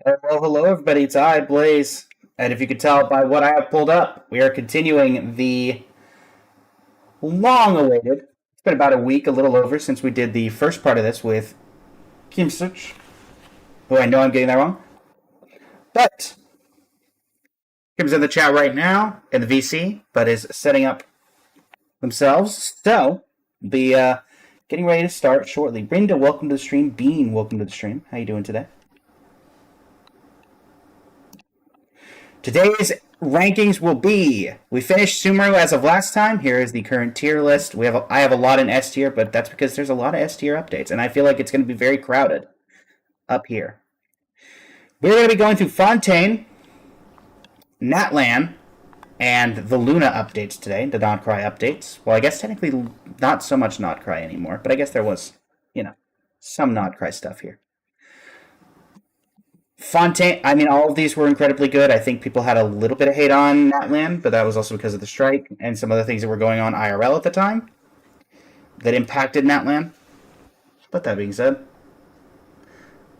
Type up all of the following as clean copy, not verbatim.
Well, hello everybody, it's I, Blaze. And if you could tell by what I have pulled up, we are continuing the long-awaited, it's been about a week, a little over, since we did the first part of this with Kimsuch, who I know I'm getting that wrong. But, Kim's in the chat right now, in the VC, but is setting up themselves. So, be getting ready to start shortly. Brenda, welcome to the stream. Bean, welcome to the stream. How you doing today? Today's rankings will be: we finished Sumeru as of last time. Here is the current tier list. I have a lot in S tier, but that's because there's a lot of S tier updates, and I feel like it's going to be very crowded up here. We're going to be going through Fontaine, Natlan, and the Luna updates today, the Notcry updates. Well, I guess technically not so much Notcry anymore, but I guess there was, some Notcry stuff here. Fontaine, all of these were incredibly good. I think people had a little bit of hate on Natlan, but that was also because of the strike and some other things that were going on IRL at the time that impacted Natlan. But that being said,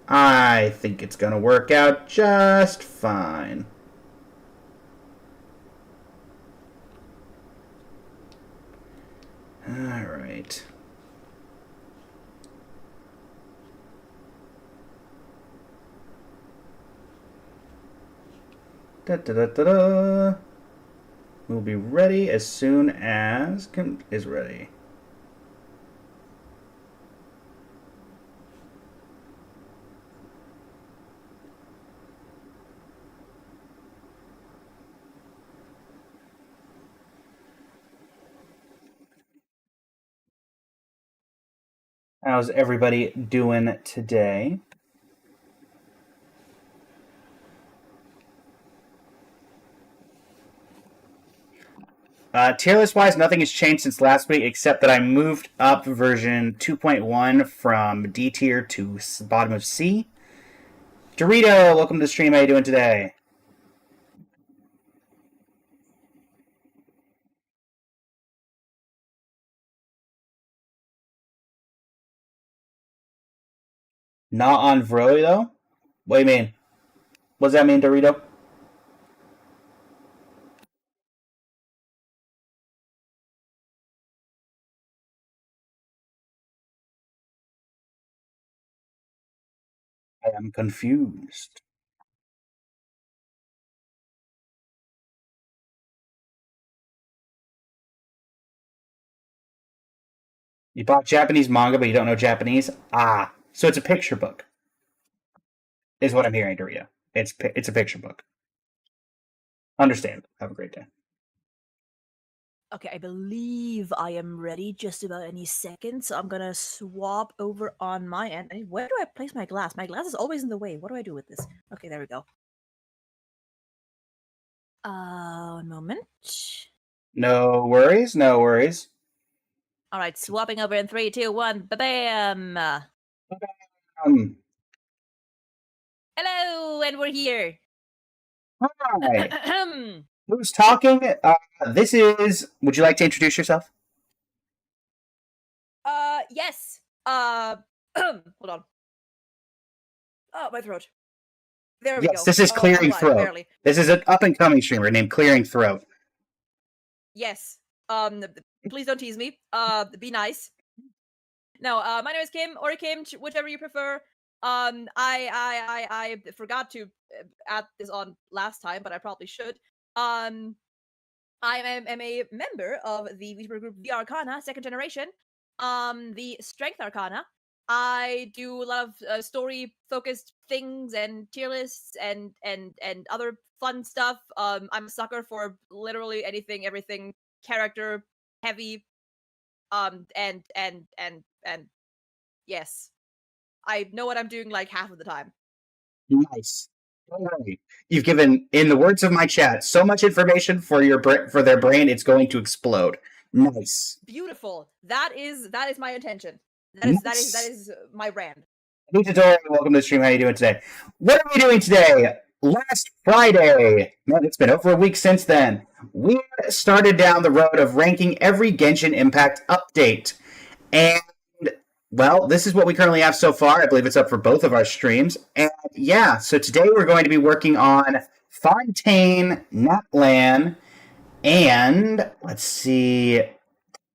I think it's going to work out just fine. All right. We'll be ready as soon as Kim is ready. How's everybody doing today? Tier list wise, nothing has changed since last week except that I moved up version 2.1 from D tier to bottom of C. Dorito, welcome to the stream. How you doing today? Not on Vroy though? What do you mean? What does that mean, Dorito? I am confused. You bought Japanese manga, but you don't know Japanese? Ah, so it's a picture book, is what I'm hearing, Dorito. It's a picture book. Understand. Have a great day. Okay, I believe I am ready just about any second, so I'm gonna swap over on my end. Where do I place my glass? My glass is always in the way. What do I do with this? Okay, there we go. One moment. No worries, no worries. All right, swapping over in 3, 2, 1. Ba-bam! Hello, and we're here. Hi. Who's talking? This is. Would you like to introduce yourself? Yes. Hold on. Oh, my throat. There we go. Yes, this is Clearing Throat. Barely. This is an up-and-coming streamer named Clearing Throat. Yes. Please don't tease me. Be nice. No, my name is Kim, or Kim, whichever you prefer. I forgot to add this on last time, but I probably should. I am a member of the VTuber group The Arcana, second generation. The Strength Arcana. I do a lot of story-focused things and tier lists and other fun stuff. I'm a sucker for literally anything, everything, character heavy. And yes, I know what I'm doing like half of the time. Nice. Don't worry. You've given, in the words of my chat, so much information for their brain, it's going to explode. Nice. Beautiful. That is my intention. That is my brand. Tutorial, welcome to the stream. How are you doing today? What are we doing today? Last Friday, man, it's been over a week since then, we started down the road of ranking every Genshin Impact update. And, well, this is what we currently have so far. I believe it's up for both of our streams. And yeah, so today we're going to be working on Fontaine, Natlan, and let's see,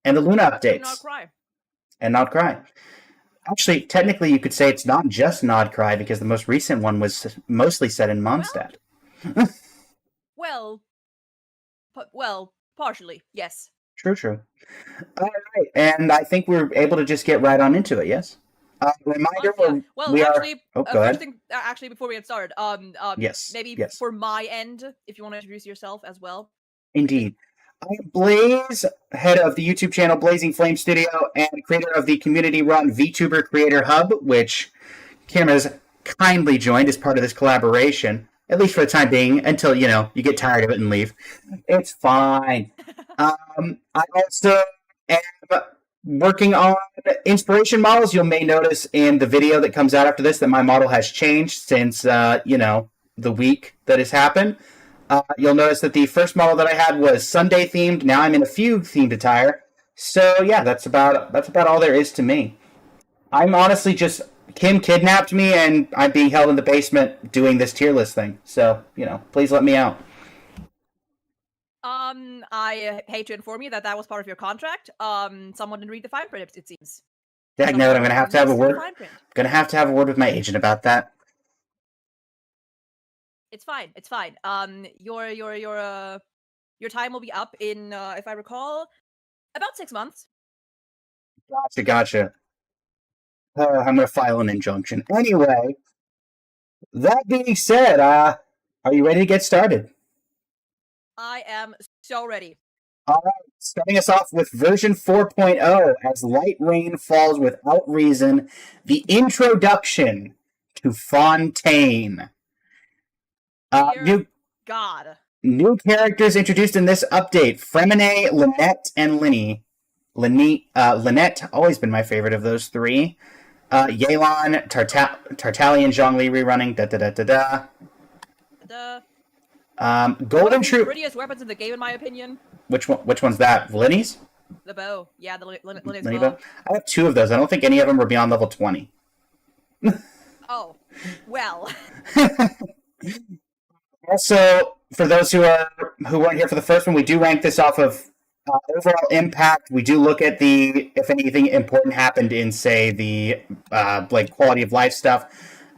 and the Luna Do not updates, cry. and Nod Cry. Actually, technically, you could say it's not just Nod Cry because the most recent one was mostly set in Mondstadt. Well, partially, yes. True, true. All right, and I think we're able to just get right on into it. Yes. Reminder: Yeah. Well, we actually, are. Oh, go first ahead. thing, actually, before we get started, Yes. maybe Yes. for my end, if you want to introduce yourself as well. Indeed. I am Blaze, head of the YouTube channel Blazing Flame Studio and creator of the community-run VTuber Creator Hub, which Kim has kindly joined as part of this collaboration, at least for the time being, until, you get tired of it and leave. It's fine. I also am working on inspiration models. You may notice in the video that comes out after this that my model has changed since, the week that has happened. You'll notice that the first model that I had was Sunday themed. Now I'm in a Fugue themed attire. So yeah, that's about all there is to me. I'm honestly just Kim kidnapped me and I'm being held in the basement doing this tier list thing. So, please let me out. I hate to inform you that was part of your contract. Someone didn't read the fine print, it seems. Dag no, I'm gonna have to have a word. Gonna have to have a word with my agent about that. It's fine. It's fine. Your time will be up in, if I recall, about 6 months. Gotcha. I'm gonna file an injunction. Anyway, that being said, are you ready to get started? I am so ready. All right, starting us off with version 4.0, as light rain falls without reason, the introduction to Fontaine. Dear God. New characters introduced in this update: Fremine, Lynette, and Linny. Lynette, always been my favorite of those three. Yelan, Tartalian, Zhongli rerunning. Golden Troop. Prettiest weapons in the game, in my opinion. Which one's that? Linny's? The bow. Yeah, the Linny's Linny bow. I have two of those. I don't think any of them are beyond level 20. Oh, well. Also, for those who weren't here for the first one, we do rank this off of overall impact. We do look at if anything important happened in, say, the quality of life stuff.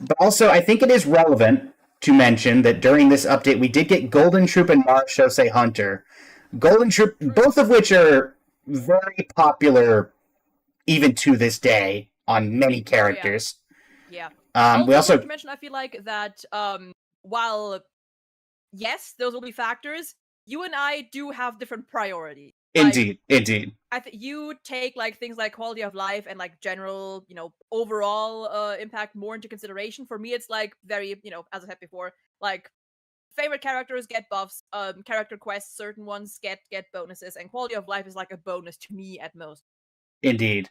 But also, I think it is relevant to mention that during this update, we did get Golden Troop and Marechaussee Hunter. Golden Troop, both of which are very popular even to this day on many characters. Yeah. We also to mention, I feel like that while yes, those will be factors, you and I do have different priorities. Indeed. I think you take things like quality of life and general, overall impact more into consideration. For me, it's very, as I said before, favorite characters get buffs, character quests, certain ones get bonuses, and quality of life is a bonus to me at most. Indeed.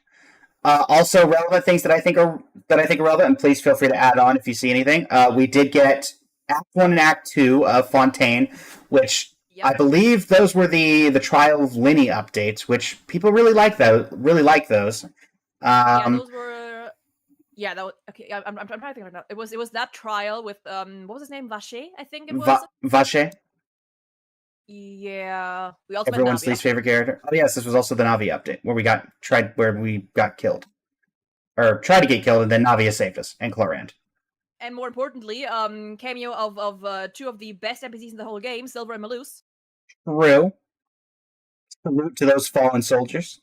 Also, relevant things that I think are relevant, and please feel free to add on if you see anything. We did get Act 1 and Act 2 of Fontaine, which I believe those were the Trial of Linny updates, which people really like those. Those were. Yeah, that was, okay. I'm trying to think right now. It was that trial with what was his name? Vache, I think it was. Vache. Yeah, we also everyone's least favorite character. Oh yes, this was also the Navi update where we got killed, or tried to get killed, and then Navia saved us and Clorand. And more importantly, cameo of two of the best NPCs in the whole game, Silver and Malus. True. Salute to those fallen soldiers.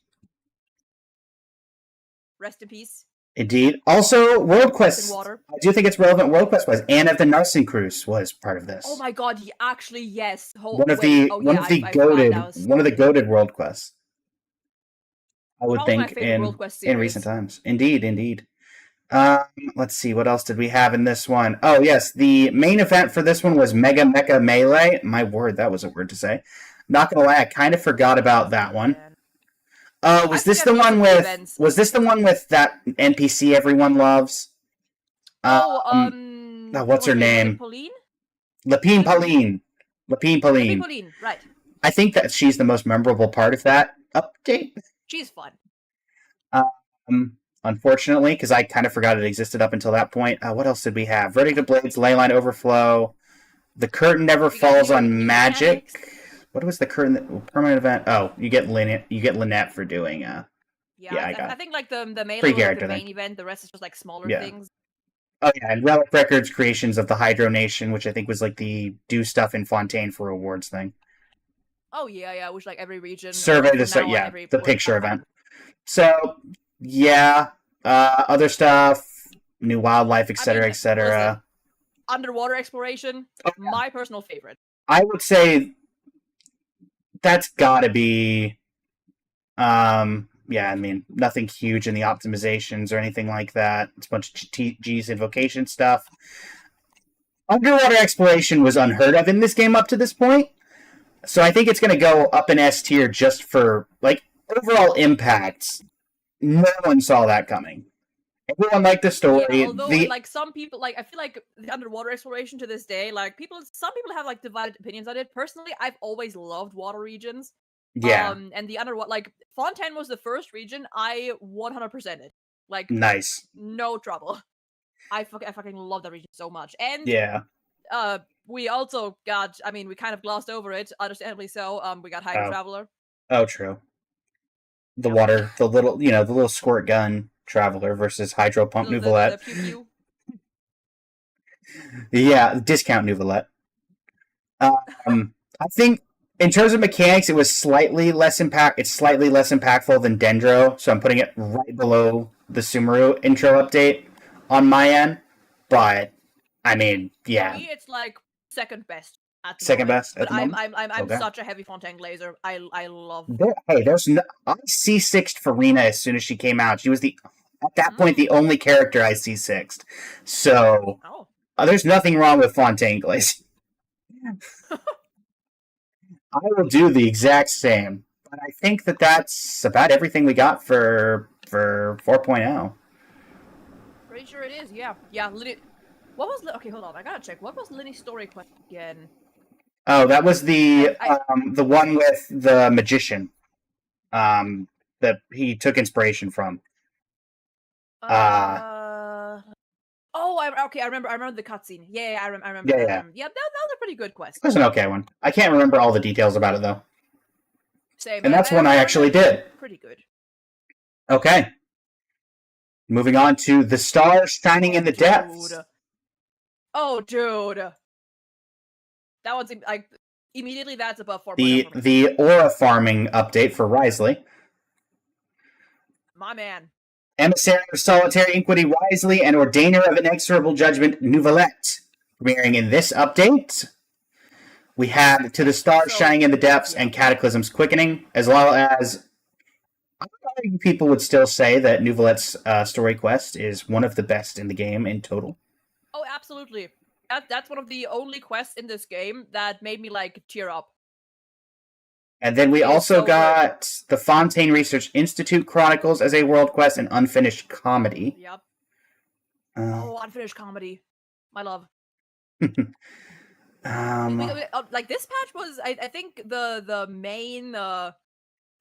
Rest in peace. Indeed. Also, World Quest. Water. I do think it's relevant. World Quest wise, Anne of the Narsen Cruise was part of this. Oh my god! Actually, yes. One of the goated World Quests. I would think in recent times. Indeed. Let's see, what else did we have in this one? Oh yes, the main event for this one was Mega Mecha Melee. My word, that was a word to say. Not gonna lie, I kind of forgot about that one. Was this the one with that NPC everyone loves? What's her name? Lapine Pauline. Lapine Pauline, right. I think that she's the most memorable part of that update. She's fun. unfortunately, because I kind of forgot it existed up until that point. What else did we have? Verdict of Blades, Leyline Overflow. The curtain never We got falls new on magic. mechanics. What was the curtain permanent event? Oh, you get Lynette for doing Yeah, Yeah, I got I it. think like the main Free was like character the thing. main event. The rest is just like smaller Yeah. things. Oh yeah, and Relic Records creations of the Hydro Nation, which I think was like the do stuff in Fontaine for awards thing. Oh yeah, which like every region Survey from to now on, yeah, every the port picture have. event. So yeah, other stuff, new wildlife, etc., etc. Listen, underwater exploration, my personal favorite. I would say that's gotta be yeah, I mean, nothing huge in the optimizations or anything like that. It's a bunch of G's invocation stuff. Underwater exploration was unheard of in this game up to this point. So I think it's going to go up in S tier just for, like, overall impact. No one saw that coming. Everyone liked the story. Yeah, although like some people, like I feel like the underwater exploration to this day, like some people have like divided opinions on it. Personally, I've always loved water regions. Yeah. And the underwater, like Fontaine was the first region I 100%ed. Like Nice. no trouble. I fucking love that region so much. And yeah, we also got, I mean, we kind of glossed over it, understandably so. We got Hydro Traveler. Oh, true. The water, the little squirt gun Traveler versus Hydro Pump Nouvelette. The pew pew. Yeah, discount Nouvelette. I think in terms of mechanics, it was slightly less impactful than Dendro, so I'm putting it right below the Sumeru intro update on my end. But I mean, yeah, For me, it's like second best. Second best. But I'm Okay. such a heavy Fontaine glazer. I love. There's no. I C6'd Farina as soon as she came out. She was at that point the only character I C6'd. So there's nothing wrong with Fontaine glaze. I will do the exact same. But I think that's about everything we got for 4.0. Pretty sure it is. Yeah. What was okay? Hold on, I gotta check. What was Linny's story quest again? Oh, that was the one with the magician. That he took inspiration from. Oh, okay. I remember the cutscene. Yeah, I remember. Yeah. Yeah, that was a pretty good quest. It was an okay one. I can't remember all the details about it though. Same. And that's one I actually did. Pretty good. Okay. Moving on to the stars shining in the depths. Oh, dude. That one's like immediately that's above 4. The aura farming update for Wriothesley. My man. Emissary of Solitary Inquity Wriothesley and Ordainer of Inexorable Judgment Nouvelette. Premiering in this update, we have To the Stars Shining in the Depths and Cataclysm's Quickening, as well as people would still say that Nouvelette's story quest is one of the best in the game in total. Oh, absolutely. That's one of the only quests in this game that made me like tear up. And then we also got the Fontaine Research Institute Chronicles as a world quest and Unfinished Comedy. Yep. Unfinished Comedy. My love. Like this patch was, I think the main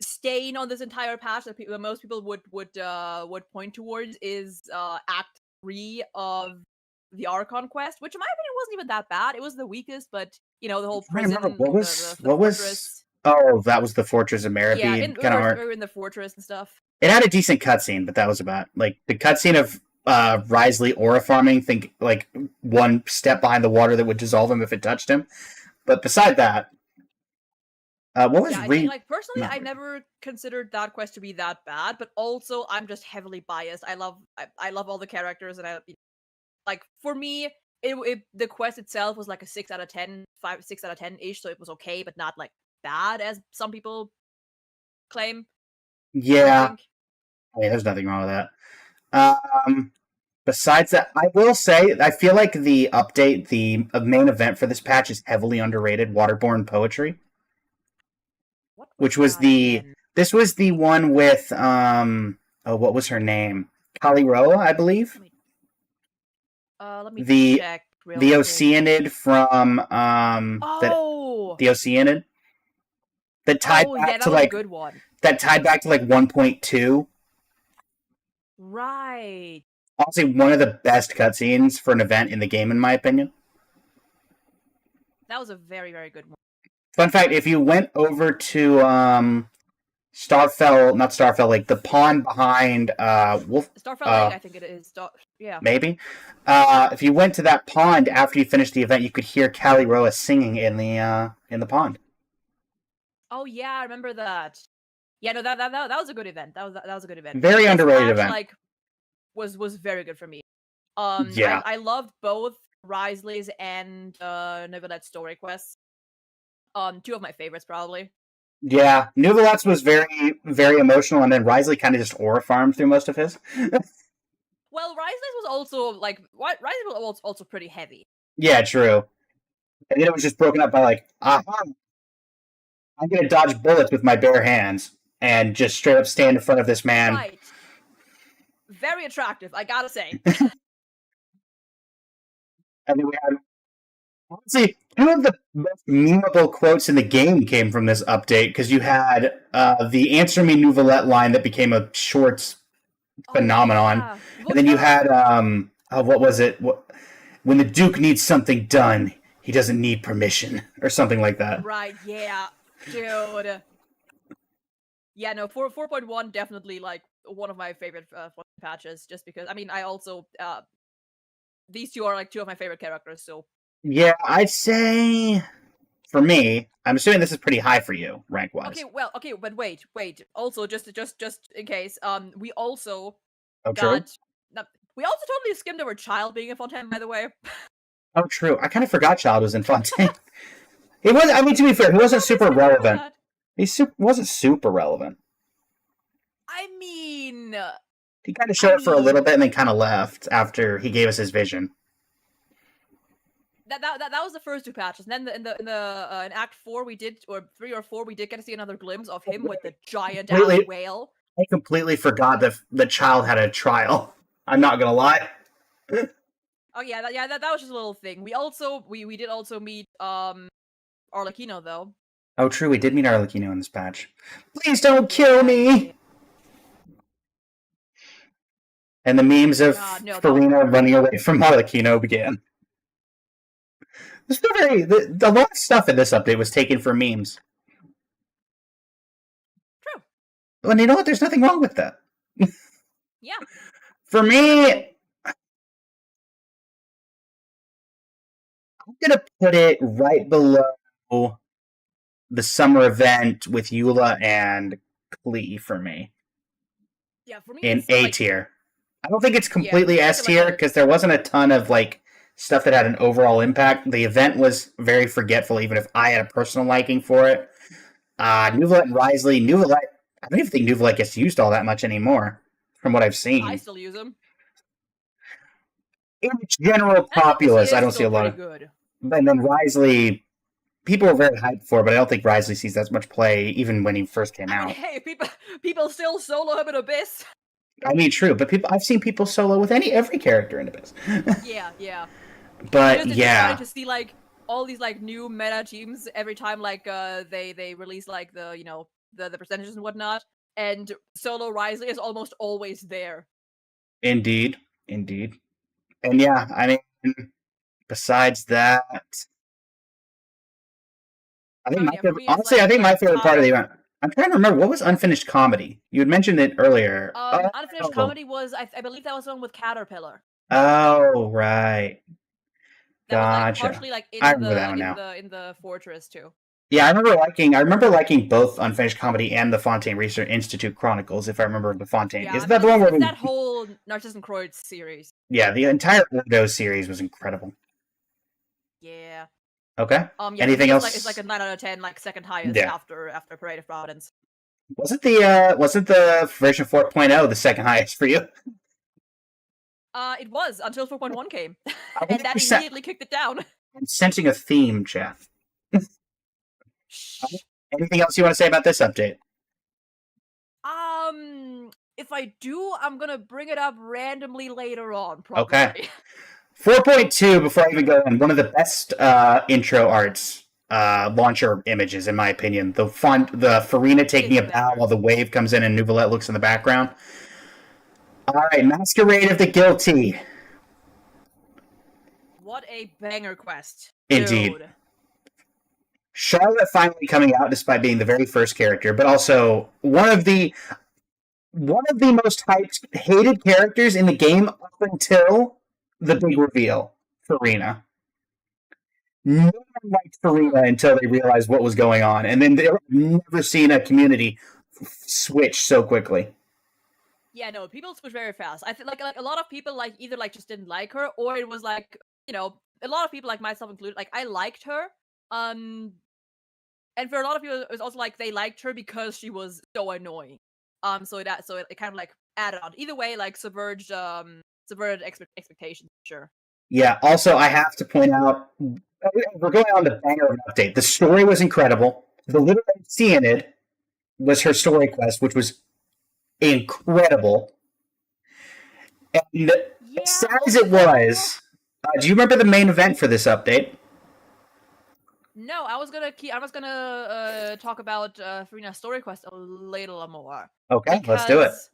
stain on this entire patch that most people would point towards is Act 3 of the Archon quest, which in my opinion wasn't even that bad. It was the weakest, but the whole prison. What was? Oh, that was the Fortress of Meropide. Yeah, we were in the fortress and stuff. It had a decent cutscene, but that was about like the cutscene of Wriothesley aura farming. Think like one step behind the water that would dissolve him if it touched him. But beside that, what was like personally, I never considered that quest to be that bad. But also, I'm just heavily biased. I love all the characters, and like for me, the quest itself was like a 6 out of 10, 6 out of 10 ish. So it was okay, but not like bad as some people claim. Yeah, there's nothing wrong with that. Besides that, I will say I feel like the update, the main event for this patch is heavily underrated. Waterborne Poetry, which was this was the one with what was her name? Kaliroa, I believe. Let me check. The Oceanid from the Oceanid. That tied back to like good one. That tied back to like 1.2. Right. Honestly, one of the best cutscenes for an event in the game, in my opinion. That was a very, very good one. Fun fact: if you went over to Starfell, not Starfell Lake, the pond behind Wolf, Starfell Lake, I think it is. Yeah. maybe. If you went to that pond after you finished the event, you could hear Callie Roa singing in the pond. Oh yeah, I remember that. Yeah, no, that was a good event. That was a good event. Very This underrated patch, event. like, was very good for me. Yeah. I loved both Risley's and Neverlette's story quests. Two of my favorites probably. Yeah, Nuvalet's was very, very emotional, and then Risley kind of just aura farmed through most of his. Well, Risley's was also like Risley was also pretty heavy. Yeah, true. And then it was just broken up by like, I'm gonna dodge bullets with my bare hands and just straight up stand in front of this man. Right. Very attractive, I gotta say. And then we had, honestly, two of the most memeable quotes in the game came from this update, because you had the Answer Me Nuvalette line that became a shorts phenomenon. Yeah. And then you had, what was it? When the Duke needs something done, he doesn't need permission, or something like that. Right, yeah. Dude. Yeah, no, 4.1 definitely, like, one of my favorite patches, just because, I mean, I also, these two are, like, two of my favorite characters, so. Yeah, I'd say, for me, I'm assuming this is pretty high for you, rank-wise. Okay, but wait. Also, just in case, we also Oh, true? we also totally skimmed over Child being in Fontaine, by the way. Oh, true. I kind of forgot Child was in Fontaine. He was, I mean, to be fair, he wasn't super relevant. He wasn't super relevant. I mean... He kind of showed up for a little bit and then kind of left after he gave us his vision. That was the first two patches. And then in Act 4 we did, or 3 or 4, we did get to see another glimpse of him with the giant ass whale. I completely forgot that the Child had a trial. I'm not gonna lie. Oh yeah, that was just a little thing. We also we did also meet Arlecchino though. Oh, true. We did meet Arlecchino in this patch. Please don't kill me. And the memes of Furina running away from Arlecchino began. A lot of stuff in this update was taken from memes. True. And you know what? There's nothing wrong with that. Yeah. For me, I'm gonna put it right below the summer event with Eula and Klee for me. Yeah, for me in A tier. I don't think it's completely S tier because there wasn't a ton of like stuff that had an overall impact. The event was very forgetful, even if I had a personal liking for it. Nuvalette and Risley. Nuvalette, I don't even think Nuvalette gets used all that much anymore, from what I've seen. I still use them. In general populace, I don't see a lot of. Good. And then Risley, people were very hyped for, but I don't think Risley sees as much play, even when he first came out. Hey, people still solo him in Abyss. I mean, true, but I've seen people solo with every character in Abyss. Yeah. But just yeah, to see like all these like new meta teams every time like they release like the the percentages and whatnot, and solo Risley is almost always there. Indeed, and yeah, I mean, besides that, I think I think my favorite part of the event. I'm trying to remember, what was Unfinished Comedy? You had mentioned it earlier. Unfinished Comedy was, I believe that was the one with Caterpillar. Oh, right. That Gotcha. was partially like in the fortress too. Yeah, I remember liking both Unfinished Comedy and the Fontaine Research Institute Chronicles, if I remember the Fontaine. Yeah, Isn't that the one where that whole Narcissus and Croyd series? Yeah, the entire Ordo series was incredible. Yeah. Okay. Yeah, anything else? It's like a 9 out of 10, like second highest after Parade of Providence. Wasn't the version 4.0 the second highest for you? It was until 4.1 came, and that immediately kicked it down. I'm sensing a theme, Jeff. Anything else you want to say about this update? If I do, I'm gonna bring it up randomly later on. Probably. Okay. 4.2, before I even go in, one of the best intro arts, launcher images, in my opinion. The Furina taking a bow while the wave comes in and Nuvalette looks in the background. All right, Masquerade of the Guilty. What a banger quest. Indeed. Dude. Charlotte finally coming out despite being the very first character, but also one of the most hyped, hated characters in the game up until the big reveal, Furina. No one liked Furina until they realized what was going on, and then they've never seen a community switch so quickly. Yeah, no, people switch very fast. I think like a lot of people like either like just didn't like her, or it was like, you know, a lot of people like myself included, like I liked her. And for a lot of people, it was also like they liked her because she was so annoying. So it kind of like added on. Either way, like subverted expectations. Sure. Yeah. Also, I have to point out, we're going on the banger of an update. The story was incredible. The Little Red Cyanid was her story quest, which was incredible. And Yeah. as sad as it was, do you remember the main event for this update? No, I was gonna talk about Furina's story quest a little more. Okay, let's do it. Because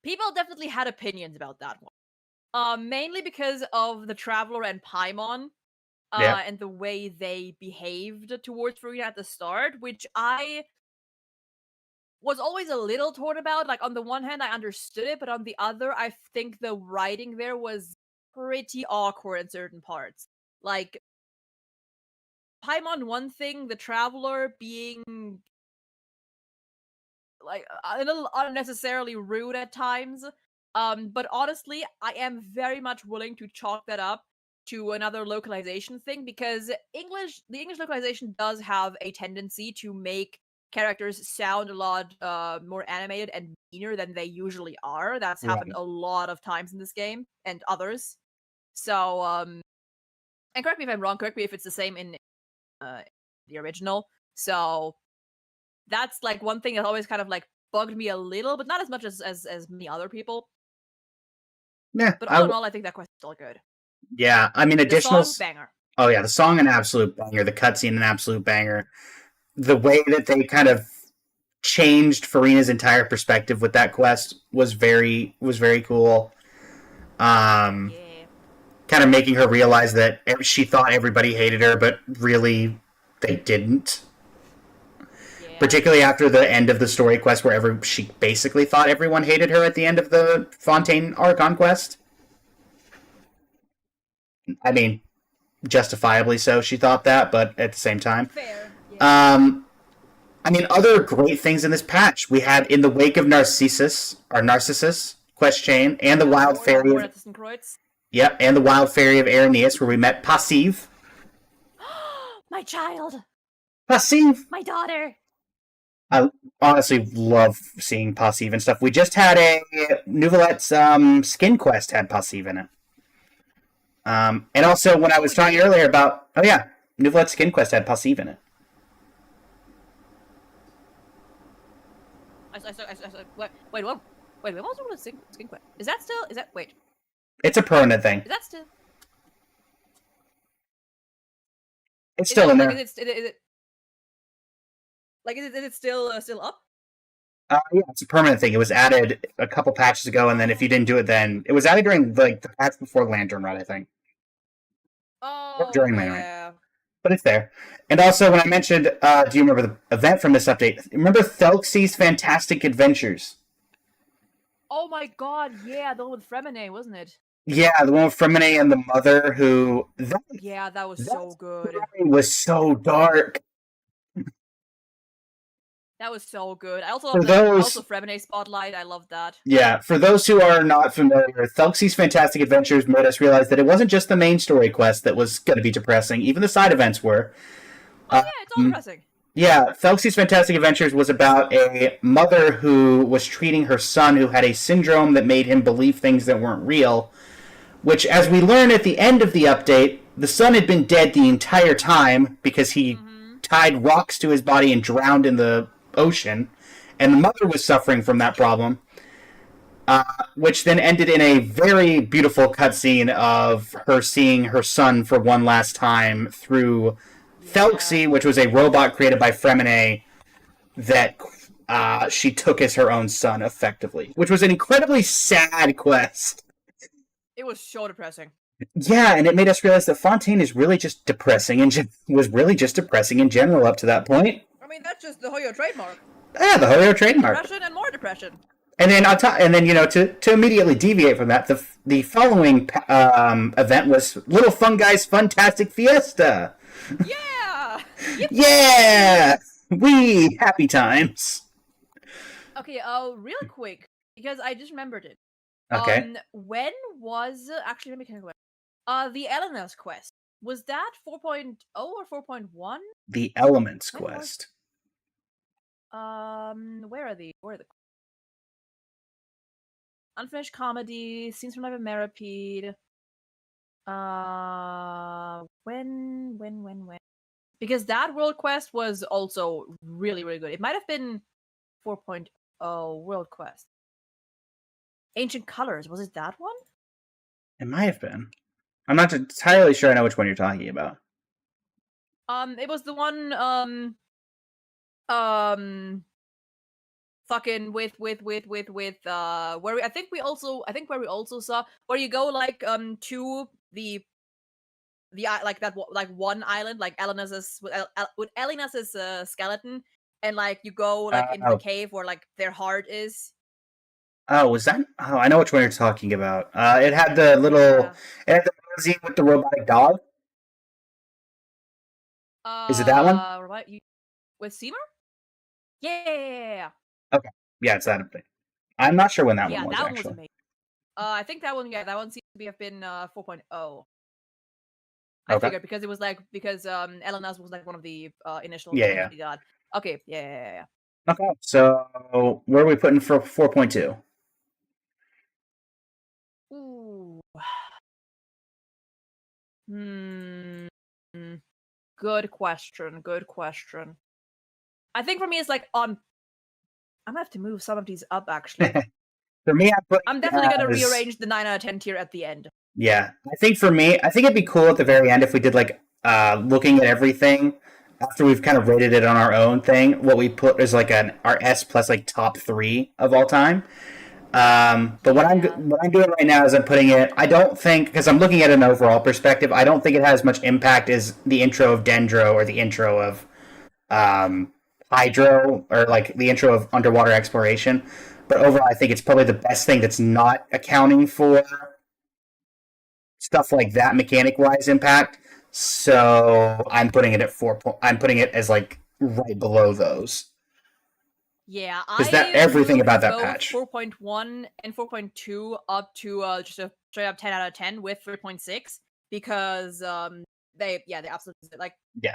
people definitely had opinions about that one. Mainly because of the Traveler and Paimon, Yeah. and the way they behaved towards Furina at the start, which I was always a little torn about. Like, on the one hand, I understood it, but on the other, I think the writing there was pretty awkward in certain parts. Like, Paimon one thing, the Traveler being like a little unnecessarily rude at times. But honestly, I am very much willing to chalk that up to another localization thing, because the English localization does have a tendency to make characters sound a lot more animated and meaner than they usually are. That's happened Right. a lot of times in this game and others. So, and correct me if I'm wrong. Correct me if it's the same in the original. So that's like one thing that always kind of like bugged me a little, but not as much as many other people. Yeah. But all in all, I think that quest is still good. Yeah. I mean, The additional. song, banger. Oh yeah, the song an absolute banger. The cutscene an absolute banger. The way that they kind of changed Furina's entire perspective with that quest was very cool. Yeah. Kind of making her realize that she thought everybody hated her, but really they didn't. Yeah. Particularly after the end of the story quest, where she basically thought everyone hated her at the end of the Fontaine Archon quest. I mean, justifiably so, she thought that, but at the same time. Fair. Yeah. I mean, other great things in this patch. We had In the Wake of Narcissus quest chain, and the Wild Fairy of... Yep, and the Wild Fairy of Araneus, where we met Passive. My child! Passive! My daughter! I honestly love seeing Passive and stuff. We just had a Nouvelette's Skin Quest had Passive in it. And also, when I was talking earlier about... Oh yeah, Nouvelette's Skin Quest had Passive in it. Wait, what? Wait, what was the skin quest? Is that still? Is that? Wait. It's a permanent thing. Is that still? It's still in there. Is it still up? Yeah, it's a permanent thing. It was added a couple patches ago, and then if you didn't do it then... It was added during like the patch before Lantern Run, I think. Oh, during okay, Lantern. yeah. But it's there. And also, when I mentioned, do you remember the event from this update? Remember Thelxie's Fantastic Adventures? Oh my god, yeah, the one with Fremine, wasn't it? Yeah, the one with Fremine and the mother who... Yeah, that was so good. It was so dark. That was so good. I also For love those- also Fremine Spotlight. I love that. Yeah, for those who are not familiar, Thelxie's Fantastic Adventures made us realize that it wasn't just the main story quest that was going to be depressing. Even the side events were. Oh yeah, it's all depressing. Yeah, Thelxie's Fantastic Adventures was about a mother who was treating her son who had a syndrome that made him believe things that weren't real, which, as we learn at the end of the update, the son had been dead the entire time because he tied rocks to his body and drowned in the ocean, and the mother was suffering from that problem, which then ended in a very beautiful cutscene of her seeing her son for one last time through Thelxie, which was a robot created by Fremine that she took as her own son, effectively, which was an incredibly sad quest. It was so depressing. Yeah, and it made us realize that Fontaine is really just depressing and was really just depressing in general up to that point. I mean, that's just the Hoyo trademark. Yeah, the Hoyo trademark. Depression and more depression. And then to immediately deviate from that, the following event was Little Fun Guy's Fantastic Fiesta. Yeah. Yeah, we happy times. Okay. Real quick, because I just remembered it. Okay. When was actually? Let me think about it. The Elena's quest, was that 4.0 or 4.1? The Elements When was- quest. Where are the unfinished comedy scenes from Life of Meripede? When? Because that world quest was also really, really good. It might have been 4.0 world quest. Ancient Colors, was it that one? It might have been. I'm not entirely sure I know which one you're talking about. It was the one, fucking with where I think we also saw where you go like to the like that like one island like Elena's with Elena's skeleton, and like you go like into the cave where like their heart is. Oh, was that? Oh, I know which one you're talking about. It had the little. Yeah. It had the magazine with the robotic dog. Is it that one? With Seymour? Yeah. Yeah, it's that thing. I'm not sure when that Yeah, one was that one actually. was amazing. I think that one seems to have been 4.0. I Okay. figured because it was like Elena's was like one of the initial Yeah, ones yeah. we got. Okay, yeah. Okay, so where are we putting for 4.2? Ooh. Good question. I think for me it's like I'm gonna have to move some of these up actually. For me, I'm definitely gonna rearrange the 9 out of 10 tier at the end. Yeah, I think it'd be cool at the very end if we did like looking at everything after we've kind of rated it on our own thing. What we put is like our S plus like top 3 of all time. But what I'm doing right now is I'm putting it. I don't think, because I'm looking at an overall perspective, I don't think it has much impact as the intro of Dendro or the intro of Hydro or like the intro of Underwater Exploration. But overall, I think it's probably the best thing that's not accounting for stuff like that mechanic-wise impact. So I'm putting it at 4. I'm putting it as like right below those. Yeah, Is that everything about that both patch? 4.1 and 4.2 up to just a straight up 10 out of 10 with 3.6 because they absolutely like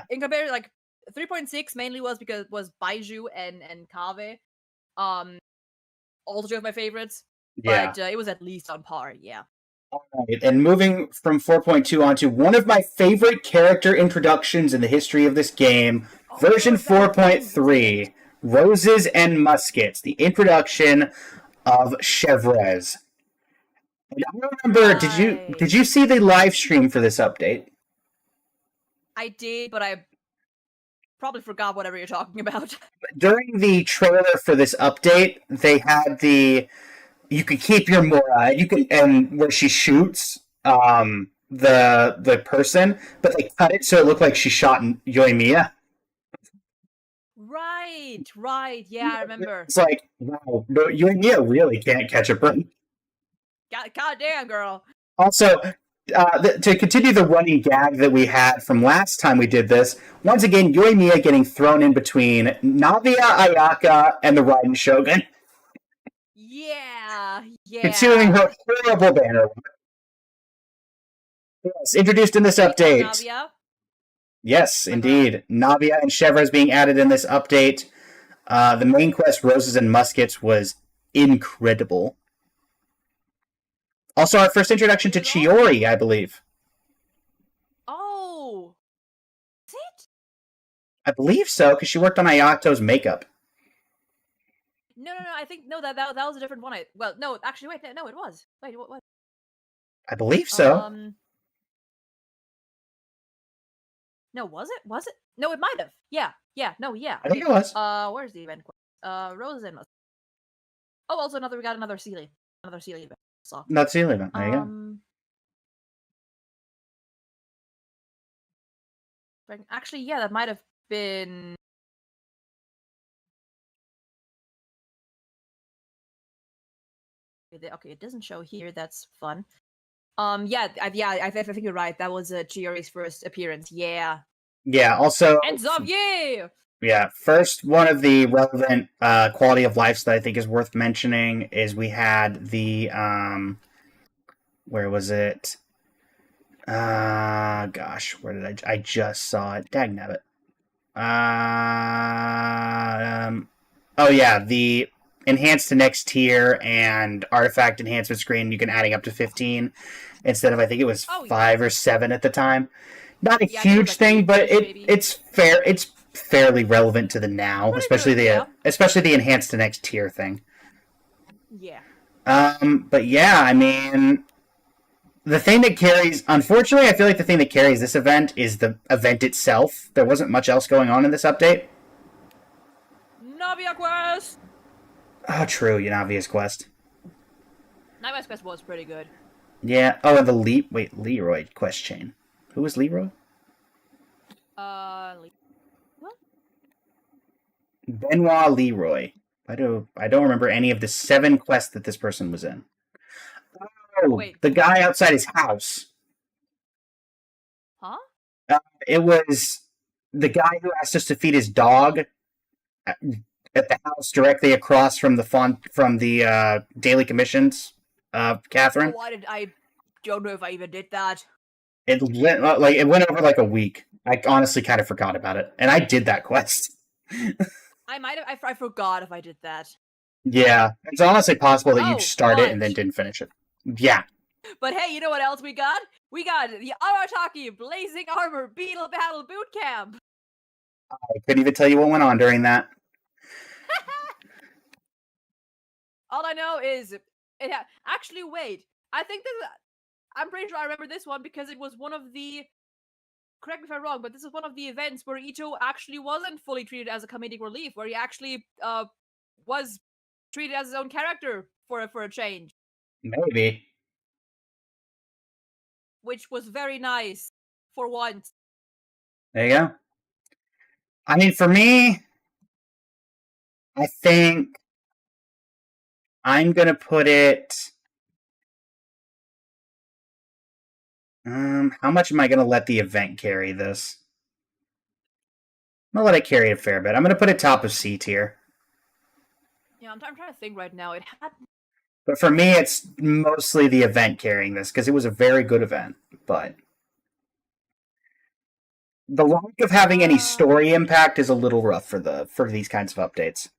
in comparison like 3.6 mainly was because it was Baiju and Kave, also two of my favorites, but it was at least on par. Yeah. All right, and moving from 4.2 on to one of my favorite character introductions in the history of this game, version 4.3. Roses and Muskets, the introduction of Chevres. And I remember, did you see the live stream for this update? I did, but I probably forgot whatever you're talking about. During the trailer for this update, they had you could keep your Mora, and where she shoots the person, but they cut it so it looked like she shot Yoimiya. Right. Yeah, I remember. It's like, wow, no, Yoimiya really can't catch a break. God damn, girl. Also, to continue the running gag that we had from last time we did this, once again, Yoimiya getting thrown in between Navia, Ayaka, and the Raiden Shogun. Yeah. Continuing her horrible banner. Yes, introduced in this update. Navia? Yes, indeed. Navia and Chevres being added in this update. The main quest, Roses and Muskets, was incredible. Also, our first introduction to Chiori, I believe. Oh, is it? I believe so, because she worked on Ayato's makeup. No. I think that was a different one. No, actually, wait. No, it was. Wait, what? I believe so. No, was it? No, it might have. Yeah. No, yeah. I think it was. Where's the event quest? Rose and oh, also we got another Sealy event. So Not Sealy event. There you go. Actually, yeah, that might have been. Okay, it doesn't show here. That's fun. Yeah, I think you're right. That was Chiori's first appearance. Yeah. Yeah. Also. And Xavier. Yeah. First, one of the relevant quality of lives that I think is worth mentioning is we had the where was it? Gosh, where did I just saw it. Dagnabbit. Oh yeah, the enhance to next tier and artifact enhancement screen, you can adding up to 15 instead of, I think it was 5 or 7 at the time. Not a huge thing, but it's fair. It's fairly relevant to the now, especially the enhance to next tier thing. Yeah. But yeah, I mean, the thing that carries, unfortunately, I feel like the thing that carries this event is the event itself. There wasn't much else going on in this update. Navia Quest! Oh, true, Navia's Quest. Navia's Quest was pretty good. Yeah. Oh, and the Leroy quest chain. Who was Leroy? What? Benoit Leroy. I don't remember any of the 7 quests that this person was in. Oh, wait. The guy outside his house. Huh? It was the guy who asked us to feed his dog at the house directly across from the daily commissions. Catherine. Oh, I don't know if I even did that. It went over like a week. I honestly kind of forgot about it, and I did that quest. I forgot if I did that. Yeah, it's honestly possible that you started it and then didn't finish it. Yeah. But hey, you know what else we got? We got the Arataki Blazing Armor Beetle Battle Boot Camp. I couldn't even tell you what went on during that. All I know is actually, wait. I think I'm pretty sure I remember this one because it was one of the. Correct me if I'm wrong, but this is one of the events where Ito actually wasn't fully treated as a comedic relief, where he actually was treated as his own character for a change. Maybe. Which was very nice for once. There you go. I mean, for me, I think I'm gonna put it. How much am I gonna let the event carry this? I'm gonna let it carry a fair bit. I'm gonna put it top of C tier. Yeah, I'm trying to think right now. It had. But for me, it's mostly the event carrying this because it was a very good event. But the lack of having any story impact is a little rough for these kinds of updates.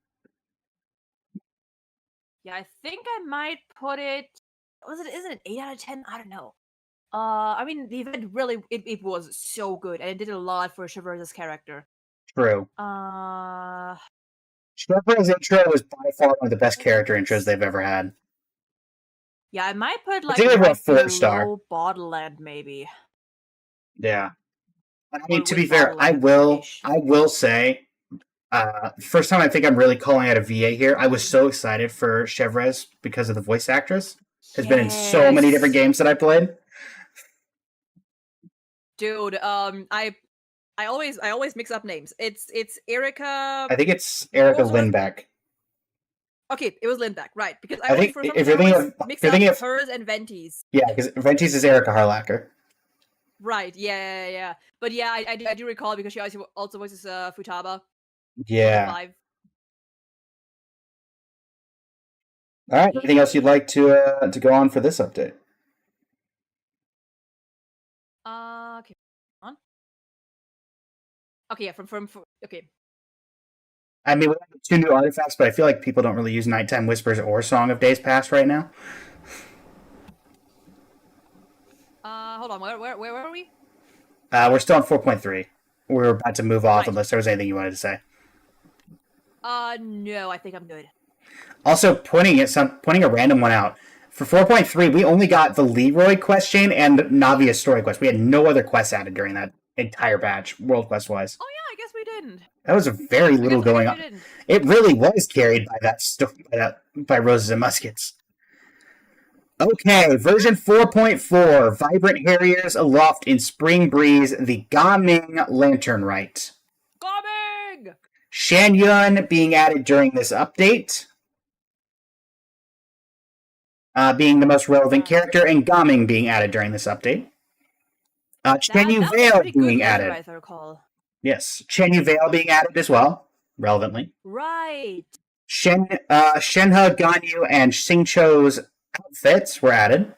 Yeah, I think I might put it. Is it an 8 out of 10? I don't know. I mean, the event really it was so good, and it did a lot for Chevreuse' character. True. Chevreuse' intro was by far one of the best character intros they've ever had. Yeah, I might put like a 4-star. Bottleland maybe. Yeah. I mean, to be fair, I will say, first time I think I'm really calling out a VA here. I was so excited for Chevreuse because of the voice actress. Has been in so many different games that I played. Dude, I always mix up names. It's Erica. I think it's Erica Lindbeck. Okay, it was Lindbeck, right? Because I think if you're thinking of hers and Venti's. Yeah, because Venti's is Erica Harlacher. Right. Yeah. But yeah, I do recall because she also voices Futaba. Yeah. All right. Anything else you'd like to go on for this update? Okay. On. Okay. Yeah. From okay. I mean, we have 2 new artifacts, but I feel like people don't really use Nighttime Whispers or Song of Days Past right now. Hold on. Where are we? We're still on 4.3. We're about to move off unless there was anything you wanted to say. No, I think I'm good. Also, pointing a random one out. For 4.3, we only got the Leroy quest chain and Navia's story quest. We had no other quests added during that entire batch, world quest wise. Oh yeah, I guess we didn't. That was very little going on. It really was carried by by Roses and Muskets. Okay, version 4.4, Vibrant Harriers Aloft in Spring Breeze, the Gaming Lantern Rite. Gaming! Shan Yun being added during this update. Being the most relevant character, and Gaming being added during this update. Chen Yu Vale being added. As I recall. Yes, Chen Yu Vale being added as well, relevantly. Right. Shenhe, Ganyu, and Xingqiu's outfits were added.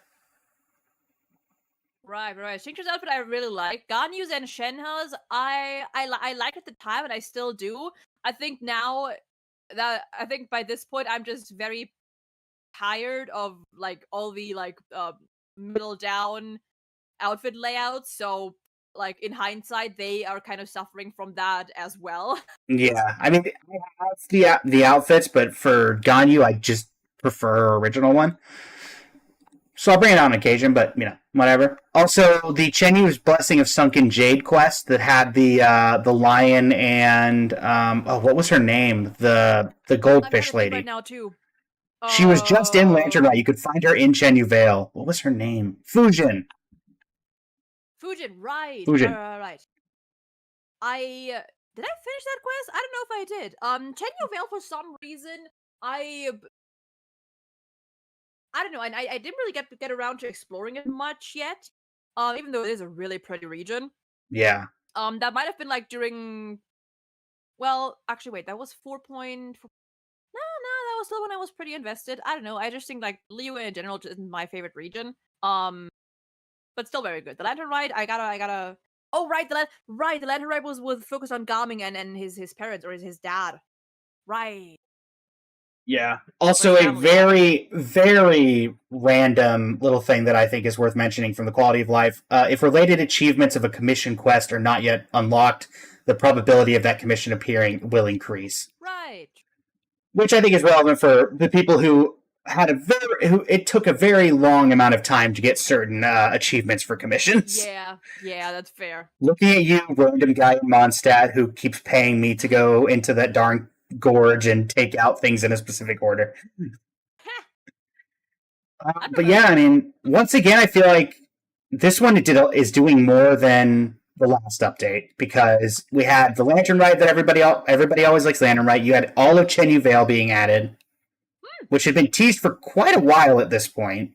Right. Xingqiu's outfit I really like. Ganyu's and Shenhe's I liked at the time, and I still do. I think now by this point I'm just very tired of like all the middle down outfit layouts. So like in hindsight, they are kind of suffering from that as well. Yeah, I mean, I have the outfits, but for Ganyu, I just prefer our original one. So I'll bring it on occasion, but whatever. Also, the Chen Yu's Blessing of Sunken Jade quest that had the lion and what was her name? The goldfish lady. Right now too. She was just in Lantern Rite. You could find her in Chen Yu Vale. What was her name? Fujin, right. Fujin. Right. Did I finish that quest? I don't know if I did. Chen Yu Vale, for some reason, I don't know, and I didn't really get around to exploring it much yet. Even though it is a really pretty region. Yeah. That might have been like during. Well, actually, wait. That was 4.4. No, that was still when I was pretty invested. I don't know. I just think like Liyue in general isn't my favorite region. But still very good. The Lantern Rite, I gotta. Oh right, the Lantern Rite was focused on Gaming and his parents or his dad. Right. Yeah. Also, a very, very random little thing that I think is worth mentioning from the quality of life. If related achievements of a commission quest are not yet unlocked, the probability of that commission appearing will increase. Right. Which I think is relevant for the people who it took a very long amount of time to get certain achievements for commissions. Yeah, that's fair. Looking at you, random guy in Mondstadt who keeps paying me to go into that darn gorge and take out things in a specific order. But yeah, I mean, once again, I feel like this one is doing more than the last update, because we had the Lantern Rite that everybody always likes Lantern Rite. You had all of Chen Yu Vale being added, which had been teased for quite a while at this point.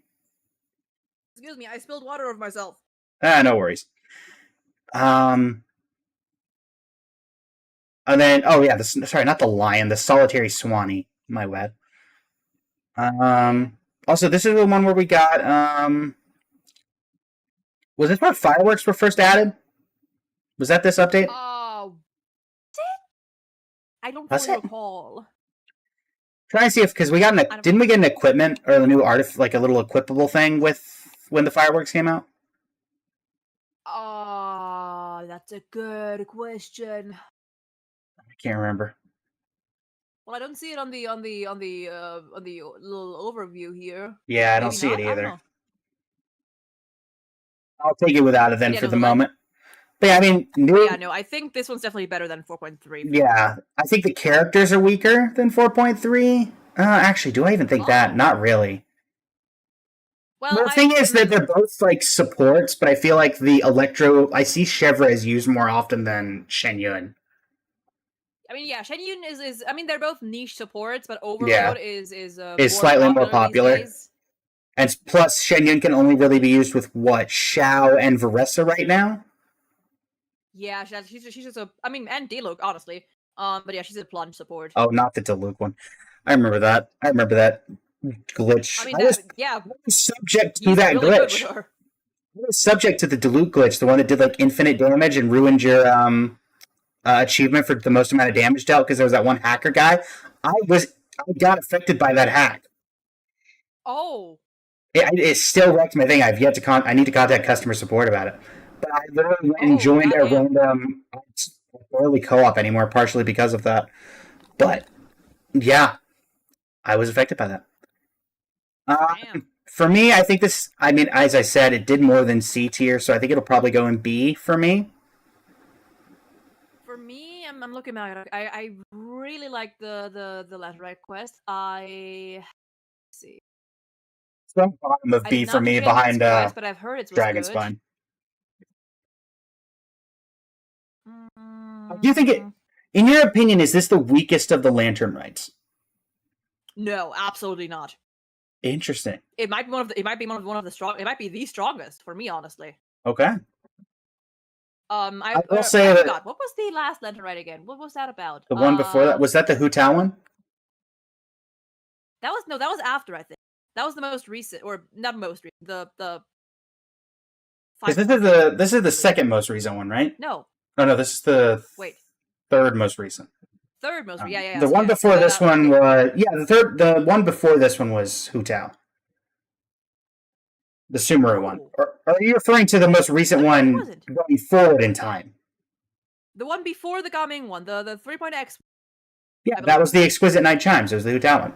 Excuse me, I spilled water over myself. No worries. And then, sorry, not the lion, the solitary Swanee. My bad. Also, this is the one where we got, was this where fireworks were first added? Was that this update? I don't fully recall. Trying to see if, because we got didn't we get an equipment or a new like a little equipable thing when the fireworks came out? That's a good question. I can't remember. Well, I don't see it on the little overview here. Yeah, I don't see it either. I'll take it without it then for the moment. But yeah, I mean, I think this one's definitely better than 4.3. Yeah, I think the characters are weaker than 4.3. Actually, do I even think that? Not really. Well, the thing is that they're both like supports, but I feel like I see Chevra is used more often than Shen Yun. I mean, yeah, Shen Yun is. I mean, they're both niche supports, but Overload is slightly more popular. And plus, Shen Yun can only really be used with Xiao and Veressa right now. Yeah, she's just a. I mean, and Diluc, honestly. But yeah, she's a plunge support. Oh, not the Diluc one. I remember that glitch. I mean, I was subject to that glitch. I was subject to the Diluc glitch, the one that did like infinite damage and ruined your achievement for the most amount of damage dealt, because there was that one hacker guy. I got affected by that hack. Oh. It still wrecked my thing. I need to contact customer support about it. But I literally went and joined a random. I barely co-op anymore, partially because of that. But yeah, I was affected by that. For me, I think this. I mean, as I said, it did more than C tier, so I think it'll probably go in B for me. For me, I'm looking at it. I really like the Laterite quest. Let's see. It's on the bottom of I B did for not me do Shaman's behind quest, but I've heard it was Dragon good. Spine. Do you think it, in your opinion, is this the weakest of the Lantern Rites? No, absolutely not. Interesting. It might be one of the. It might be one of the strong. It might be the strongest for me, honestly. Okay. I will say that forgot. What was the last Lantern Rite again? What was that about? the one before that, was that the Hu Tao one? That was after, I think. That was the most recent, or not most recent. The. Because this is the second most recent one, right? No. Oh no, this is the third most recent. Third most recent. Yeah. The one before this one was the one before this one was Hu Tao. The Sumeru one. Or are you referring to the most recent one going forward in time? The one before the Gaming one, the 3.x. Yeah, that was the Exquisite Night Chimes. It was the Hu Tao one.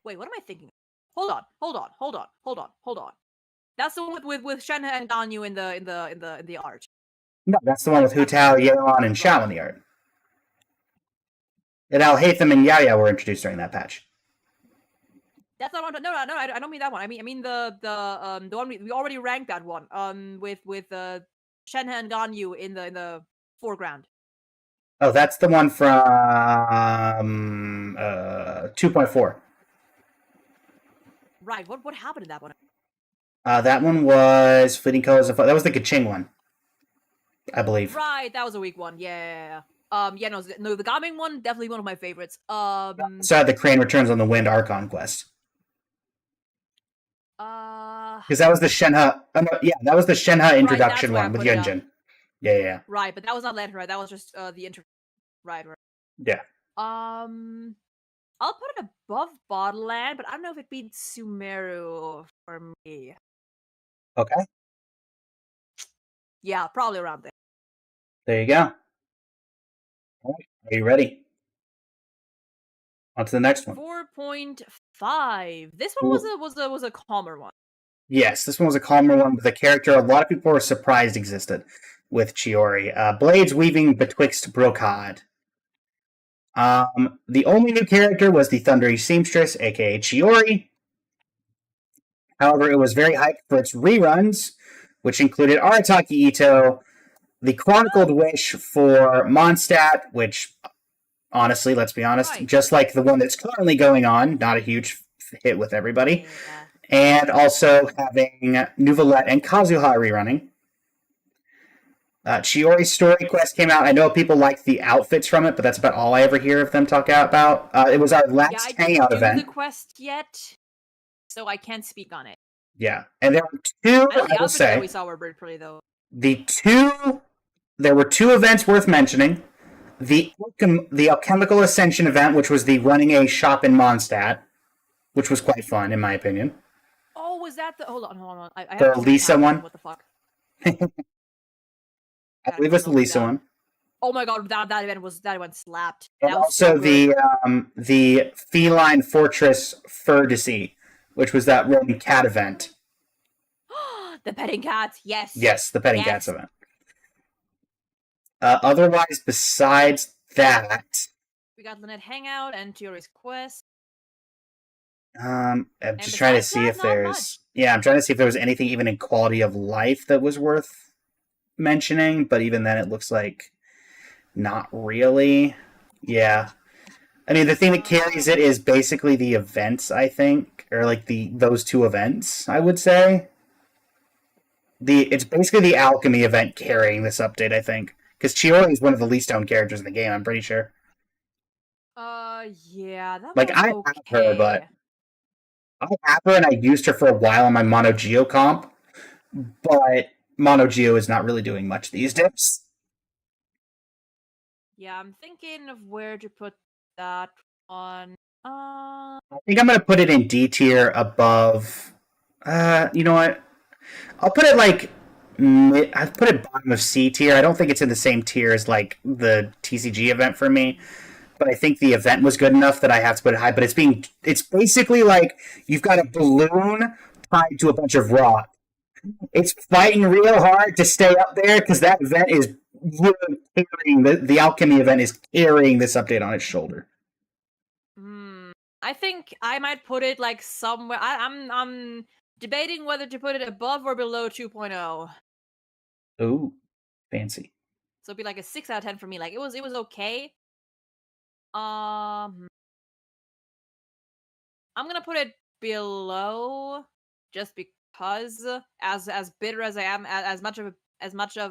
Wait, what am I thinking? Hold on. That's the one with Shenhe and Ganyu in the art. No, that's the one with Hu Tao, Yeon, and Xiao in the art. And Al-Haytham and Yaya were introduced during that patch. That's not one. No, I don't mean that one. I mean the one we already ranked that one. With Shenhe and Ganyu in the foreground. Oh, that's the one from 2.4. Right. What happened in that one? That one was Fleeting Colors of Fire. That was the Kaching one, I believe. Right, that was a weak one. Yeah. No, the Gaming one definitely one of my favorites. So the Crane Returns on the Wind Archon quest. Because that was the Shenhe. That was the Shenhe introduction one with Yunjin. Yeah. Right, but that was not Lantern, right? That was just the intro. Right. Yeah. I'll put it above Bottleland, but I don't know if it beats Sumeru for me. Okay. Yeah, probably around there. There you go. All right. Are you ready? On to the next one. 4.5. This one was a calmer one. Yes, this one was a calmer one with a character a lot of people were surprised existed with Chiori. Blades weaving betwixt brocade. The only new character was the Thundery Seamstress, aka Chiori. However, it was very hyped for its reruns, which included Arataki Ito, the Chronicled Wish for Mondstadt, which, honestly, let's be honest, just like the one that's currently going on, not a huge hit with everybody. Yeah. And also having Neuvillette and Kazuha rerunning. Chiori's story quest came out. I know people like the outfits from it, but that's about all I ever hear of them talk about. It was our last hangout event. I didn't do the quest yet, so I can't speak on it. Yeah, and there were two. I will say that we saw were pretty though. There were two events worth mentioning. The Alchemical Ascension event, which was the running a shop in Mondstadt, which was quite fun in my opinion. Oh, was that the? Hold on. The Lisa one. What the fuck? I believe it's the Lisa one. Oh my god, that event slapped. And also the Feline Fortress Furdacy, which was that Roman cat event. The petting cats, yes. Yes, the petting cats event. Otherwise, besides that, we got Lynette Hangout and Chiori's quest. I'm just trying to see if there's. Yeah, I'm trying to see if there was anything even in quality of life that was worth mentioning, but even then it looks like not really. Yeah. I mean, the thing that carries it is basically the events, I think, or like those two events, I would say. It's basically the alchemy event carrying this update, I think, because Chiori is one of the least known characters in the game. I'm pretty sure. Yeah, that like I have her, but I have her and I used her for a while on my Mono Geo comp, but Mono Geo is not really doing much these days. Yeah, I'm thinking of where to put that on. I think I'm gonna put it in D tier above. You know what? I'll put it like I've put it bottom of C tier. I don't think it's in the same tier as like the TCG event for me, but I think the event was good enough that I have to put it high. But it's basically like you've got a balloon tied to a bunch of rock. It's fighting real hard to stay up there because that event is really carrying the alchemy event is carrying this update on its shoulder. I think I might put it like somewhere. I'm debating whether to put it above or below 2.0. Ooh, fancy. So it'd be like a 6 out of 10 for me. Like it was okay. I'm gonna put it below just because as bitter as I am, as much of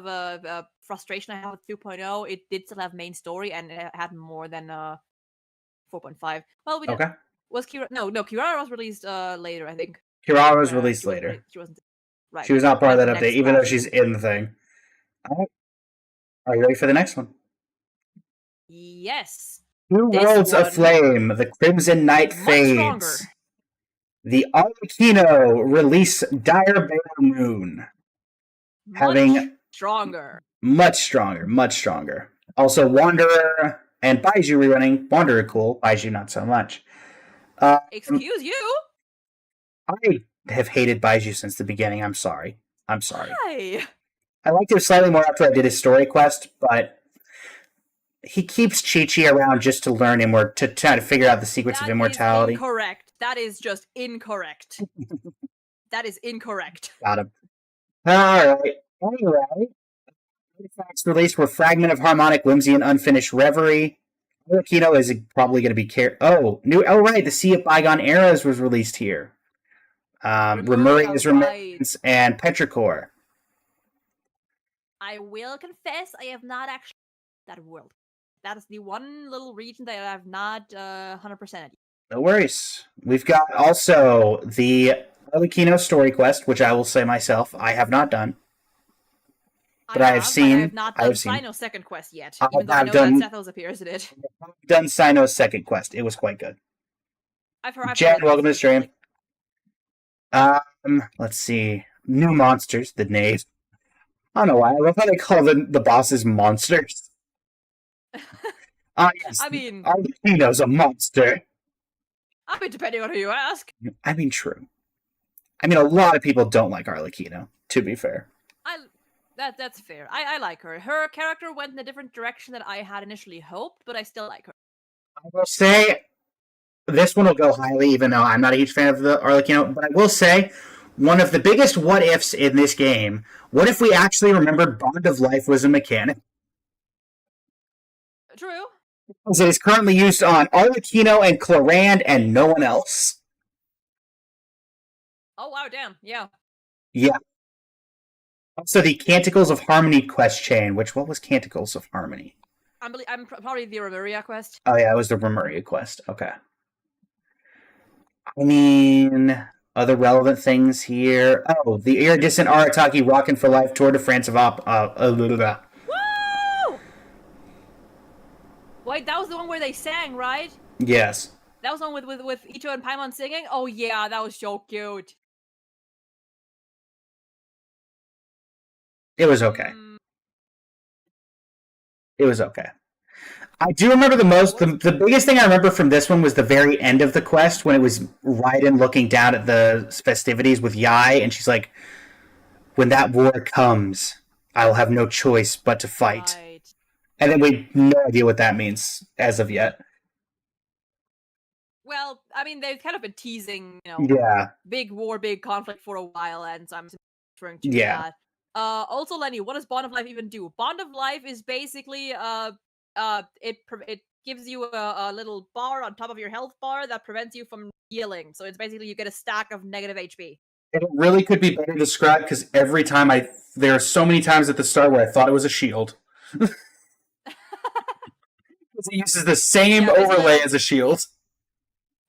a frustration I have with 2.0, it did still have main story and it had more than 4.5. Well, we did. Okay. Was Kirara? No, Kirara was released later, I think. Kirara was released later. She wasn't. Right. She was not part of that That's the update, next even though class. she's in the thing. All right. Are you ready for the next one? Yes. Two This Worlds one- Aflame. The Crimson Night Much fades. stronger. The Arlecchino release Dire Bear Moon. Having- Much stronger. Much stronger, much stronger. Also, Wanderer and Baiju rerunning. Wanderer cool, Baiju not so much. Excuse you? I have hated Baiju since the beginning. I'm sorry. Hi. I liked him slightly more after I did his story quest, but he keeps Chi-Chi around just to learn him or to try to figure out the secrets of immortality. Incorrect. That is just incorrect. That is incorrect. Got him. Alright. Anyway. Artifacts released were Fragment of Harmonic Whimsy and Unfinished Reverie. Arlecchino is probably going to be right, the Sea of Bygone Eras was released here. Remuria's Remains and Petrichor. I will confess I have not actually that world. That is the one little region that I have not 100%. No worries. We've got also the Arlecchino story quest, which I will say myself, I have not done. But I have seen. I have not done Cyno's second quest yet. Even though I know that Sethos appears in it. I've done Cyno's second quest. It was quite good. I've heard. Jen, welcome to the stream. Let's see. New monsters, the Knave. I don't know why. I love how they call the bosses monsters. Yes, I mean, Arlecchino's a monster. I mean, depending on who you ask. I mean, true. I mean, a lot of people don't like Arlecchino, to be fair. That's fair. I like her. Her character went in a different direction than I had initially hoped, but I still like her. I will say this one will go highly, even though I'm not a huge fan of the Arlecchino. But I will say one of the biggest what ifs in this game. What if we actually remembered Bond of Life was a mechanic? True. Because it is currently used on Arlecchino and Clorinde and no one else. Oh wow, damn, yeah. Yeah. Also, the Canticles of Harmony quest chain. What was Canticles of Harmony? I'm probably the Remuria quest. Oh yeah, it was the Remuria quest. Okay. I mean, other relevant things here. Oh, the iridescent Arataki Rockin' for Life Tour de France of Woo! Wait, that was the one where they sang, right? Yes. That was the one with Ito and Paimon singing? Oh yeah, that was so cute. It was okay. It was okay. I do remember the biggest thing I remember from this one was the very end of the quest when it was Raiden looking down at the festivities with Yai, and she's like, when that war comes, I will have no choice but to fight. Right. And then we have no idea what that means as of yet. Well, I mean, they've kind of been teasing, Yeah. big war, big conflict for a while, and so I'm referring to Yeah. that. Also, Lenny, what does Bond of Life even do? Bond of Life is basically it gives you a little bar on top of your health bar that prevents you from healing. So it's basically you get a stack of negative HP. It really could be better described because every time there are so many times at the start where I thought it was a shield. It uses the same overlay as a shield.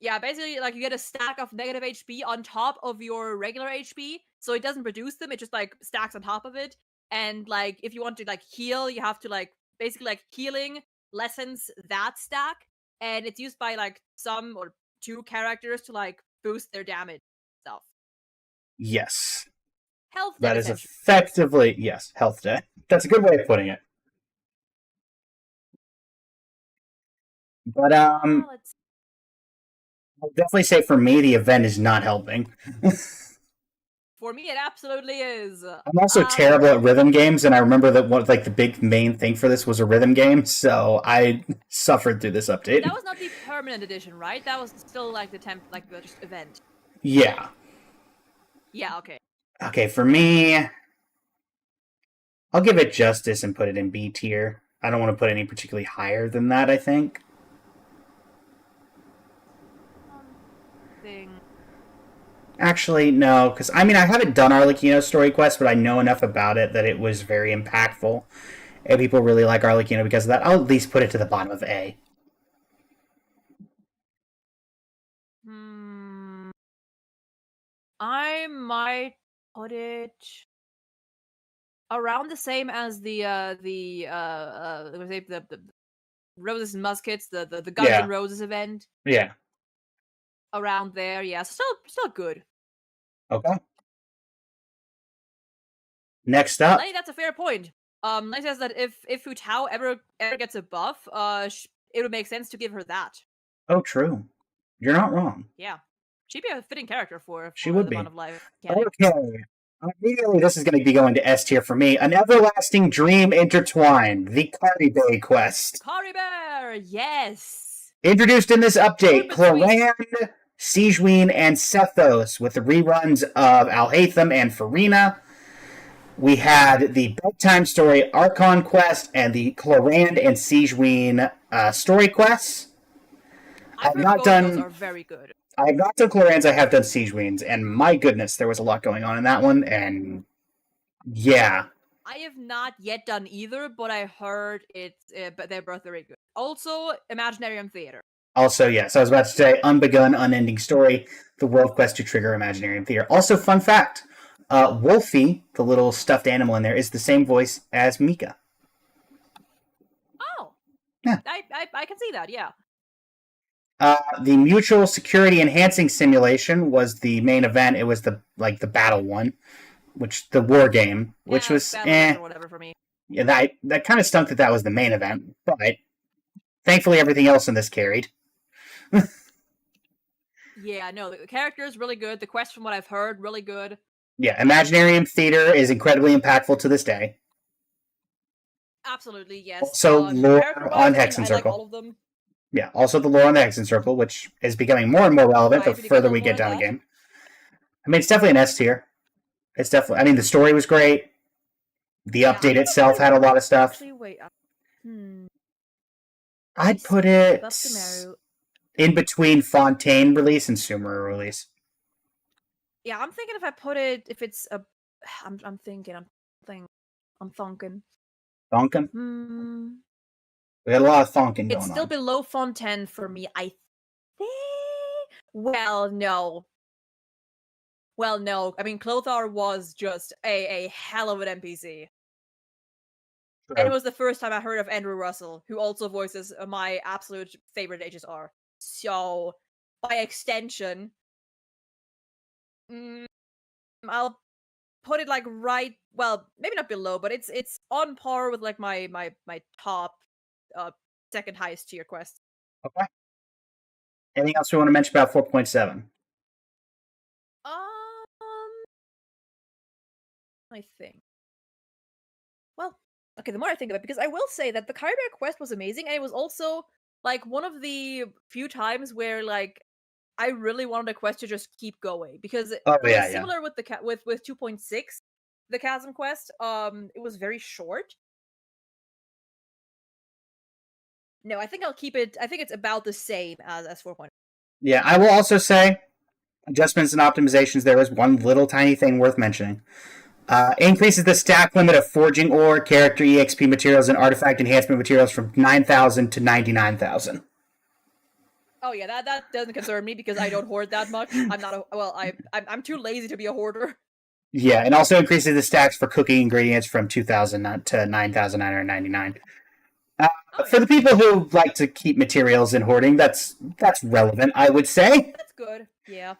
Yeah, basically, like, you get a stack of negative HP on top of your regular HP, so it doesn't reduce them, it just, like, stacks on top of it, and, like, if you want to, like, heal, you have to, like, basically, like, healing lessens that stack, and it's used by, like, some or two characters to, like, boost their damage stuff. Yes. Health That is effectively, yes, health debt. That's a good way of putting it. But, I'll definitely say for me, the event is not helping. For me, it absolutely is. I'm also terrible at rhythm games, and I remember that the big main thing for this was a rhythm game, so I suffered through this update. That was not the permanent edition, right? That was still like the just event. Yeah. Yeah, okay. Okay, for me, I'll give it justice and put it in B tier. I don't want to put any particularly higher than that, I think. Actually, no, because I haven't done Arlecchino's story quest, but I know enough about it that it was very impactful, and people really like Arlecchino because of that. I'll at least put it to the bottom of A. I might put it around the same as the Roses and Muskets, the Guns N' Roses event. Yeah. Around there, yeah. Still good. Okay. Next up. I think that's a fair point. Like says that if Hu Tao ever gets a buff, it would make sense to give her that. Oh, true. You're not wrong. Yeah. She'd be a fitting character for she would the be. Bond of Life. Okay. Immediately, this is going to be going to S tier for me. An Everlasting Dream Intertwined, the Caribou quest. Caribou, yes. Introduced in this update, Clorinde, Sigewinne, and Sethos, with the reruns of Alhaitham and Farina. We had the Bedtime Story Archon quest and the Clorinde and Sigewinne story quests. I've not done. Those are very good. I have not done Clorinde's, I have done Sigewinne's, and my goodness, there was a lot going on in that one, and yeah. I have not yet done either, but I heard but they're both very good. Also, Imaginarium Theater. Also, yes, I was about to say, Unbegun, Unending Story, the world quest to trigger Imaginarium Theater. Also, fun fact, Wolfie, the little stuffed animal in there, is the same voice as Mika. Oh. Yeah. I can see that, yeah. The Mutual Security Enhancing Simulation was the main event. It was the battle one, the war game, which was or whatever for me. Yeah, that kind of stunk that was the main event, but thankfully everything else in this carried. Yeah, no, the character is really good. The quest, from what I've heard, really good. Yeah, Imaginarium Theater is incredibly impactful to this day. Absolutely, yes. Also, lore on Hexen Circle. Like all of them. Yeah, also the lore on the Hexen Circle, which is becoming more and more relevant the further we get down the game. It's definitely an S tier. It's definitely. The story was great. The update itself had a lot of stuff. Actually, wait. I'd put it in between Fontaine release and Sumeru release. Yeah, I'm thinking if it's a, I'm thinking. Thonkin? We had a lot of thonking going on. It's still below Fontaine for me, I think. Well, no. Clothar was just a hell of an NPC. True. And it was the first time I heard of Andrew Russell, who also voices my absolute favorite HSR. So, by extension, I'll put it right. Well, maybe not below, but it's on par with my top second highest tier quest. Okay. Anything else we want to mention about 4.7? I think. Well, okay, the more I think of it, because I will say that the Caribou quest was amazing, and it was also one of the few times where I really wanted a quest to just keep going, because it was similar with the with 2.6, the Chasm quest. It was very short. No, I think I'll keep it. I think it's about the same as 4.0. Yeah, I will also say adjustments and optimizations. There was one little tiny thing worth mentioning. Increases the stack limit of forging ore, character EXP materials, and artifact enhancement materials from 9,000 to 99,000. Oh yeah, that doesn't concern me because I don't hoard that much. I'm not I'm too lazy to be a hoarder. Yeah, and also increases the stacks for cooking ingredients from 2,000 to 9,999. For the people who like to keep materials in hoarding, that's relevant, I would say. That's good, yeah.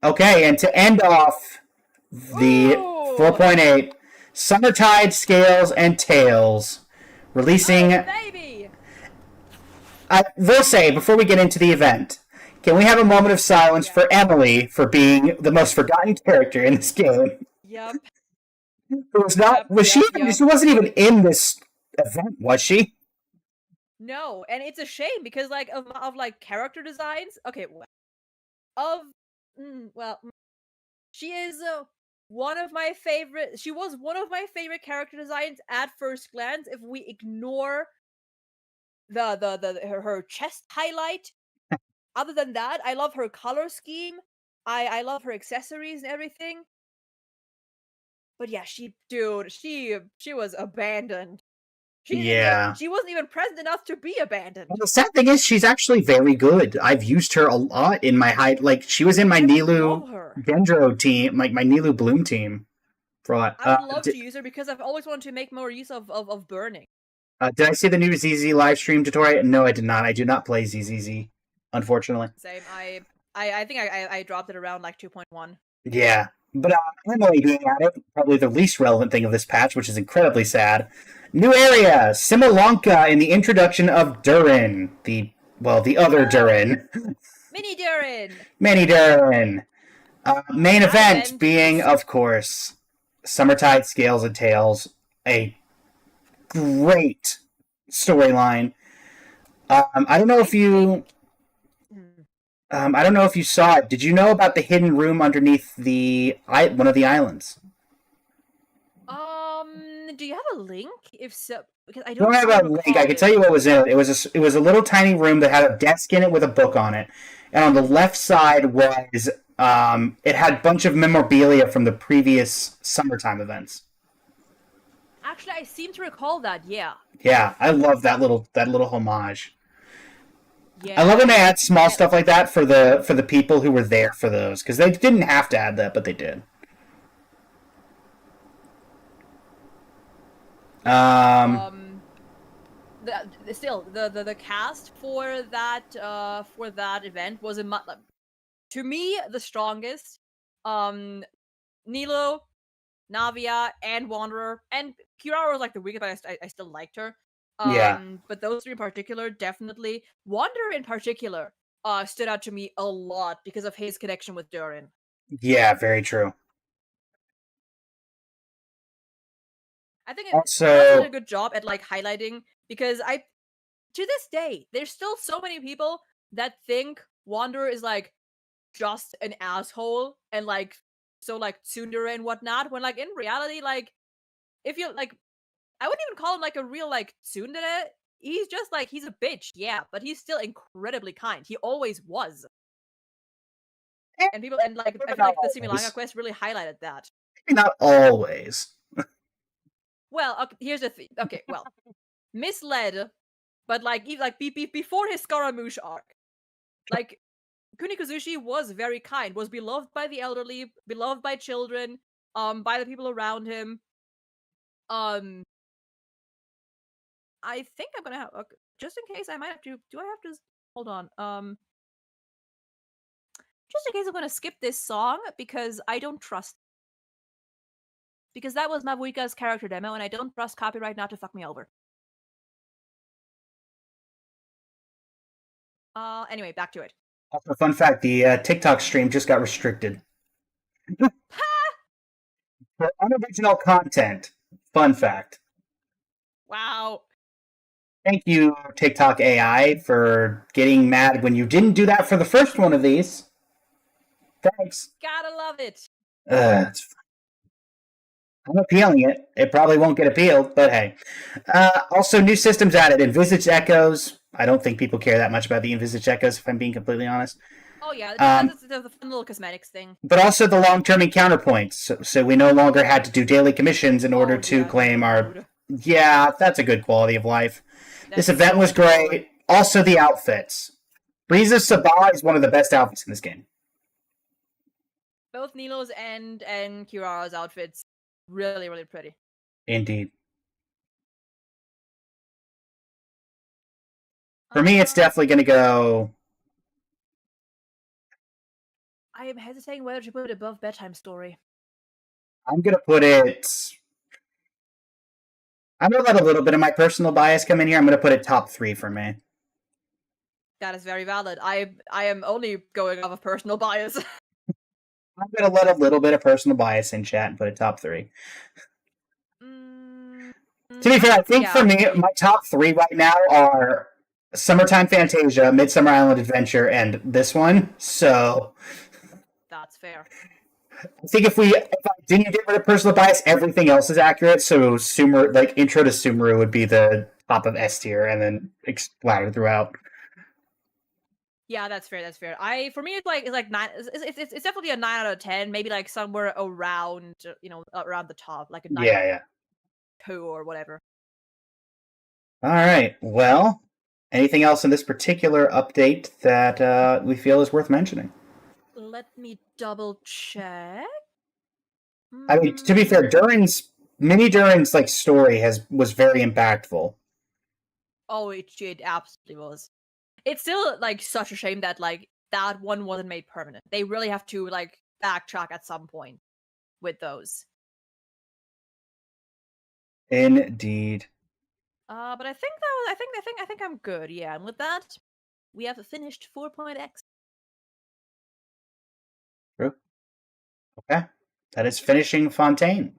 Okay, and to end off the 4.8, Summertide Scales and Tails, releasing... Oh, baby! I will say, before we get into the event, can we have a moment of silence for Emily for being the most forgotten character in this game? Yep. Who was not? Yep. She wasn't even in this event, was she? No, and it's a shame because like of like character designs. Okay, of she is one of my favorite. She was one of my favorite character designs at first glance. If we ignore her chest highlight, other than that, I love her color scheme. I love her accessories and everything. But yeah, she was abandoned. Yeah. She wasn't even present enough to be abandoned. Well, the sad thing is, she's actually very good. I've used her a lot in my high. Like, she was in my I Nilu love her. Dendro team, like my Nilu Bloom team. For what? I would love to use her because I've always wanted to make more use of burning. Did I see the new ZZ live stream tutorial? No, I did not. I do not play ZZZ, unfortunately. Same. I think I dropped it around like 2.1. Yeah, but Emily being at it, probably the least relevant thing of this patch, which is incredibly sad. New area, Simolanka, in the introduction of Durin, the other Durin. Mini Durin! Mini Durin! Main event being, of course, Summertide Scales and Tails, a great storyline. I don't know if you saw it. Did you know about the hidden room underneath one of the islands? Do you have a link? If so, because I don't have a link. I can tell you what was in it. It was a little tiny room that had a desk in it with a book on it, and on the left side was it had a bunch of memorabilia from the previous summertime events. Actually, I seem to recall that. Yeah. Yeah, I love that little homage. Yeah. I love when they add small stuff like that for the people who were there for those, because they didn't have to add that, but they did. The cast for that event was to me the strongest. Nilo, Navia, and Wanderer, and Kirara was like the weakest, but I still liked her. Yeah. But those three in particular, definitely. Wanderer in particular stood out to me a lot because of his connection with Durin. Yeah, very true. I think it did a good job at like highlighting, because to this day, there's still so many people that think Wanderer is like just an asshole and like so like tsundere and whatnot, when like in reality, like if you like, I wouldn't even call him like a real like tsundere. He's just like, he's a bitch, yeah, but he's still incredibly kind. He always was. And people, and like I feel like the Simolanka quest really highlighted that. Not always. Well, okay, here's the thing. Okay, well, misled, but like before his Scaramouche arc, like Kunikuzushi was very kind, was beloved by the elderly, beloved by children, by the people around him. I think I'm gonna have, just in case I might have to. Do I have to? Hold on. Just in case I'm gonna skip this song because I don't trust. Because that was Mavuika's character demo, and I don't trust copyright not to fuck me over. Anyway, back to it. Also, fun fact: the TikTok stream just got restricted for unoriginal content. Fun fact. Wow. Thank you, TikTok AI, for getting mad when you didn't do that for the first one of these. Thanks. Gotta love it. It's fine. I'm appealing it. It probably won't get appealed, but hey. Also, new systems added. Envisaged echoes. I don't think people care that much about the envisaged echoes, if I'm being completely honest. Oh yeah, that's the fun little cosmetics thing. But also the long-term encounter points. So we no longer had to do daily commissions in order to claim our... Yeah, that's a good quality of life. This event was great. Also the outfits. Riza Sabah is one of the best outfits in this game. Both Nilo's and Kirara's outfits, really, really pretty. Indeed. For me, it's definitely going to go... I am hesitating whether to put it above Bedtime Story. I'm going to put it... I'm going to let a little bit of my personal bias come in here. I'm going to put it top 3 for me. That is very valid. I am only going off of personal bias. I'm going to let a little bit of personal bias in chat and put a top 3. To be fair, I think for me, my top 3 right now are Summertime Fantasia, Midsummer Island Adventure, and this one. So That's fair. I think if I didn't get rid of personal bias, everything else is accurate. So Sumeru, like Intro to Sumeru, would be the top of S tier, and then ladder throughout. Yeah, that's fair. That's fair. For me, it's like 9. It's definitely a 9 out of 10. Maybe like somewhere around around the top, like a 9 Yeah. 2 or whatever. All right. Well, anything else in this particular update that we feel is worth mentioning? Let me double check. I mean, to be fair, Mini Durin's like story was very impactful. Oh, it absolutely was. It's still like such a shame that like that one wasn't made permanent. They really have to like backtrack at some point with those. Indeed. But I think I'm good. Yeah, and with that, we have finished 4.x. True. Okay, that is finishing Fontaine.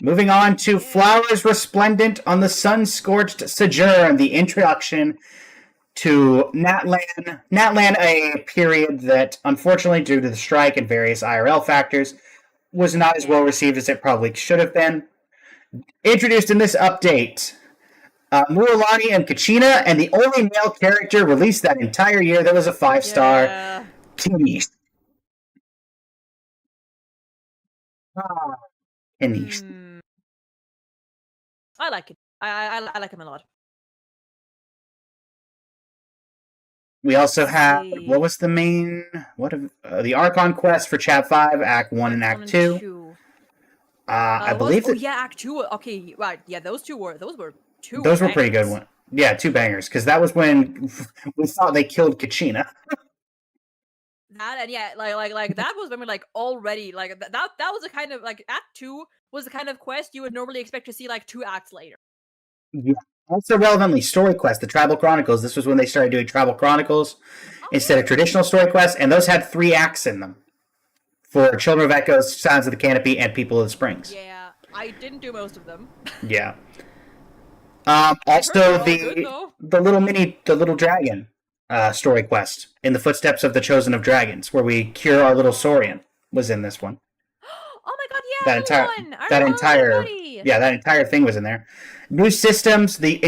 Moving on to Flowers Resplendent on the Sun-Scorched Sojourn, the introduction to Natlan. Natlan, a period that, unfortunately, due to the strike and various IRL factors, was not as well received as it probably should have been. Introduced in this update, Mualani and Kachina, and the only male character released that entire year that was a 5-star, Kinish. Kinish. I like it. I like him a lot. We also have, what was the main, the Archon quest for Chap 5, Act 1 and Act 2. I believe that... yeah, Act 2, okay, right, yeah, those were 2 Those were pretty good ones. Yeah, 2 bangers, because that was when we thought they killed Kachina. That, and yeah, like that was when we're like already, like, that was a kind of, like, Act 2 was the kind of quest you would normally expect to see, like, 2 acts later. Yeah. Also relevantly, Story Quest, the Tribal Chronicles. This was when they started doing Tribal Chronicles instead of traditional Story Quests, and those had 3 acts in them for Children of Echoes, Sounds of the Canopy, and People of the Springs. Yeah, I didn't do most of them. Yeah. Also, the little dragon story quest in the Footsteps of the Chosen of Dragons, where we cure our little Saurian, was in this one. Oh my god, yeah, that entire thing was in there. New systems, the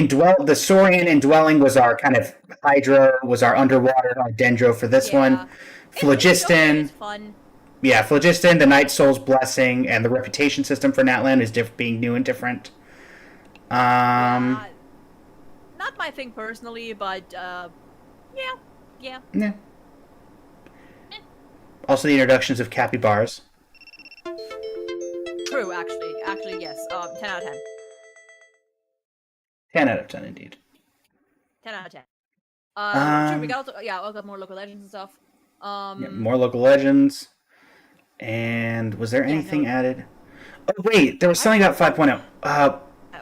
Saurian indwelling was our kind of Hydra, was our underwater, our Dendro for this one. Phlogiston. Fun. Yeah, Phlogiston, the Night Soul's Blessing, and the reputation system for Natlan is being new and different. Not my thing personally, but yeah. Also, the introductions of capybaras. True, actually, yes. 10 out of 10. 10 out of 10, indeed. 10 out of 10. Sure, we got more local legends and stuff. More local legends. And was there anything added? Oh, wait, there was something about 5.0.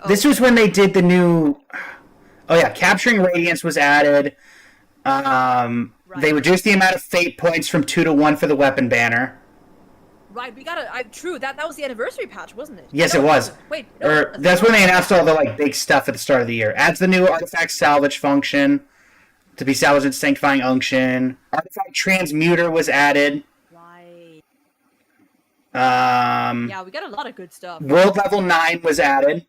This was when they did the new... Oh, yeah, Capturing Radiance was added. Right. They reduced the amount of fate points from 2 to 1 for the weapon banner. Right, we got it. True, that was the anniversary patch, wasn't it? Yes, it was. Wait, that's when they announced all the big stuff at the start of the year. Adds the new artifact salvage function to be salvaged in Sanctifying Unction. Artifact Transmuter was added. Right. Yeah, we got a lot of good stuff. World level 9 was added.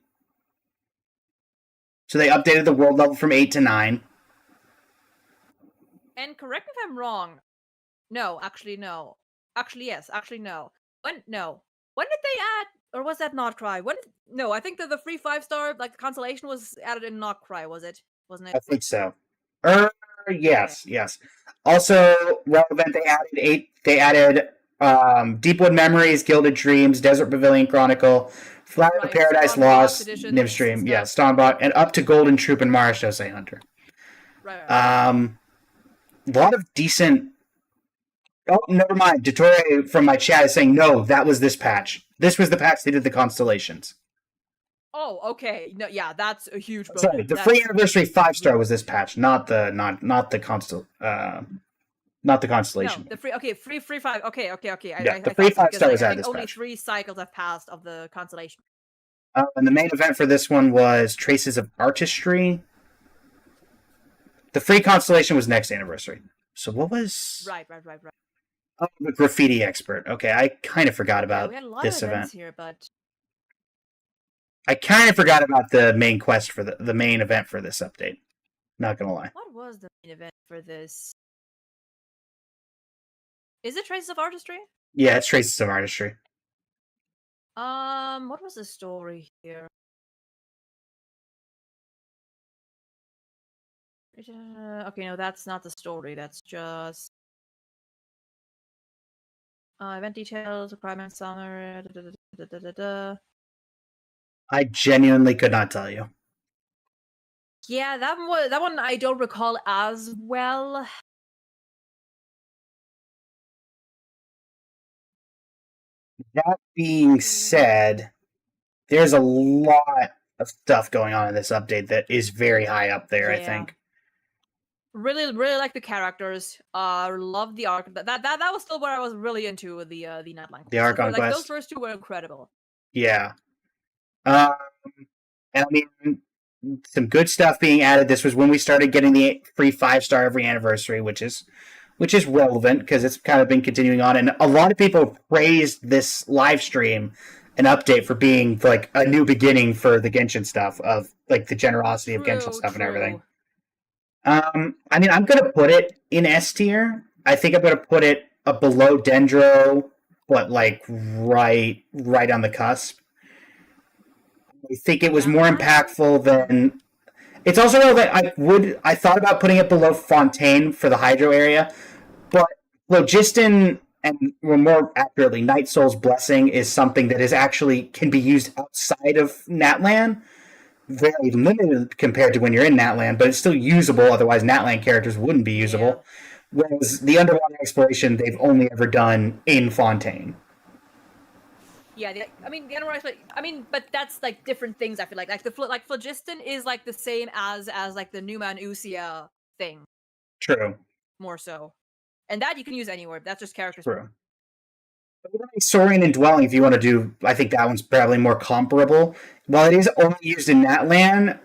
So they updated the world level from 8 to 9. And correct me if I'm wrong. No, actually, no. Actually, yes. Actually, no. When did they add, or was that Notcry? No, I think that the free 5-star, like, consolation was added in Notcry, wasn't it? I think so. Yes. Also relevant, they added Deepwood Memories, Gilded Dreams, Desert Pavilion Chronicle, Flower of Paradise Lost, Nibstream, Stonebot, and up to Golden Troop and Mara Shosei Hunter. Right. A lot of decent... Oh, never mind. Dottore from my chat is saying, no, that was this patch. This was the patch they did the constellations. Oh, okay. No, yeah, that's a huge bonus. Sorry, the free anniversary 5-star was this patch, not the not the No, Constellation. the free. Okay, free 5. Okay. Yeah, the I free thought 5-star was I added think this only patch. 3 cycles have passed of the constellation. And the main event for this one was Traces of Artistry. The free Constellation was next anniversary. So what was... Right. Oh, the Graffiti Expert. Okay, I kind of forgot Yeah, about we had a lot this of events event. here, but I kind of forgot about the main quest for the main event for this update. Not gonna lie. what was the main event for this? Is it Traces of Artistry? Yeah, it's Traces of Artistry. What was the story here? Okay, no, that's not the story. That's just event details, requirement summary. I genuinely could not tell you. Yeah, that one I don't recall as well. That being said, there's a lot of stuff going on in this update that is very high up there, I Yeah. think. Really like the characters. Love the arc. That was still where I was really into the Netline quest. The Archon Like those quest. first 2 were incredible. Yeah. And I mean, some good stuff being added. This was when we started getting the free 5-star every anniversary, which is relevant because it's kind of been continuing on. And a lot of people praised this live stream and update for being like a new beginning for the Genshin stuff, of like the generosity of Genshin stuff and everything. I mean, I'm gonna put it in S tier. I think I'm gonna put it below Dendro, but like right on the cusp. I think it was more impactful than. It's also relevant. I thought about putting it below Fontaine for the Hydro area, but Phlogiston, and more accurately, Night Soul's Blessing, is something that is actually can be used outside of Natlan. Very limited compared to when you're in Natlan, but it's still usable. Otherwise, Natlan characters wouldn't be usable. Yeah. Whereas the underwater exploration, they've only ever done in Fontaine. Yeah, the underwater. But that's like different things. I feel like Phlogiston is like the same as like the Numa and Usia thing. True. More so, and that you can use anywhere. That's just characters. True. Saurian and Dwelling, if you want to do, I think that one's probably more comparable. While it is only used in Natlan,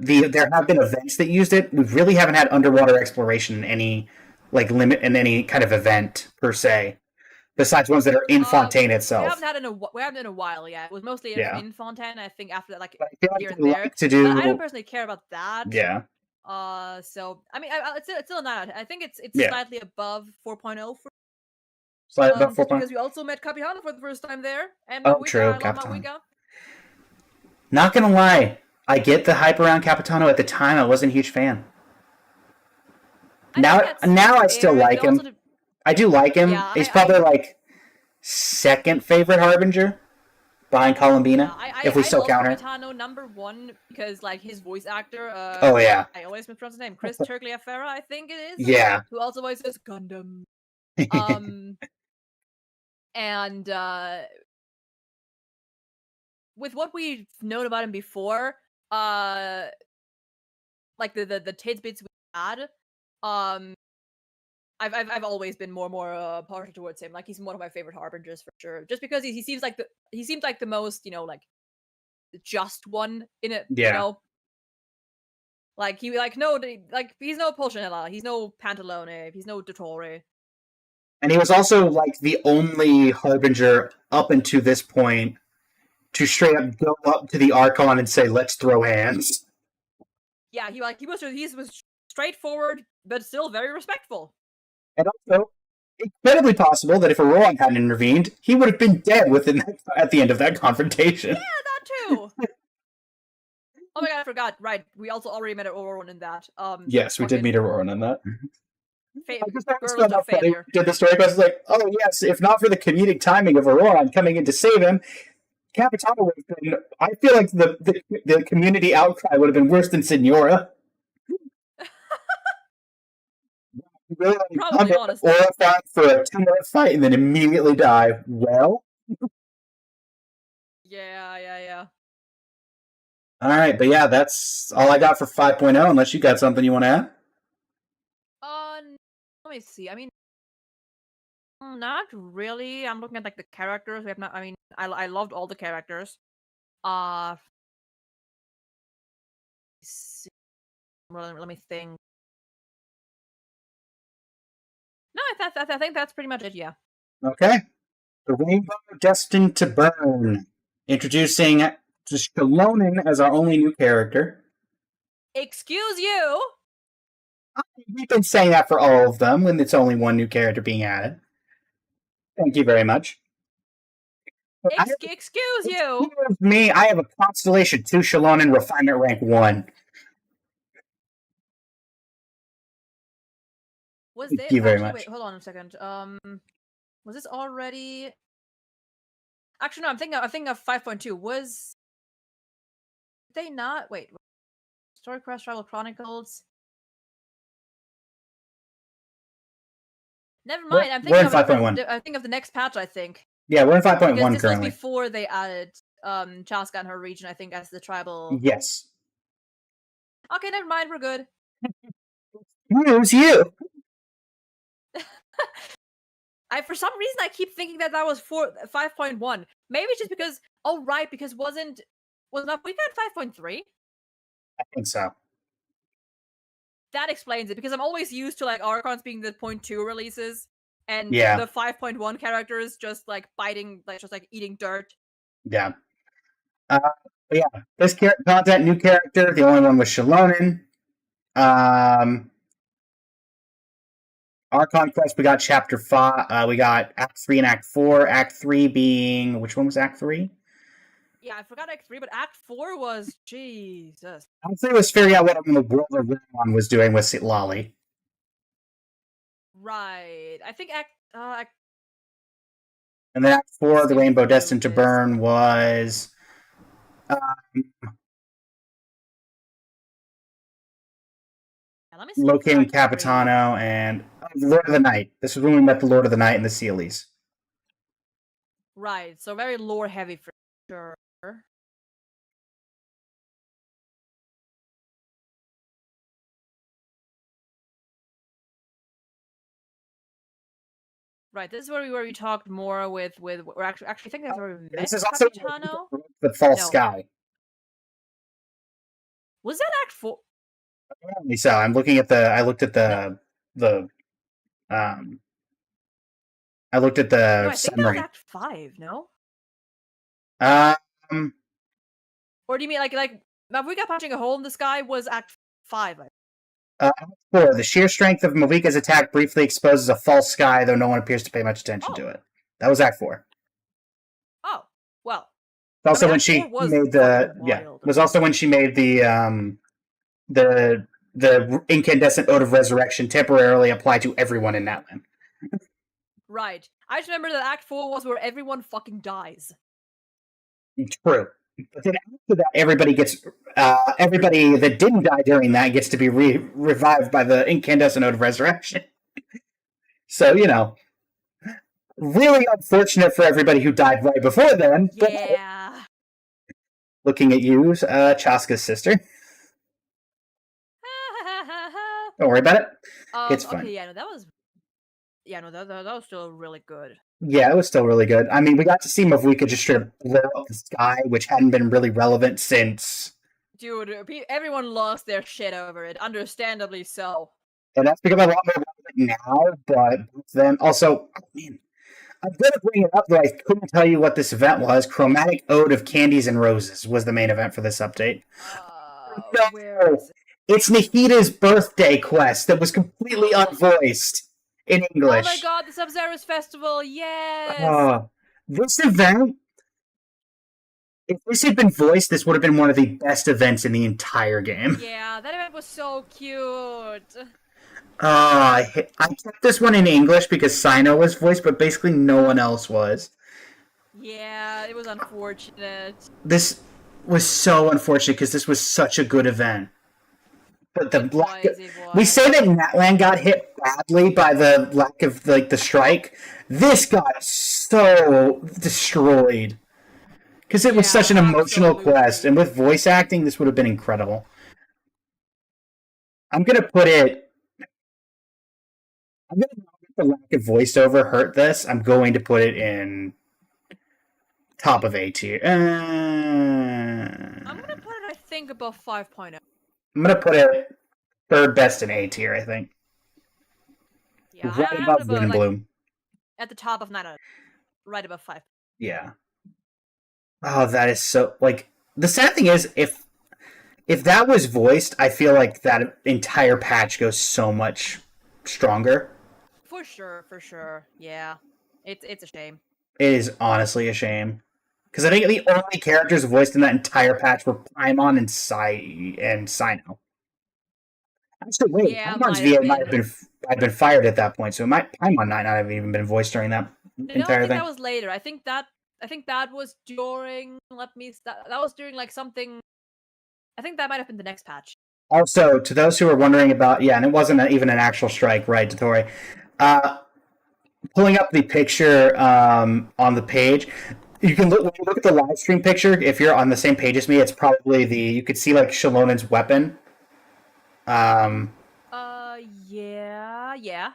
there have been events that used it. We really haven't had underwater exploration in any limit in any kind of event per se, besides ones that are in Fontaine itself. We haven't had in a while yet. It was mostly in Fontaine. I think after that, here and there. Like to do... But I don't personally care about that. Yeah. So I mean, it's still not. I think it's slightly above 4.0 for. Slightly above 4.0 because we also met Capitano for the first time there, and true, Capitano. Not gonna lie, I get the hype around Capitano. At the time, I wasn't a huge fan. Now I still like him. I do like him. Yeah, he's probably second favorite Harbinger behind Columbina, if we still count her. Capitano #1 because his voice actor. Oh yeah. I always mispronounce his name. Chris Turgliafera, I think it is. Yeah. Who also voices Gundam. And with what we've known about him before, the tidbits we had, I've always been more partial towards him. He's one of my favorite harbingers for sure. Just because he seems like the most, just one in it. Yeah. He's no Pulcinella, he's no Pantalone, he's no Dottore. And he was also the only Harbinger up until this point to straight up go up to the Archon and say, "Let's throw hands." Yeah, he was straightforward, but still very respectful. And also, incredibly possible that if Auroran hadn't intervened, he would have been dead at the end of that confrontation. Yeah, that too. Oh my god, I forgot. Right, we also already met Auroran in that. Yes, we did meet Auroran in that. Did the story quest oh yes, if not for the comedic timing of Auroran coming in to save him, Capitano would have been. I feel like the community outcry would have been worse than Signora. Really probably, honestly. Or fight for a 2-minute fight and then immediately die. Well. Yeah. All right, but yeah, that's all I got for 5.0. Unless you got something you want to add. Let me see. I mean, not really. I'm looking at like the characters. We have not. I mean, I loved all the characters. See. Let me think. No, I think that's pretty much it. Yeah. Okay. The Rainbow Destined to Burn. Introducing Shalonen as our only new character. Excuse you. We've been saying that for all of them when it's only one new character being added. Thank you very much. Excuse you. Excuse me, I have a Constellation 2 Shalonen Refinement Rank 1. Was Thank this you very actually, much. wait, hold on a second. Was this already? Actually, no. I'm thinking of 5.2. Was they not? Wait. Storycraft Rival Chronicles. Never mind. I'm We're thinking in of 5.1. I think of the next patch. I think Yeah, we're in because 5.1 this currently. was before they added Chaska and her region. I think as the tribal. Yes. Okay, never mind. We're good. Who's you? For some reason I keep thinking that was 5.1. Maybe it's just because because was not we got 5.3? I think so. That explains it because I'm always used to like Archons being the 0.2 releases and Yeah. the 5.1 characters just like biting, like just like eating dirt. Yeah. Yeah. This content, new character. The only one was Shalonen. Our conquest, we got chapter 5. We got Act 3 and Act 4. Act 3 being which one was Act 3? Yeah, I forgot Act 3, but Act 4 was Jesus. Act 3 was figuring out what the world of Ramon was doing with Lolly. Right. I think Act and then Act 4, the Rainbow Destined to Burn, was locating Capitano and Lord of the Night. This was when we met the Lord of the Night and the Sealies. Right, so very lore heavy for sure. Right, this is where we talked more with we're actually think that's where we met this is also Capitano. The False Sky. Was that Act 4? Apparently so. I looked at the I looked at the No, I think summary. that was Act 5, no? Or do you mean like Mavuika punching a hole in the sky was Act 5? Act 4, the sheer strength of Mavuika's attack briefly exposes a false sky, though no one appears to pay much attention to it. That was Act 4. Oh, well. Also, when she made was also when she made the incandescent ode of resurrection temporarily apply to everyone in Natlan. Right. I just remember that Act 4 was where everyone fucking dies. True. But then after that, everybody that didn't die during that gets to be revived by the incandescent ode of resurrection. So, really unfortunate for everybody who died right before then. Yeah. Looking at you, Chaska's sister. Don't worry about it. It's fine. Okay, that was still really good. Yeah, it was still really good. I mean, we got to see Mavuika just straight up blow up the sky, which hadn't been really relevant since. Dude, everyone lost their shit over it, understandably so. And that's become a lot more relevant now, but then also, man, I'm going to bring it up, though I couldn't tell you what this event was. Chromatic Ode of Candies and Roses was the main event for this update. Where is it? It's Nahita's birthday quest that was completely unvoiced in English. Oh my god, the Sub-Zeros Festival, yes! This event, if this had been voiced, this would have been one of the best events in the entire game. Yeah, that event was so cute. I kept this one in English because Sino was voiced, but basically no one else was. Yeah, it was unfortunate. This was so unfortunate because this was such a good event. But we say that Natlan got hit badly by the lack of the strike. This got so destroyed because it was such an emotional quest, and with voice acting, this would have been incredible. I'm gonna put it I'm gonna not let the lack of voiceover hurt this. I'm going to put it in top of A tier. I'm gonna put it, I think, above 5.0. I'm gonna put it third best in A tier. I think. Yeah, Right I have above it Win and like Bloom. at the top of 9 out of right above 5. Yeah. Oh, that is so like the sad thing is if that was voiced, I feel like that entire patch goes so much stronger. For sure. Yeah. It's a shame. It is honestly a shame. Because I think the only characters voiced in that entire patch were Paimon and Sino. Actually, wait, Yeah, Paimon's might have VA been. might have been fired at that point, so Paimon might not have even been voiced during that No, I entire think thing. that was later. I think that was during. That was during like something. I think that might have been the next patch. Also, to those who are wondering about, yeah, and it wasn't even an actual strike, right, Dottore? Pulling up the picture on the page, you can look when you look at the live stream picture. If you're on the same page as me, it's probably you could see like Shalonen's weapon. Um, Yeah.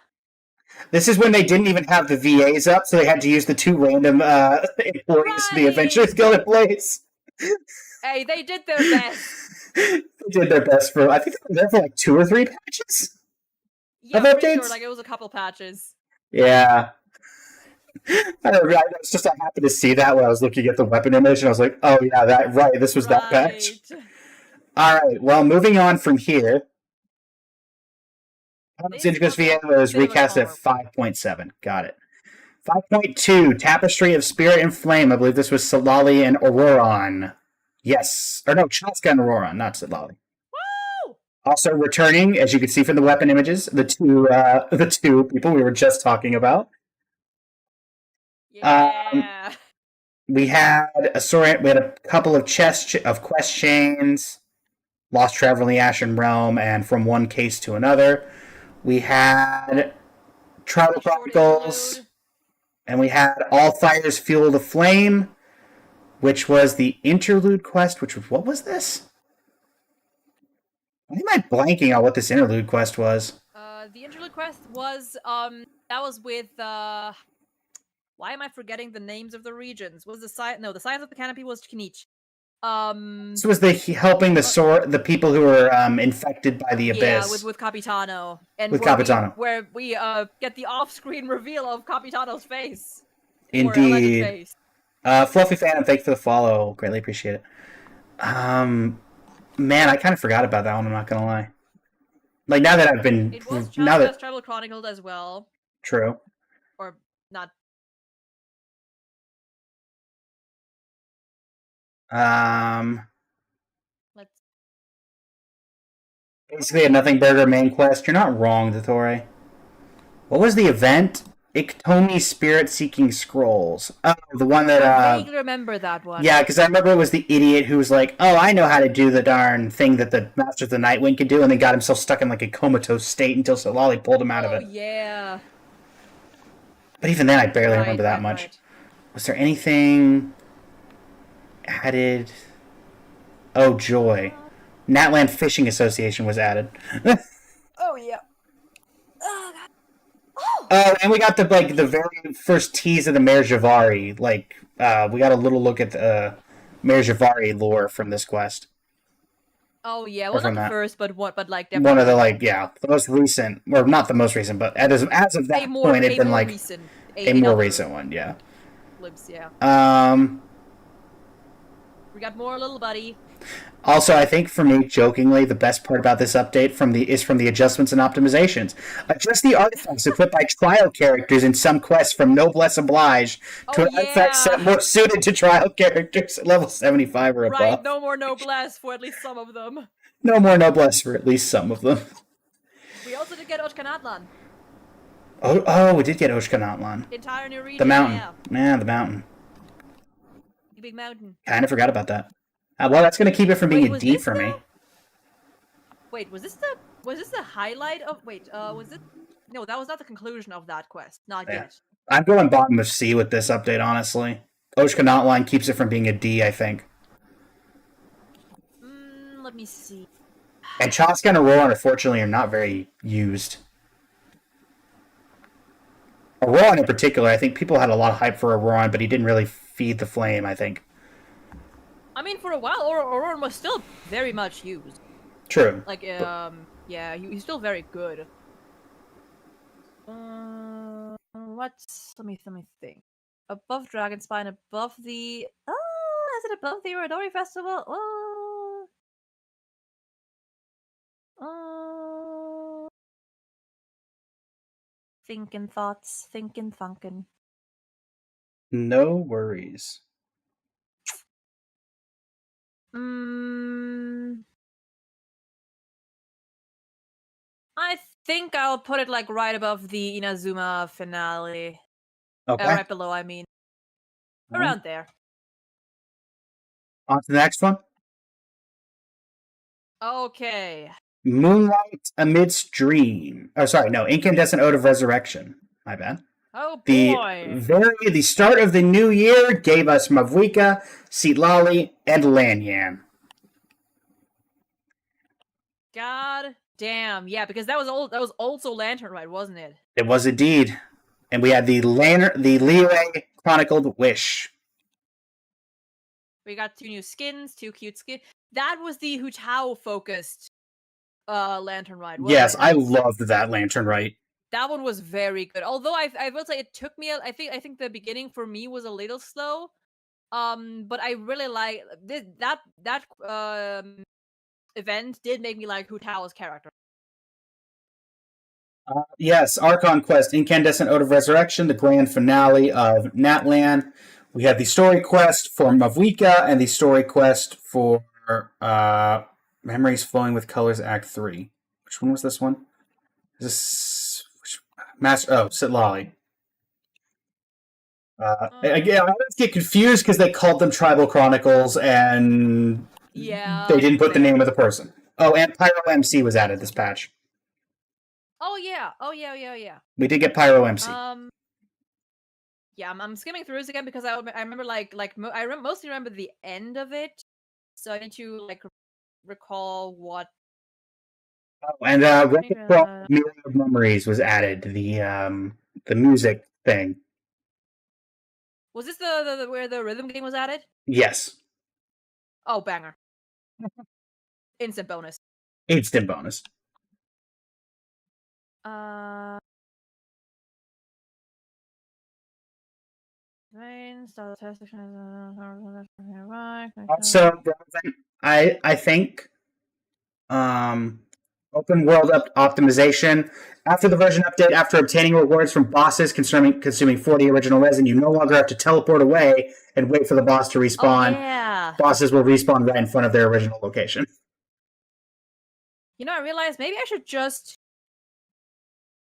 this is when they didn't even have the VAs up, so they had to use the two random employees the Adventurers Guild employees. Hey, they did their best. They did their best for. I think they were there for like 2 or 3 patches. Yeah, Of I'm pretty sure updates? like it was a couple patches. Yeah. I don't know. It's just I happened to see that when I was looking at the weapon image, and I was like, "Oh yeah, that right. This was that patch." All right. Well, moving on from here, Indigo's VA was recast at 5.7. Got it. 5.2, Tapestry of Spirit and Flame. I believe this was Solali and Auroron. Yes. Or no, Chaska and Auroron, not Solali. Woo! Also returning, as you can see from the weapon images, the two people we were just talking about. Yeah. We had a couple of quest chains, Lost Traveler in the Ashen Realm, and From One Case to Another. We had Tribal Chronicles, and we had All Fires Fuel the Flame, which was the interlude quest. What was this? Why am I blanking on what this interlude quest was? The interlude quest was that was with why am I forgetting the names of the regions? Was the the Science of the Canopy was Kinich. This was helping the people who were infected by the abyss. Yeah, with Capitano, and with Capitano, where we get the off-screen reveal of Capitano's face. Indeed. Face. Fluffy Phantom, thank you for the follow. Greatly appreciate it. Man, I kind of forgot about that one. I'm not gonna lie. Like now that I've been, it was just Tribal Chronicles as well. True. Or not. Let's. Basically, a Nothing Burger main quest. You're not wrong, Dottore. What was the event? Iktomi Spirit Seeking Scrolls. Oh, the one that I vaguely remember that one. Yeah, because I remember it was the idiot who was like, "Oh, I know how to do the darn thing that the Master of the Nightwind could do," and then got himself stuck in like a comatose state until Solali pulled him out of it. Oh yeah. But even then, I barely remember that much. Right. Was there anything added? Oh joy! Natland Fishing Association was added. Oh yeah. Oh, and we got the very first tease of the Mare Javari. We got a little look at the Mare Javari lore from this quest. Oh yeah, well not the first, but definitely one of the the most recent, or not the most recent, but as of that point, it'd been like a more recent one, yeah. Lips, yeah. We got more, little buddy. Also, I think for me, jokingly, the best part about this update is from the adjustments and optimizations. Adjust the artifacts equipped by trial characters in some quests from Noblesse Oblige to an artifact set more suited to trial characters at level 75 or above. Right, no more Noblesse for at least some of them. No more Noblesse for at least some of them. We also did get Oshkanatlan. Oh, we did get Oshkanatlan. Entire new region. The mountain. Yeah, the mountain. The big mountain. Kind of forgot about that. Well, that's going to keep it from being a D for me. Wait, was this the highlight of? Wait, was it? No, that was not the conclusion of that quest. Not yet. I'm going bottom of C with this update, honestly. Oshkanatlan keeps it from being a D, I think. Let me see. And Chaska and Auroron, unfortunately, are not very used. Auron in particular, I think people had a lot of hype for Auron, but he didn't really feed the flame, I think. I mean, for a while, Auron was still very much used. True. Like, yeah, he's still very good. What's... Let me think. Above Dragonspine, above the... is it above the Uradori Festival? Thinking thoughts, thinking. No worries. I think I'll put it like right above the Inazuma finale. Okay. Right below, I mean. Around there. On to the next one. Okay. Moonlight Amidst Dream. Oh, sorry, no. Incandescent Ode of Resurrection. My bad. Oh boy. The start of the new year gave us Mavuika, Citlali, and Lanyan. God damn. Yeah, because that was also Lantern Rite, wasn't it? It was indeed. And we had the Liyue Chronicled Wish. We got 2 new skins, 2 cute skins. That was the Hu Tao focused Lantern Rite, wasn't Yes, it? I loved that Lantern Rite. That one was very good. Although I will say it took me I think the beginning for me was a little slow. But I really like that event did make me like Hu Tao's character. Yes, Archon Quest, Incandescent Ode of Resurrection, the grand finale of Natlan. We had the story quest for Mavuika and the story quest for Memories Flowing with Colors Act 3. Which one was this one? Is this Citlali. Again, I always get confused because they called them Tribal Chronicles and they didn't put the name of the person. Oh, and Pyro MC was added this patch. Oh yeah. We did get Pyro MC. Yeah, I'm skimming through this again because I remember mostly remember the end of it, so I need to like recall what. Oh, and Mirror of Memories was added. The music thing. Was this the where the rhythm game was added? Yes. Oh, banger! Instant bonus. Instant bonus. Also, I think open world optimization. After the version update, after obtaining rewards from bosses consuming 40 original resin, you no longer have to teleport away and wait for the boss to respawn. Oh, yeah. Bosses will respawn right in front of their original location. You know, I realized maybe I should just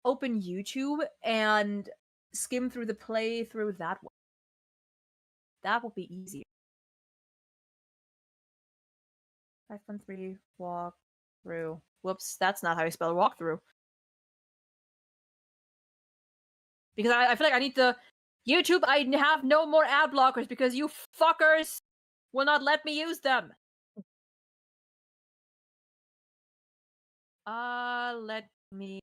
open YouTube and skim through the playthrough that way. That will be easier. 513 walk through. Whoops, that's not how you spell walkthrough. Because I feel like I need to... YouTube, I have no more ad blockers because you fuckers will not let me use them. Let me...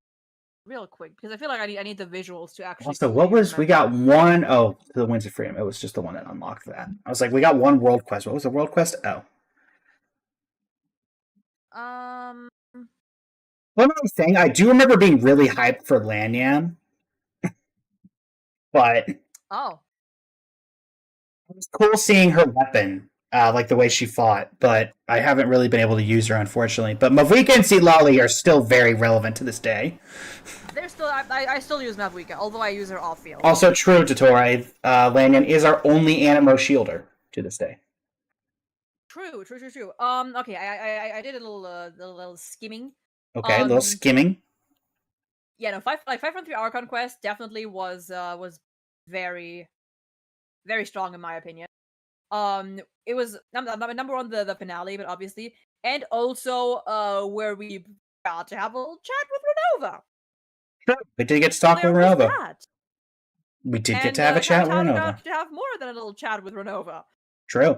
Real quick, because I feel like I need the visuals to actually... Also, what was... We got one... Oh, the Winds of Freedom. It was just the one that unlocked that. I was like, we got one world quest. What was the world quest? Oh. One other thing, I do remember being really hyped for Lanyan. But... Oh. It was cool seeing her weapon, like the way she fought, but I haven't really been able to use her, unfortunately. But Mavuika and Citlali are still very relevant to this day. They're still... I still use Mavuika, although I use her off-field. Also true, Totore. Lanyan is our only Animo shielder to this day. True. Okay, I did a little skimming. Okay, a little skimming. Yeah, no, 513 Archon Quest definitely was very, very strong in my opinion. It was number one the finale, but obviously, and also where we got to have a little chat with Renova. Sure, we did get to talk with Renova. We did get to have a chat with Renova. Got to have more than a little chat with Renova. True,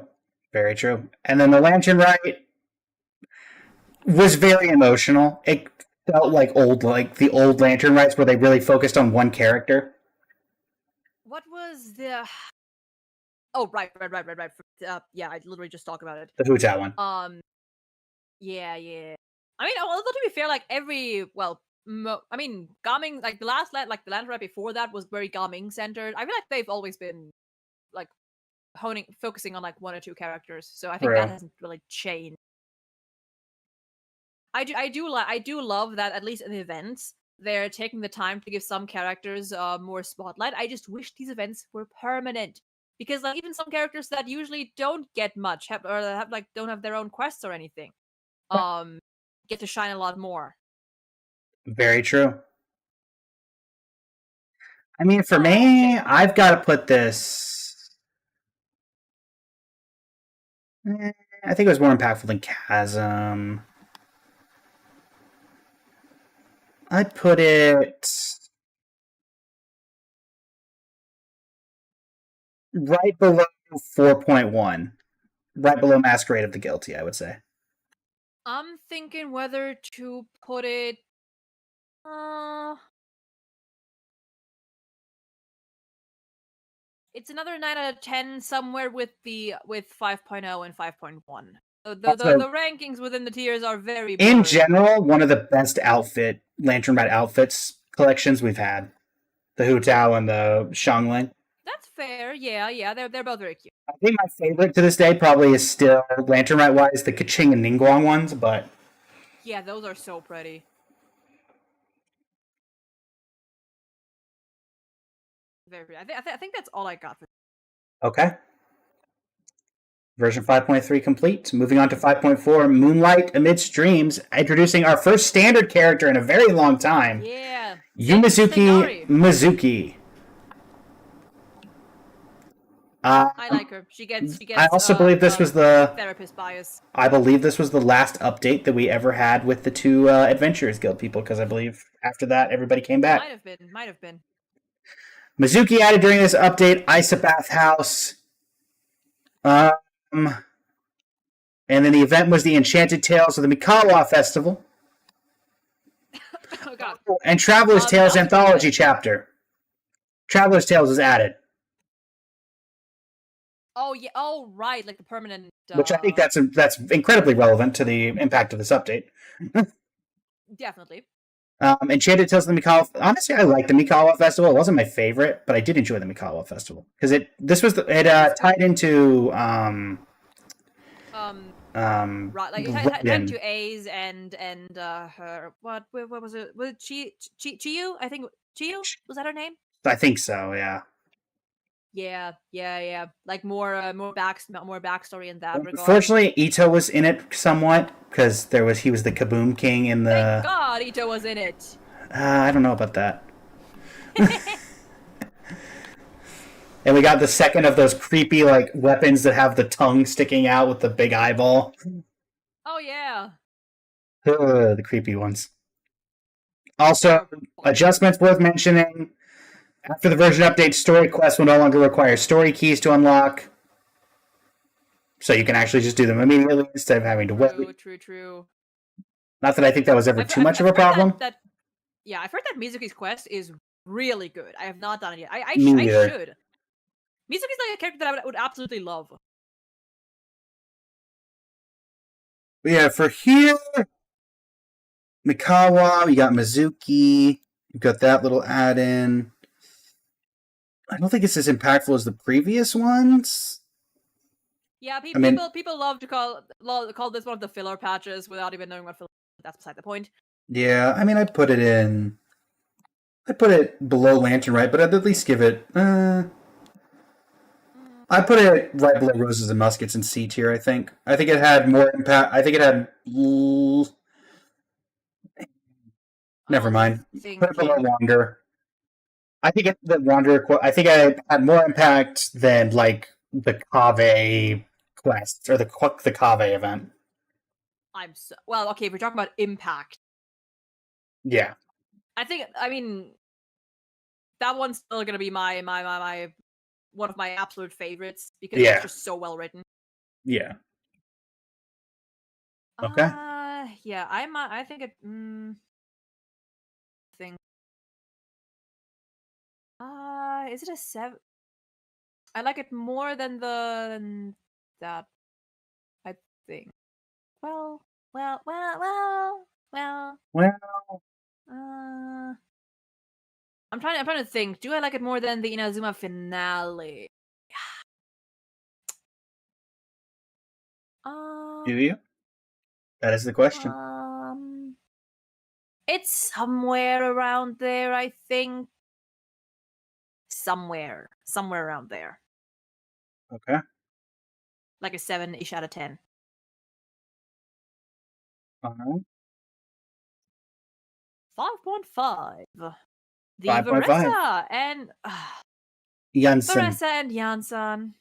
very true. And then the Lantern Rite was very emotional. It felt like the old Lantern Rites where they really focused on one character. what was the? Oh, right. Yeah, I literally just talked about it. The Hu Tao one. Yeah. I mean, although to be fair, like I mean, Gaming, like the land right before that was very Gaming centered. I feel like they've always been like focusing on like one or two characters, so I think that True. hasn't really changed. I do love that at least in the events they're taking the time to give some characters more spotlight. I just wish these events were permanent because like even some characters that usually don't get much have like don't have their own quests or anything um get to shine a lot more. Very true. I mean, for Oh, that's a me, shame. I've got to put this. I think it was more impactful than Chasm. I'd put it right below 4.1. Right below Masquerade of the Guilty, I would say. I'm thinking whether to put it uh it's another 9 out of 10 somewhere with 5.0 and 5.1. The Also, rankings within the tiers are very in blurry. general, one of the best Lantern Red outfits collections we've had. The Hu Tao and the Xiangling. That's fair. Yeah. They're both very cute. I think my favorite to this day probably is still Lantern Red wise, the Kaching and Ningguang ones, but Yeah, those are so pretty. Very pretty. I think that's all I got for. okay. Version 5.3 complete. Moving on to 5.4, Moonlight Amidst Dreams, introducing our first standard character in a very long time. Yeah. Yumizuki Mizuki. I like her. She gets. I also believe this was the therapist bias. I believe this was the last update that we ever had with the two Adventurers Guild people, because I believe after that everybody came back. Might have been. Mizuki added during this update Isobath House. And then the event was the Enchanted Tales of the Mikawa Festival. Oh god. And Traveler's Tales Anthology chapter. Traveler's Tales is added. Oh yeah. Oh right, like the permanent. Which I think that's incredibly relevant to the impact of this update. Definitely. Enchanted Tales of the Mikawa. Honestly, I like the Mikawa Festival. It wasn't my favorite, but I did enjoy the Mikawa Festival because it tied into right, like it had to A's and her what was it? Was it Chiyu? I think Chiyu, was that her name? I think so. Yeah. Yeah. Like more backstory in that regard. Unfortunately, Ito was in it somewhat because he was the Kaboom King in the. Thank God, Ito was in it. I don't know about that. And we got the second of those creepy like weapons that have the tongue sticking out with the big eyeball. Oh yeah. The creepy ones. Also, adjustments worth mentioning. After the version update, story quests will no longer require story keys to unlock. So you can actually just do them immediately instead of having to wait. True. Not that I think that was ever too much of a problem. Yeah, I've heard that Mizuki's quest is really good. I have not done it yet. I should. Mizuki's like a character that I would absolutely love. Yeah, for here, Mikawa, we got Mizuki. You've got that little add-in. I don't think it's as impactful as the previous ones. Yeah, people love to call this one of the filler patches without even knowing what filler. That's beside the point. Yeah, I mean, I'd put it below Lantern, right? But I'd at least give it. I put it right below Roses and Muskets in C tier. I think it had more impact. I think it had. Never mind. Put it below Wander. I think the Wanderer. I think I had more impact than like the Kave quest or the Kave event. Okay. If we're talking about impact, yeah, I mean, that one's still gonna be my one of my absolute favorites because it's just so well written. Yeah. Okay. Yeah. I think it. Is it a 7? I like it more than that. I think. Well, well, well, well, well. Well, Uh, I'm trying to think. Do I like it more than the Inazuma finale? do Um, you? That is the question. it's somewhere around there, I think. Somewhere around there, Okay. like a 7-ish out of 10. All right. 5.5. The 5.5. Veressa and Janssen. Veressa and Janssen.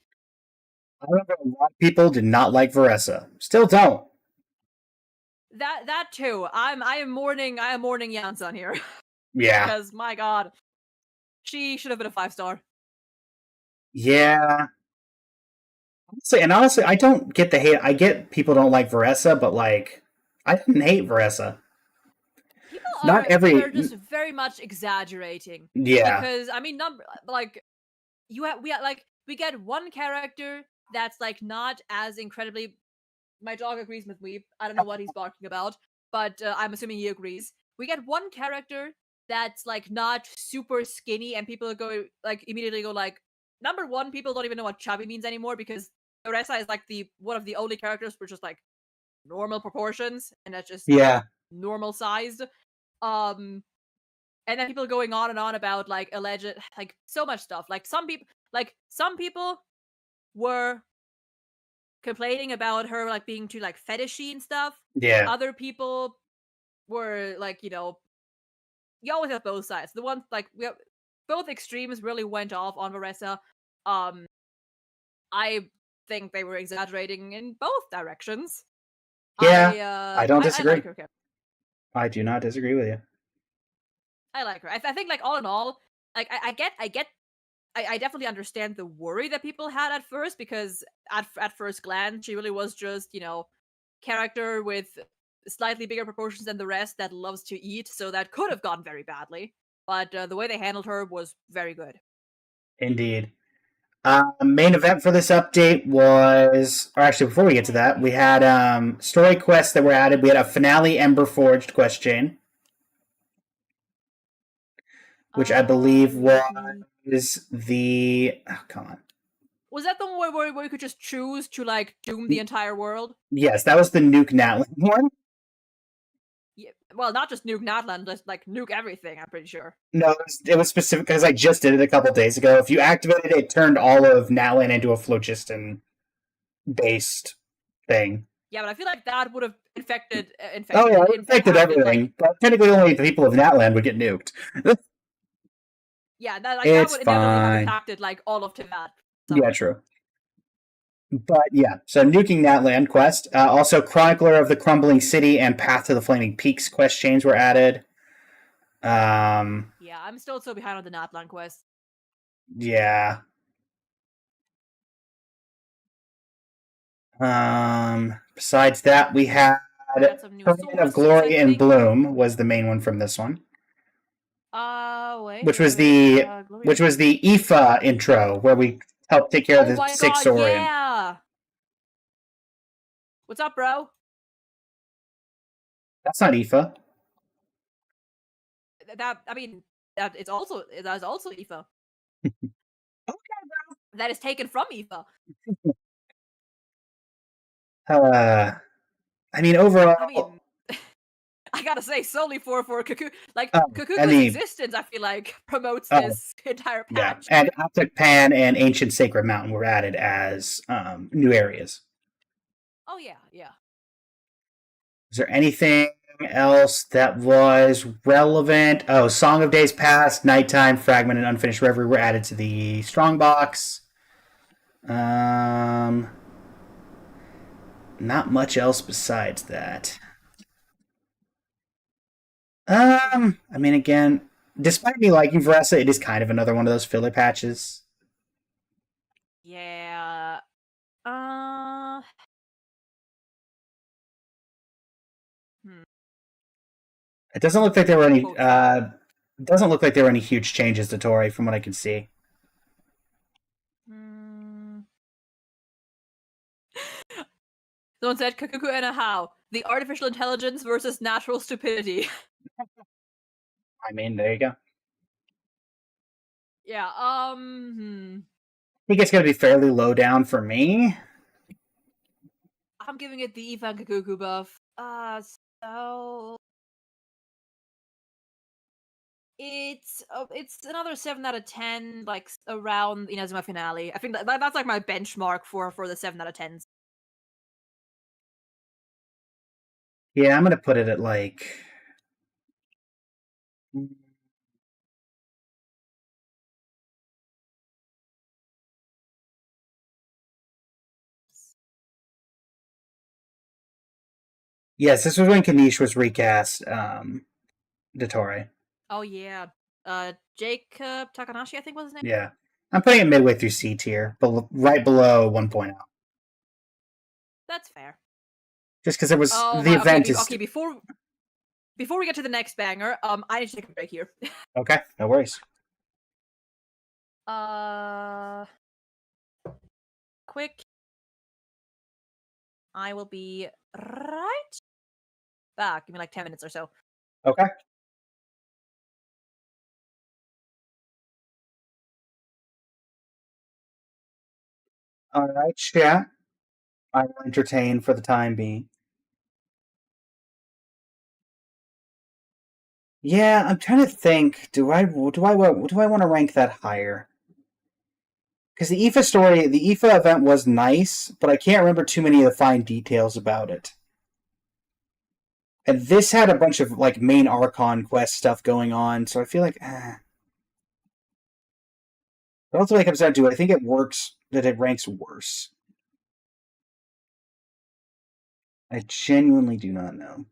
I remember a lot of people did not like Veressa. Still don't. That too. I am mourning Janssen here Yeah. because my god, she should have been a 5-star. Yeah. Honestly, I don't get the hate. I get people don't like Veressa, but like, I didn't hate Veressa. People Not are every. just very much exaggerating Yeah. because I mean, like we get one character that's like not as incredibly. My dog agrees with me. I don't know what he's barking about, but I'm assuming he agrees. We get one character that's like not super skinny, and people go like immediately go like, number one, people don't even know what chubby means anymore because Oresa is like the one of the only characters with just like normal proportions, and that's just Yeah. normal sized. Um, and then people going on and on about like alleged like so much stuff. Like some people were complaining about her like being too like fetishy and stuff. Yeah. Other people were like, you always have both sides. The ones like both extremes really went off on Veressa. Um, I think they were exaggerating in both directions. Yeah. I don't I disagree. like her character. I do not disagree with you. I like her. I think like all in all, like I definitely understand the worry that people had at first because at first glance she really was just character with slightly bigger proportions than the rest that loves to eat, so that could have gone very badly. But the way they handled her was very good. Indeed. Main event for this update was, or actually, before we get to that, we had story quests that were added. We had a finale Ember Forged quest chain, which I believe was the. Oh, come on. Was that the one where you could just choose to like doom the entire world? Yes, that was the Nuke Natlan one. Yeah, well, not just nuke Natlan, just like nuke everything. I'm pretty sure. No, it was specific because I just did it a couple days ago. If you activated it, it turned all of Natlan into a phlogiston based thing. Yeah, but I feel like that would have infected. Oh yeah, it affected impacted, everything. like, But technically, only the people of Natlan would get nuked. yeah, that It's would inevitably have fine. impacted like all of Teyvat. Yeah, true. But yeah, so nuking Natlan quest. Also, Chronicler of the Crumbling City and Path to the Flaming Peaks quest chains were added. Yeah, I'm still so behind on the Natlan quest. Yeah. Besides that, we had Got some new Tournament of sources, I Glory and think. Bloom was the main one from this one. Wait. Which was the IFA intro where we helped take care of the six Saurian. Yeah. What's up, bro? That's not IFA. That is also IFA. Okay, bro. That is taken from IFA. I mean, overall. I mean, I gotta say, solely for Cuckoo, like Cuckoo's existence, I feel like promotes this entire patch. Yeah, and Optic Pan and Ancient Sacred Mountain were added as new areas. Oh yeah. Is there anything else that was relevant? Oh, Song of Days Past, Nighttime, Fragment, and Unfinished Reverie were added to the Strongbox. Not much else besides that. I mean, again, despite me liking Veressa, it is kind of another one of those filler patches. Yeah. It doesn't look like there were any It doesn't look like there were any huge changes to Tori from what I can see. Hmm. Someone said Kakuku and a how. The artificial intelligence versus natural stupidity. I mean, there you go. Yeah, I think it's going to be fairly low down for me. I'm giving it the Ifan Kakuku buff. So it's another 7 out of 10, like around Inazuma Finale. I think that's like my benchmark for the 7 out of 10s. Yeah, I'm going to put it at like. Yes, this was when Kanish was recast Dottore. Oh yeah, Jacob Takanashi, I think was his name. Yeah. I'm putting it midway through C tier, but right below 1.0. That's fair. Just because it was. Oh The my. Okay. event is. Okay. Before we get to the next banger, I need to take a break here. Okay, no worries. uh, quick. I will be right back. Give me like 10 minutes or so. Okay. All right, chat. I will entertain for the time being. Yeah, I'm trying to think. Do I want to rank that higher? Because the IFA story, the IFA event was nice, but I can't remember too many of the fine details about it. And this had a bunch of like main Archon quest stuff going on, so I feel like. But ultimately, it comes down to I think it works that it ranks worse. I genuinely do not know.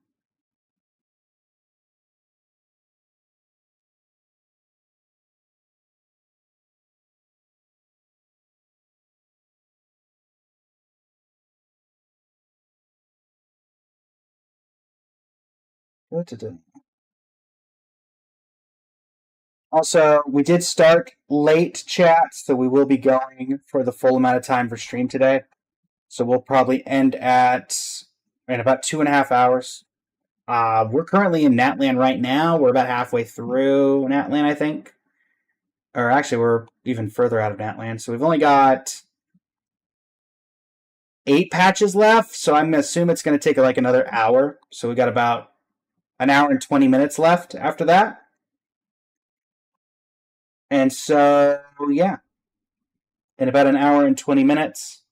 Also, we did start late chat, so we will be going for the full amount of time for stream today. So we'll probably end in about 2.5 hours. We're currently in Natlan right now. We're about halfway through Natlan, I think. Or actually, we're even further out of Natlan. So we've only got 8 patches left. So I'm going to assume it's going to take like another hour. So we got about an hour and 20 minutes left after that. And so, yeah, in about an hour and 20 minutes,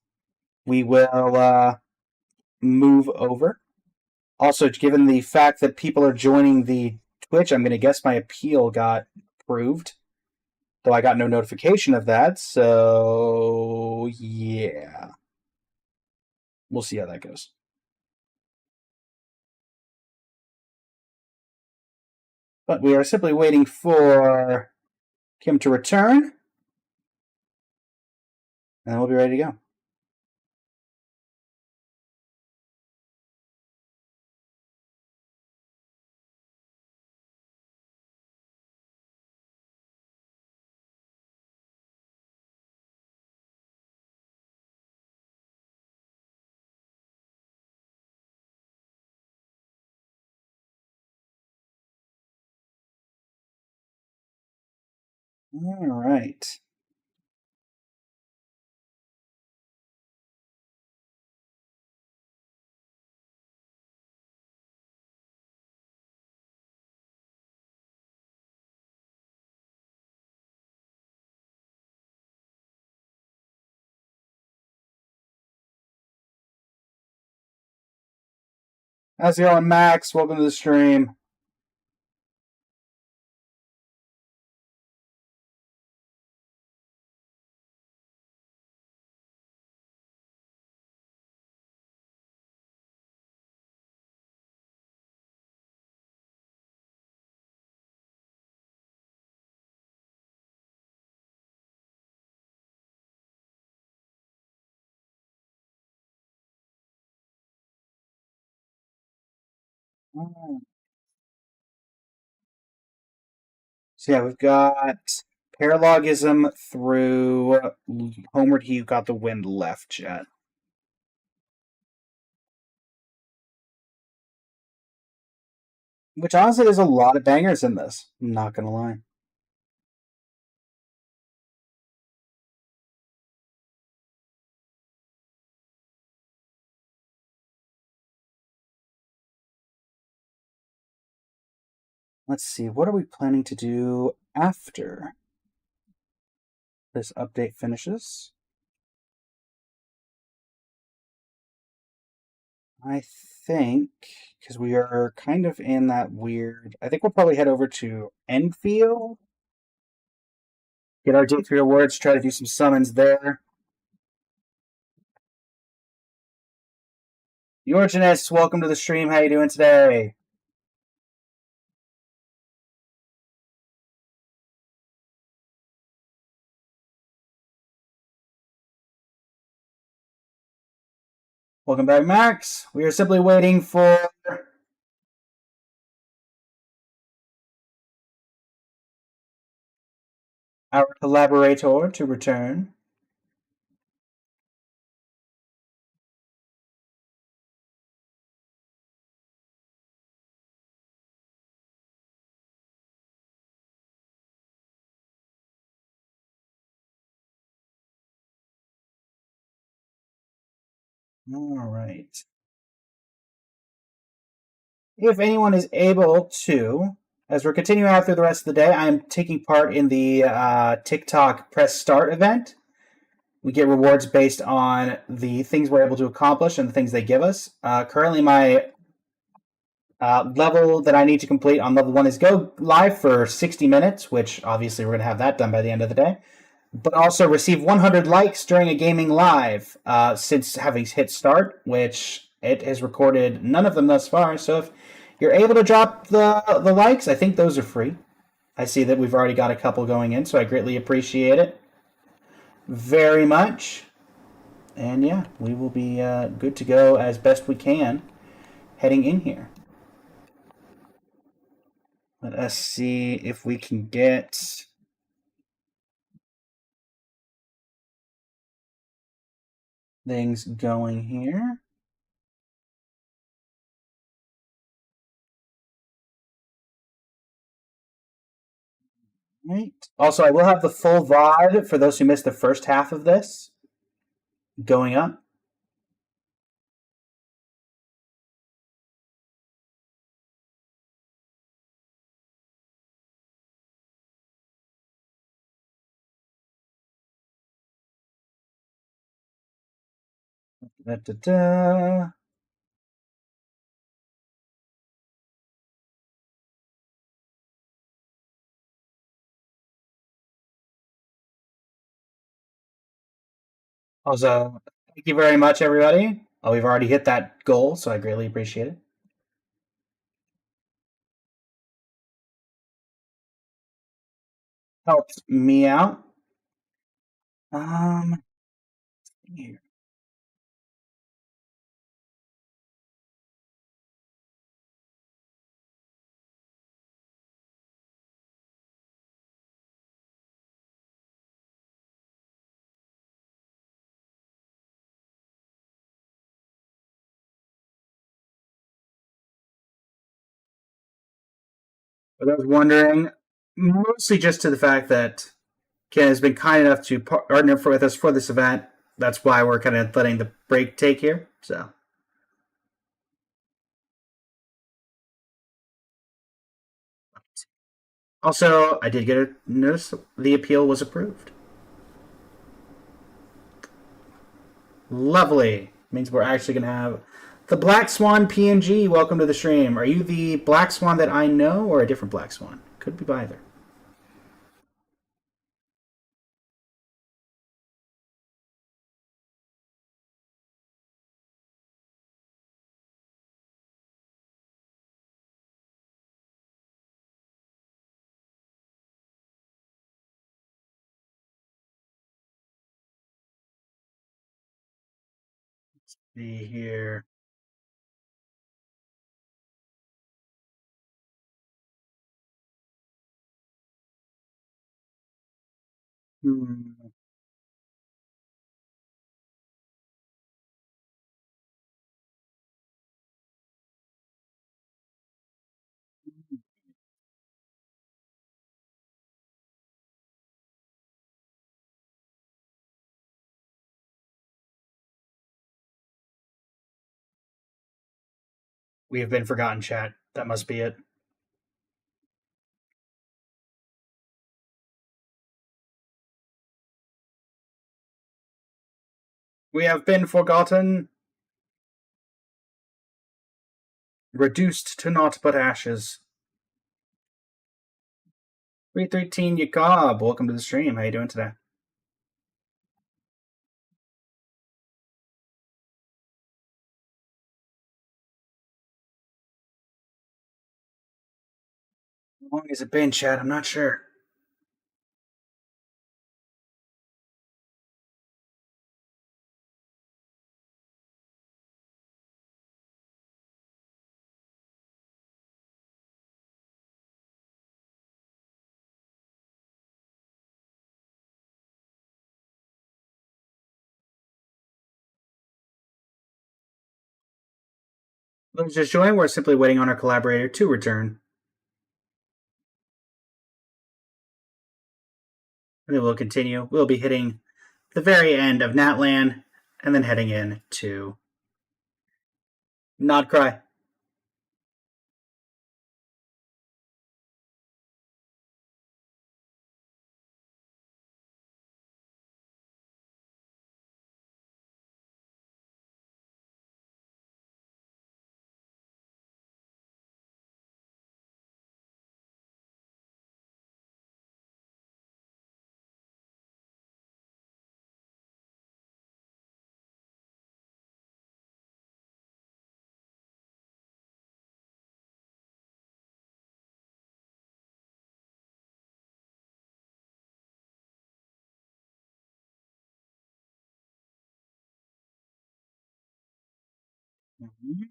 we will move over. Also, given the fact that people are joining the Twitch, I'm going to guess my appeal got approved, though I got no notification of that. So, yeah. We'll see how that goes. But we are simply waiting for Kim to return, and we'll be ready to go. All right. How's it going, Max? Welcome to the stream. So yeah, we've got paralogism through Homeward He Who Got the Wind left, chat. Which honestly, there's a lot of bangers in this. I'm not gonna lie. Let's see, what are we planning to do after this update finishes? I think, because we are kind of in that weird, I think we'll probably head over to Enfield, get our D3 awards, try to do some summons there. Yorginus, welcome to the stream. How you doing today? Welcome back, Max. We are simply waiting for our collaborator to return. All right. If anyone is able to, as we're continuing out through the rest of the day, I am taking part in the TikTok Press Start event. We get rewards based on the things we're able to accomplish and the things they give us. Currently, my level that I need to complete on level 1 is go live for 60 minutes, which obviously we're going to have that done by the end of the day. But also receive 100 likes during a gaming live since having hit start, which it has recorded none of them thus far. So if you're able to drop the likes, I think those are free. I see that we've already got a couple going in, so I greatly appreciate it very much. And yeah, we will be good to go as best we can heading in here. Let us see if we can get things going here. Right. Also, I will have the full VOD for those who missed the first half of this going up. Da, da, da. Also, thank you very much, everybody. We've already hit that goal, so I greatly appreciate it. Helps me out. Here. For those wondering, mostly just to the fact that Ken has been kind enough to partner with us for this event. That's why we're kind of letting the break take here. So. Also, I did get a notice the appeal was approved. Lovely. Means we're actually going to have the Black Swan PNG. Welcome to the stream. Are you the Black Swan that I know or a different Black Swan? Could be either. Let's see here. Hmm. We have been forgotten, chat. That must be it. We have been forgotten. Reduced to naught but ashes. 313 Yakob, welcome to the stream. How you doing today? How long has it been, Chad? I'm not sure. Those just joined, we're simply waiting on our collaborator to return. And then we'll continue. We'll be hitting the very end of Natlan and then heading in to Nodcry. Mm-hmm.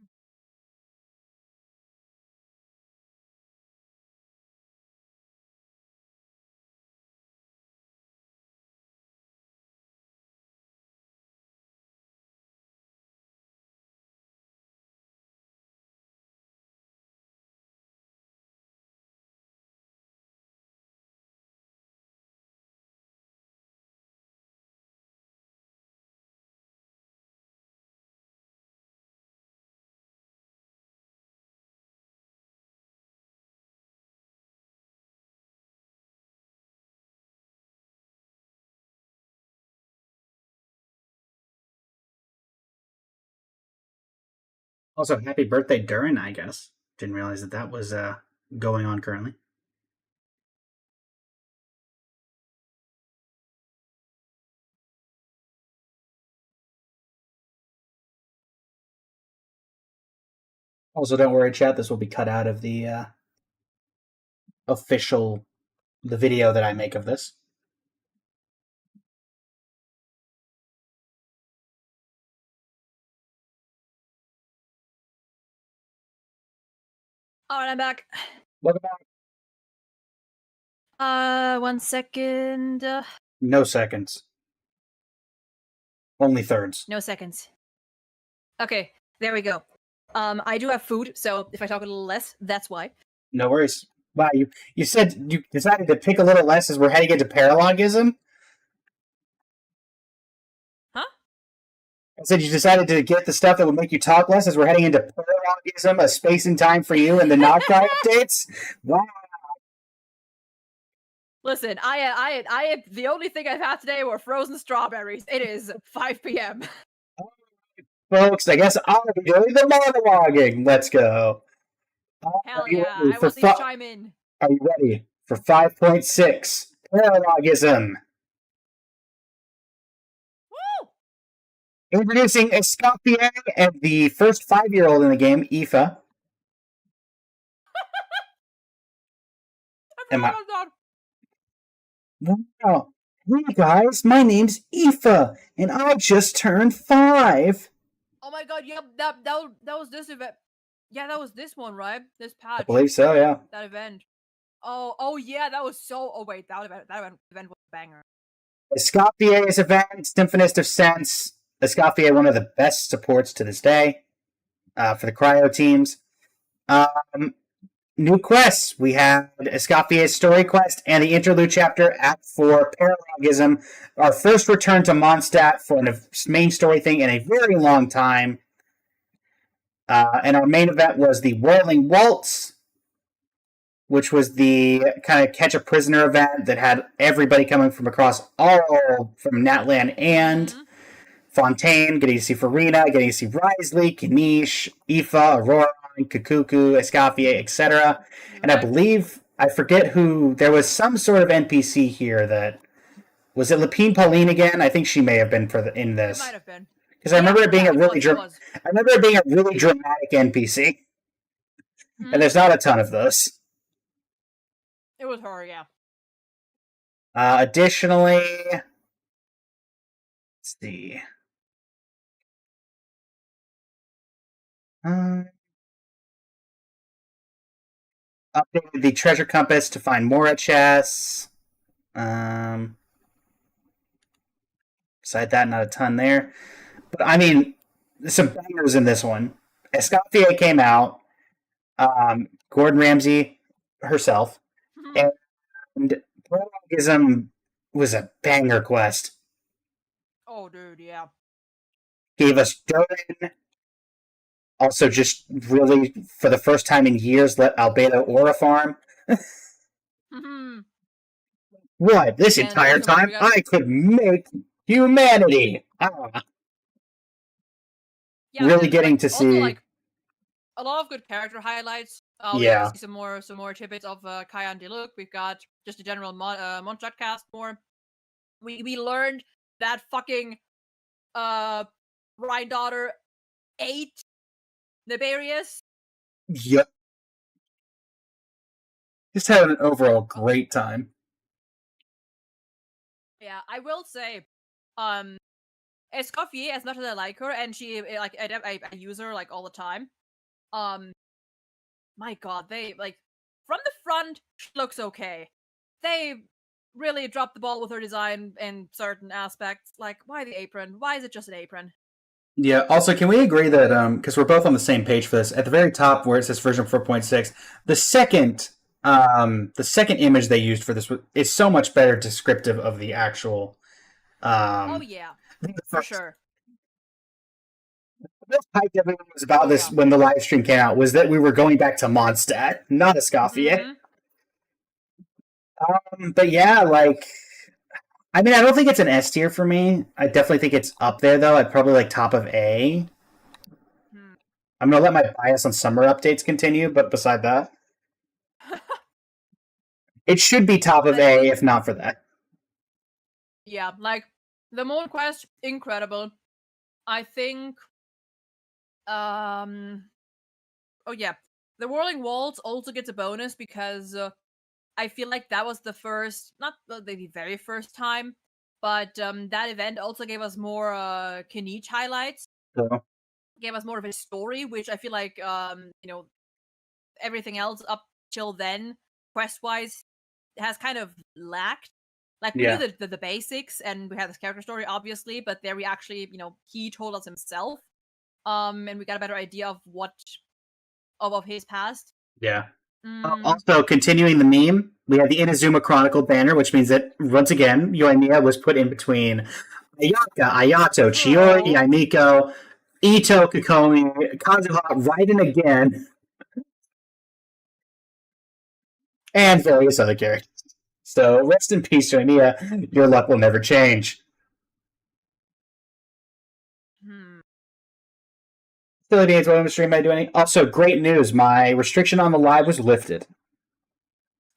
Also, happy birthday, Durin, I guess. Didn't realize that was going on currently. Also, don't worry, chat. This will be cut out of the the video that I make of this. All right, I'm back. Welcome back. 1 second. No seconds. Only thirds. No seconds. Okay, there we go. I do have food, so if I talk a little less, that's why. No worries. Wow, you said you decided to pick a little less as we're heading into paralogism? Huh? I said you decided to get the stuff that would make you talk less as we're heading into paralogism, a space and time for you, and the Nocti updates? Wow. Listen, I the only thing I've had today were frozen strawberries. It is 5 p.m. Folks, I guess I'll be doing the monologuing. Let's go. Hell yeah, I want to chime in. Are you ready for 5.6 paralogism? Woo! Introducing Escoffier and the first 5-year-old in the game, Aoife. Wow. Hey guys, my name's Aoife, and I just turned 5. Oh my god, yeah, that was this event. Yeah, that was this one, right? This patch. I believe so, yeah. That event. Oh yeah, that was so. Oh wait, that event was a banger. Escoffier's event, Symphonist of Sense. Escoffier, one of the best supports to this day for the cryo teams. New quests. We had Escoffier's story quest and the interlude chapter, Act 4, Paralogism. Our first return to Mondstadt for a main story thing in a very long time. And our main event was the Whirling Waltz, which was the kind of catch a prisoner event that had everybody coming from across all from Natlan and Fontaine, getting to see Farina, getting to see Risley, Kanish, Aoife, Aurora, Kukuku, Escoffier, etc. And I believe, I forget who, there was some sort of NPC here that, was it Lapine Pauline again? I think she may have been in this. It might have been. Because I remember it being a really dramatic NPC. And there's not a ton of those. It was her, yeah. Additionally, let's see. Updated the treasure compass to find more chests. Beside that, not a ton there. But I mean, some bangers in this one. Escoffier came out. Gordon Ramsay herself. And Paralogism was a banger quest. Oh, dude, yeah. Gave us Durin. Also, just really, for the first time in years, let Albedo Aura farm. What? This entire time, I could make humanity. Yeah, really getting to see like, a lot of good character highlights. We yeah, got to see some more tidbits of Kayan Diluc. We've got just a general Montjak cast more. We learned that fucking Rhine daughter ate Nibarius. Yep. Just had an overall great time. Yeah, I will say, Escoffier, as much as I like her, and she like I use her like all the time. My God, they like from the front she looks okay. They really dropped the ball with her design in certain aspects. Like, why the apron? Why is it just an apron? Yeah. Also, can we agree that because we're both on the same page for this, at the very top where it says version 4.6, the second image they used for this is so much better descriptive of the actual. Oh yeah, for sure. The most hyped everyone was about this when the live stream came out was that we were going back to Mondstadt, not Escoffier. But yeah, like, I mean, I don't think it's an S tier for me. I definitely think it's up there, though. I'd probably like top of A. I'm going to let my bias on summer updates continue, but beside that, it should be top of A if not for that. Yeah, like, the Moon Quest, incredible. I think, oh yeah, the Whirling Waltz also gets a bonus because I feel like that was the first, not the very first time, but that event also gave us more Kanish highlights. So. Gave us more of a story, which I feel like everything else up till then, quest-wise, has kind of lacked. Like, we knew the basics, and we had this character story, obviously, but there we actually, he told us himself, and we got a better idea of of his past. Yeah. Also, continuing the meme, we had the Inazuma Chronicle banner, which means that, once again, Yoimiya was put in between Ayaka, Ayato, Chiori, Aimiko, Ito, Kokomi, Kazuha, Raiden again, and various other characters. So, rest in peace, Yoimiya. Your luck will never change. Still needs what I'm streaming. Am I doing? Also, great news. My restriction on the live was lifted.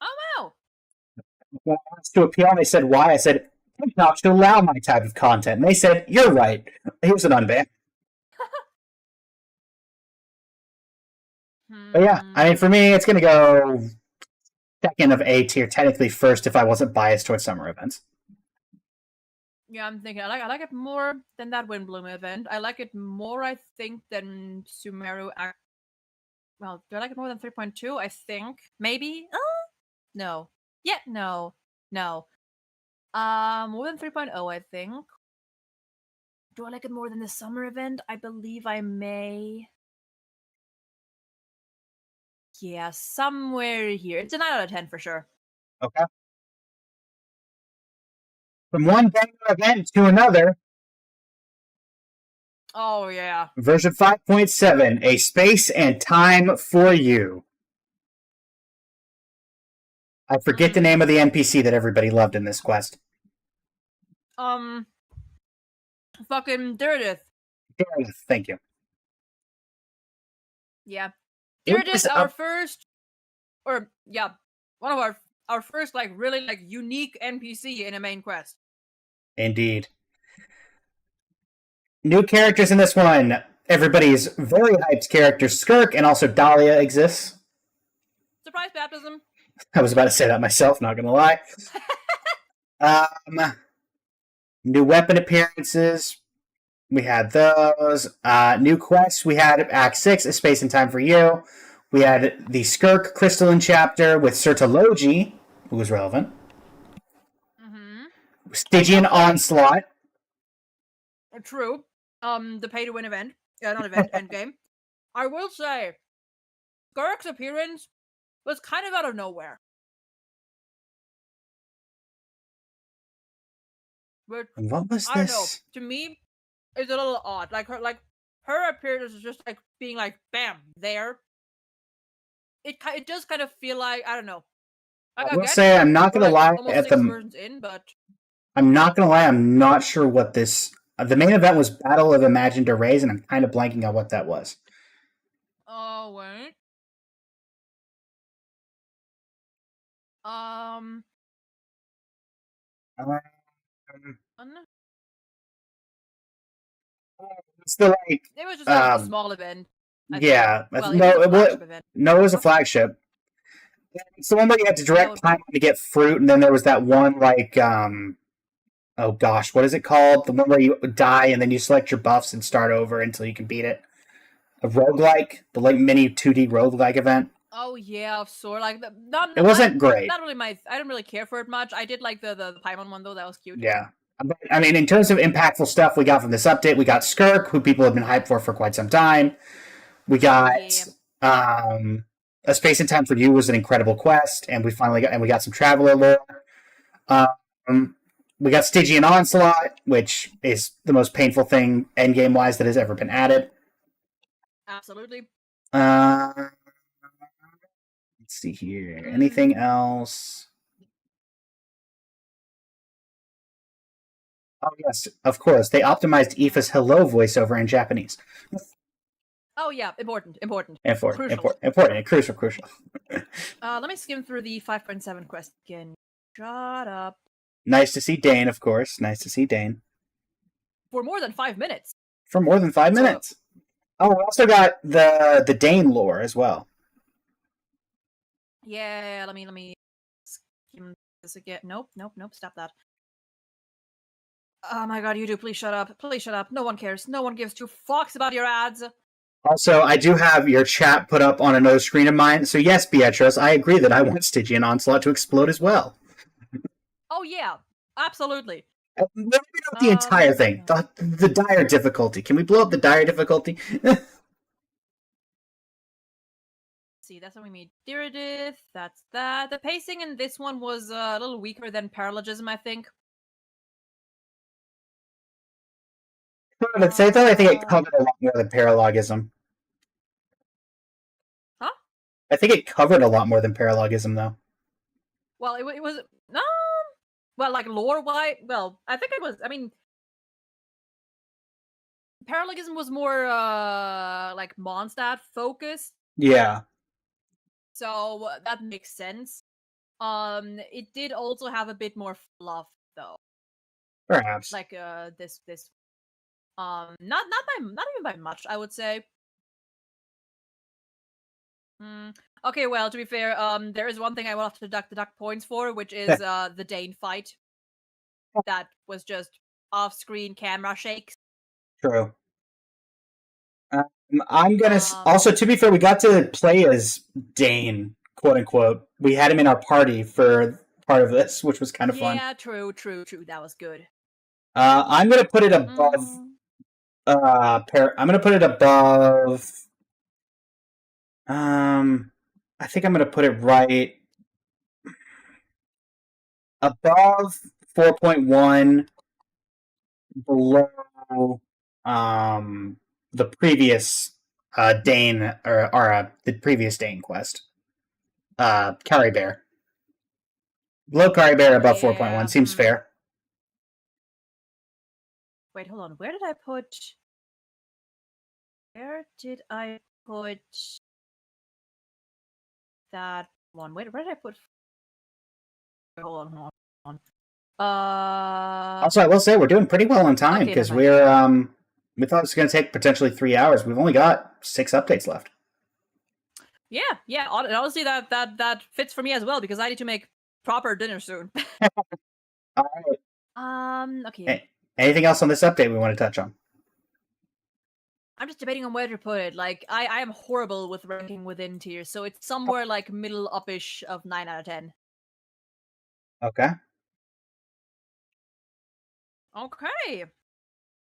Oh, wow. When I asked to appeal, and they said, why? I said, TikTok should allow my type of content. And they said, you're right. Here's an unban. But yeah, I mean, for me, it's going to go second of A tier, technically first if I wasn't biased towards summer events. Yeah, I'm thinking I like it more than that Windbloom event. I like it more, I think, than Sumeru. Well, do I like it more than 3.2? I think maybe. No. Yeah, no. More than 3.0, I think. Do I like it more than the summer event? I believe I may. Yeah, somewhere here. It's a 9 out of 10 for sure. Okay. From one banger event to another, Oh, yeah. version 5.7, A Space and Time for You. I forget the name of the NPC that everybody loved in this quest. Fucking Diridith. Gareth, thank you. Yeah. It Diridith, was our first, or, yeah, one of our first, like, really, like, unique NPC in a main quest. Indeed. New characters in this one. Everybody's very hyped character, Skirk, and also Dahlia exists. Surprise baptism. I was about to say that myself, not gonna lie. New weapon appearances. We had those. New quests. We had Act 6, A Space and Time for You. We had the Skirk Crystalline chapter with Sertology, who was relevant. Stygian Onslaught. True. The pay to win event. Not event, endgame. I will say, Skirk's appearance was kind of out of nowhere. But What was I don't know. this? To me, it's a little odd. Like her appearance is just like being like, bam, there. It does kind of feel like, I don't know. I will say, I'm not gonna lie. Almost At 6 the versions in, but I'm not gonna lie. I'm not sure what this. The main event was Battle of Imagined Arrays, and I'm kind of blanking on what that was. oh wait. Um, It's the like. It was just a small event. Yeah. Well, No, it was a event. No, it was a flagship. It's the one where you had to direct time to get fruit, and then there was that one like oh gosh, what is it called? The one where you die and then you select your buffs and start over until you can beat it. A roguelike, the like mini 2D roguelike event. Oh yeah, sort like it wasn't great. Not really my. I didn't really care for it much. I did like the Paimon one though. That was cute. Yeah. I mean, in terms of impactful stuff we got from this update, we got Skirk, who people have been hyped for quite some time. We got A Space and Time for You was an incredible quest, and we got some Traveler lore. We got Stygian Onslaught, which is the most painful thing endgame wise that has ever been added. Absolutely. Let's see here. Anything else? Oh yes, of course. They optimized Aoife's hello voiceover in Japanese. Oh yeah, important. Important. Crucial. Let me skim through the 5.7 quest again. Shut up. Nice to see Dane, of course. Nice to see Dane. For more than 5 minutes. For more than 5 minutes. Oh, we also got the Dane lore as well. Yeah, let me skim this again. Nope, stop that. Oh my god, you do, please shut up. Please shut up. No one cares. No one gives two fucks about your ads. Also, I do have your chat put up on another screen of mine. So yes, Beatrice, I agree that I want Stygian Onslaught to explode as well. Oh yeah, absolutely. Maybe not the entire thing. The dire difficulty. Can we blow up the dire difficulty? See, that's what we made Diridith. That's that. The pacing in this one was a little weaker than Paralogism, I think. At the same time, I think it covered a lot more than Paralogism. Huh? I think it covered a lot more than Paralogism, though. Well, it was well, like lore-wise. Well, I think it was. I mean, Paralogism was more like Mondstadt focused. Yeah. So that makes sense. It did also have a bit more fluff, though. Perhaps. Like this. Not even by much, I would say. Okay, well, to be fair, there is one thing I will have to deduct points for, which is the Dane fight. That was just off-screen camera shakes. True. I'm gonna also, to be fair, we got to play as Dane, quote unquote. We had him in our party for part of this, which was kind of fun. Yeah, true. That was good. I'm gonna put it above. I'm gonna put it above. I think I'm gonna put it right above 4.1, below the previous Dane or the previous Dane quest. Carry Bear. Below Carry Bear, above 4.1 seems fair. Wait, hold on. Where did I put that one? Wait, where did I put? Hold on. Also, I will say we're doing pretty well on time Okay, because never mind. we thought it was going to take potentially 3 hours. We've only got 6 updates left. Yeah. And honestly, that fits for me as well because I need to make proper dinner soon. All right. Okay. Anything else on this update we want to touch on? I'm just debating on where to put it. Like, I am horrible with ranking within tiers, so it's somewhere like middle up-ish of 9 out of 10. Okay. Okay.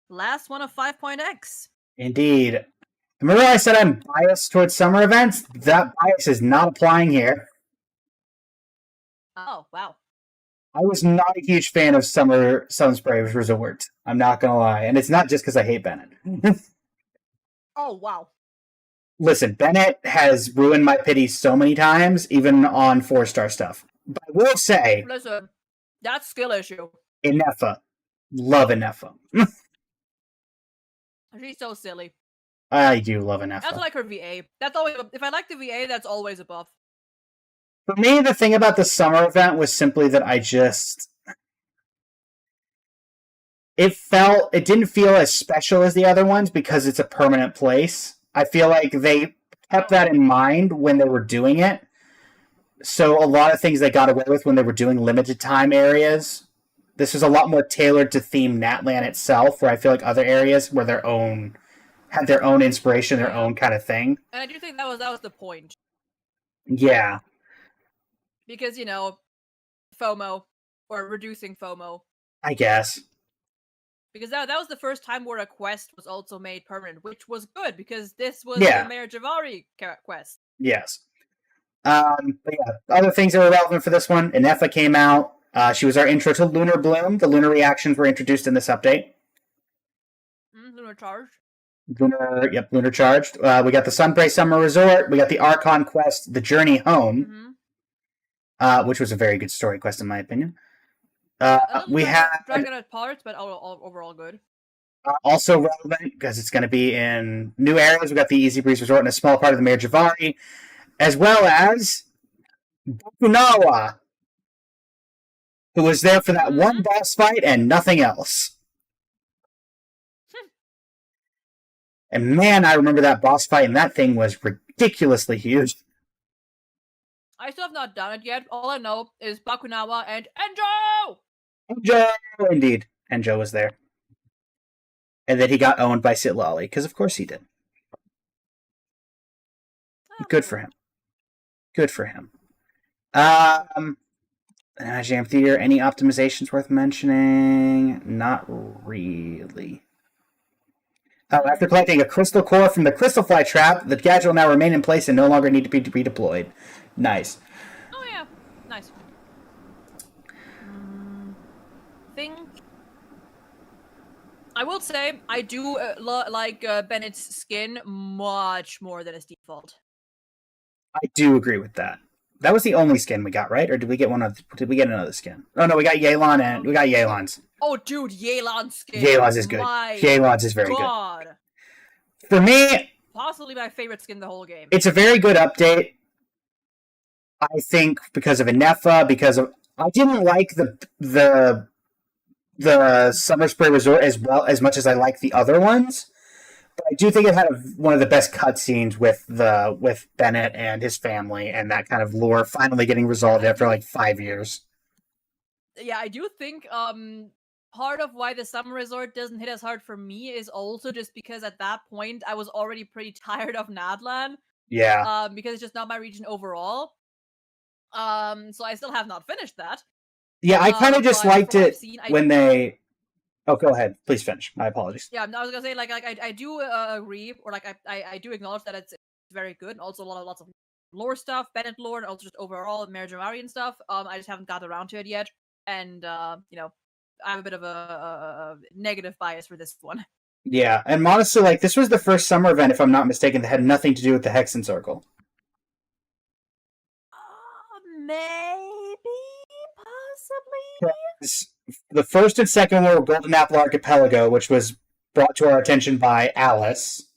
Last one of 5.x. Indeed. Remember I said I'm biased towards summer events? That bias is not applying here. Oh, wow. I was not a huge fan of Summer Sunspray Resort. I'm not going to lie. And it's not just because I hate Bennett. Oh, wow. Listen, Bennett has ruined my pity so many times, even on 4-star stuff. But I will say... Listen, that's skill issue. Ineffa. Love Ineffa. She's so silly. I do love Ineffa. I also like her VA. That's always... If I like the VA, that's always above. For me, the thing about the summer event was simply that I just... It didn't feel as special as the other ones because it's a permanent place. I feel like they kept that in mind when they were doing it. So a lot of things they got away with when they were doing limited time areas. This was a lot more tailored to theme Natlan itself, where I feel like other areas were had their own inspiration, their own kind of thing. And I do think that was the point. Yeah. Because, FOMO, or reducing FOMO. I guess. Because that was the first time where a quest was also made permanent, which was good, because this was the Mayor Javari quest. Yes. But yeah, other things that were relevant for this one, Ineffa came out. She was our intro to Lunar Bloom. The lunar reactions were introduced in this update. Lunar Charged. Lunar Charged. We got the Sunbray Summer Resort. We got the Archon quest, The Journey Home, which was a very good story quest in my opinion. We have Dragon at parts, but overall good. Also relevant because it's going to be in new areas. We got the Easy Breeze Resort and a small part of the Mayor Javari, as well as Bakunawa, who was there for that one boss fight and nothing else. And man, I remember that boss fight, and that thing was ridiculously huge. I still have not done it yet. All I know is Bakunawa and Enjo! Enjo! Indeed. Enjo was there. And then he got owned by Sitlali, because of course he did. Good for him. Good for him. Jam Theater, any optimizations worth mentioning? Not really. After collecting a crystal core from the Crystal Fly trap, the gadget will now remain in place and no longer need to be redeployed. Nice. Oh yeah, nice. I will say I do like Bennett's skin much more than his default. I do agree with that. That was the only skin we got, right? Or did we get Did we get another skin? Oh no, we got Yelan and we got Yelan's. Oh, dude, Yelan's skin. Yelan's is good. Yelan's is very good. For me, possibly my favorite skin the whole game. It's a very good update. I think because of Ineffa, I didn't like the Summer Spray Resort as much as I like the other ones. But I do think it had one of the best cutscenes with Bennett and his family, and that kind of lore finally getting resolved after like 5 years. Yeah, I do think part of why the Summer Resort doesn't hit as hard for me is also just because at that point I was already pretty tired of Natlan. Yeah. Because it's just not my region overall. So I still have not finished that. Yeah, I kind of just but liked from what I've it seen, when they. Oh, go ahead. Please finish. My apologies. yeah, I was gonna say like I do agree, or like I do acknowledge that it's very good, and also lots of lore stuff, Bennett lore, and also just overall Marjorian stuff. I just haven't got around to it yet, and you know, I have a bit of a negative bias for this one. Yeah, and honestly, like this was the first summer event, if I'm not mistaken, that had nothing to do with the Hexen Circle. Maybe, possibly. The first and second were Golden Apple Archipelago, which was brought to our attention by Alice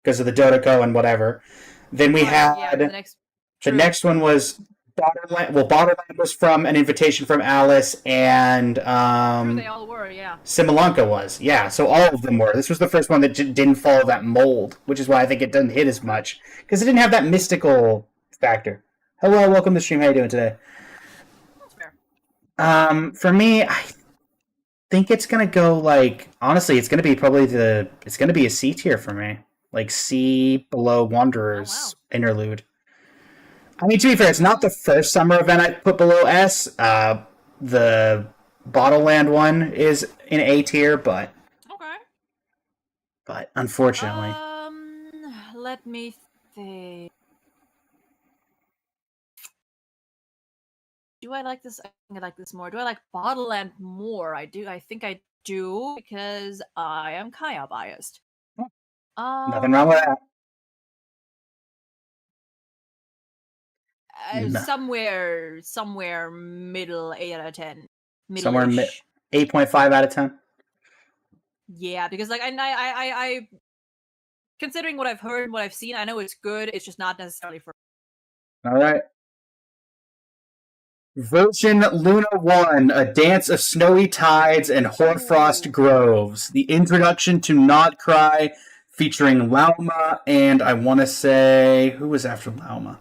because of the Dodeco and whatever. Then we Right, yeah, the had next. the True. next one was Botterland. Well, Botterland was from an invitation from Alice, and True, they all were, yeah. Simulanka was. Yeah, so all of them were. This was the first one that didn't follow that mold, which is why I think it doesn't hit as much because it didn't have that mystical factor. Hello, welcome to the stream. How you doing today? That's fair. For me, I think it's gonna go like honestly, it's gonna be it's gonna be a C tier for me, like C below Wanderers Interlude. I mean, to be fair, it's not the first summer event I put below S. The Bottleland one is in A tier, Okay. but unfortunately, Let me think. Do I like this? I think I like this more. Do I like Bottleland more? I do. I think I do because I am Kaya biased. nothing wrong with that. No. Somewhere middle 8 out of 10. Somewhere Middle-ish. 8.5 out of 10. Yeah, because like I considering what I've heard and what I've seen, I know it's good. It's just not necessarily for. All right. Version Luna 1, A Dance of Snowy Tides and Hoarfrost Groves. The introduction to Nodcry featuring Lauma and I want to say, who was after Lauma?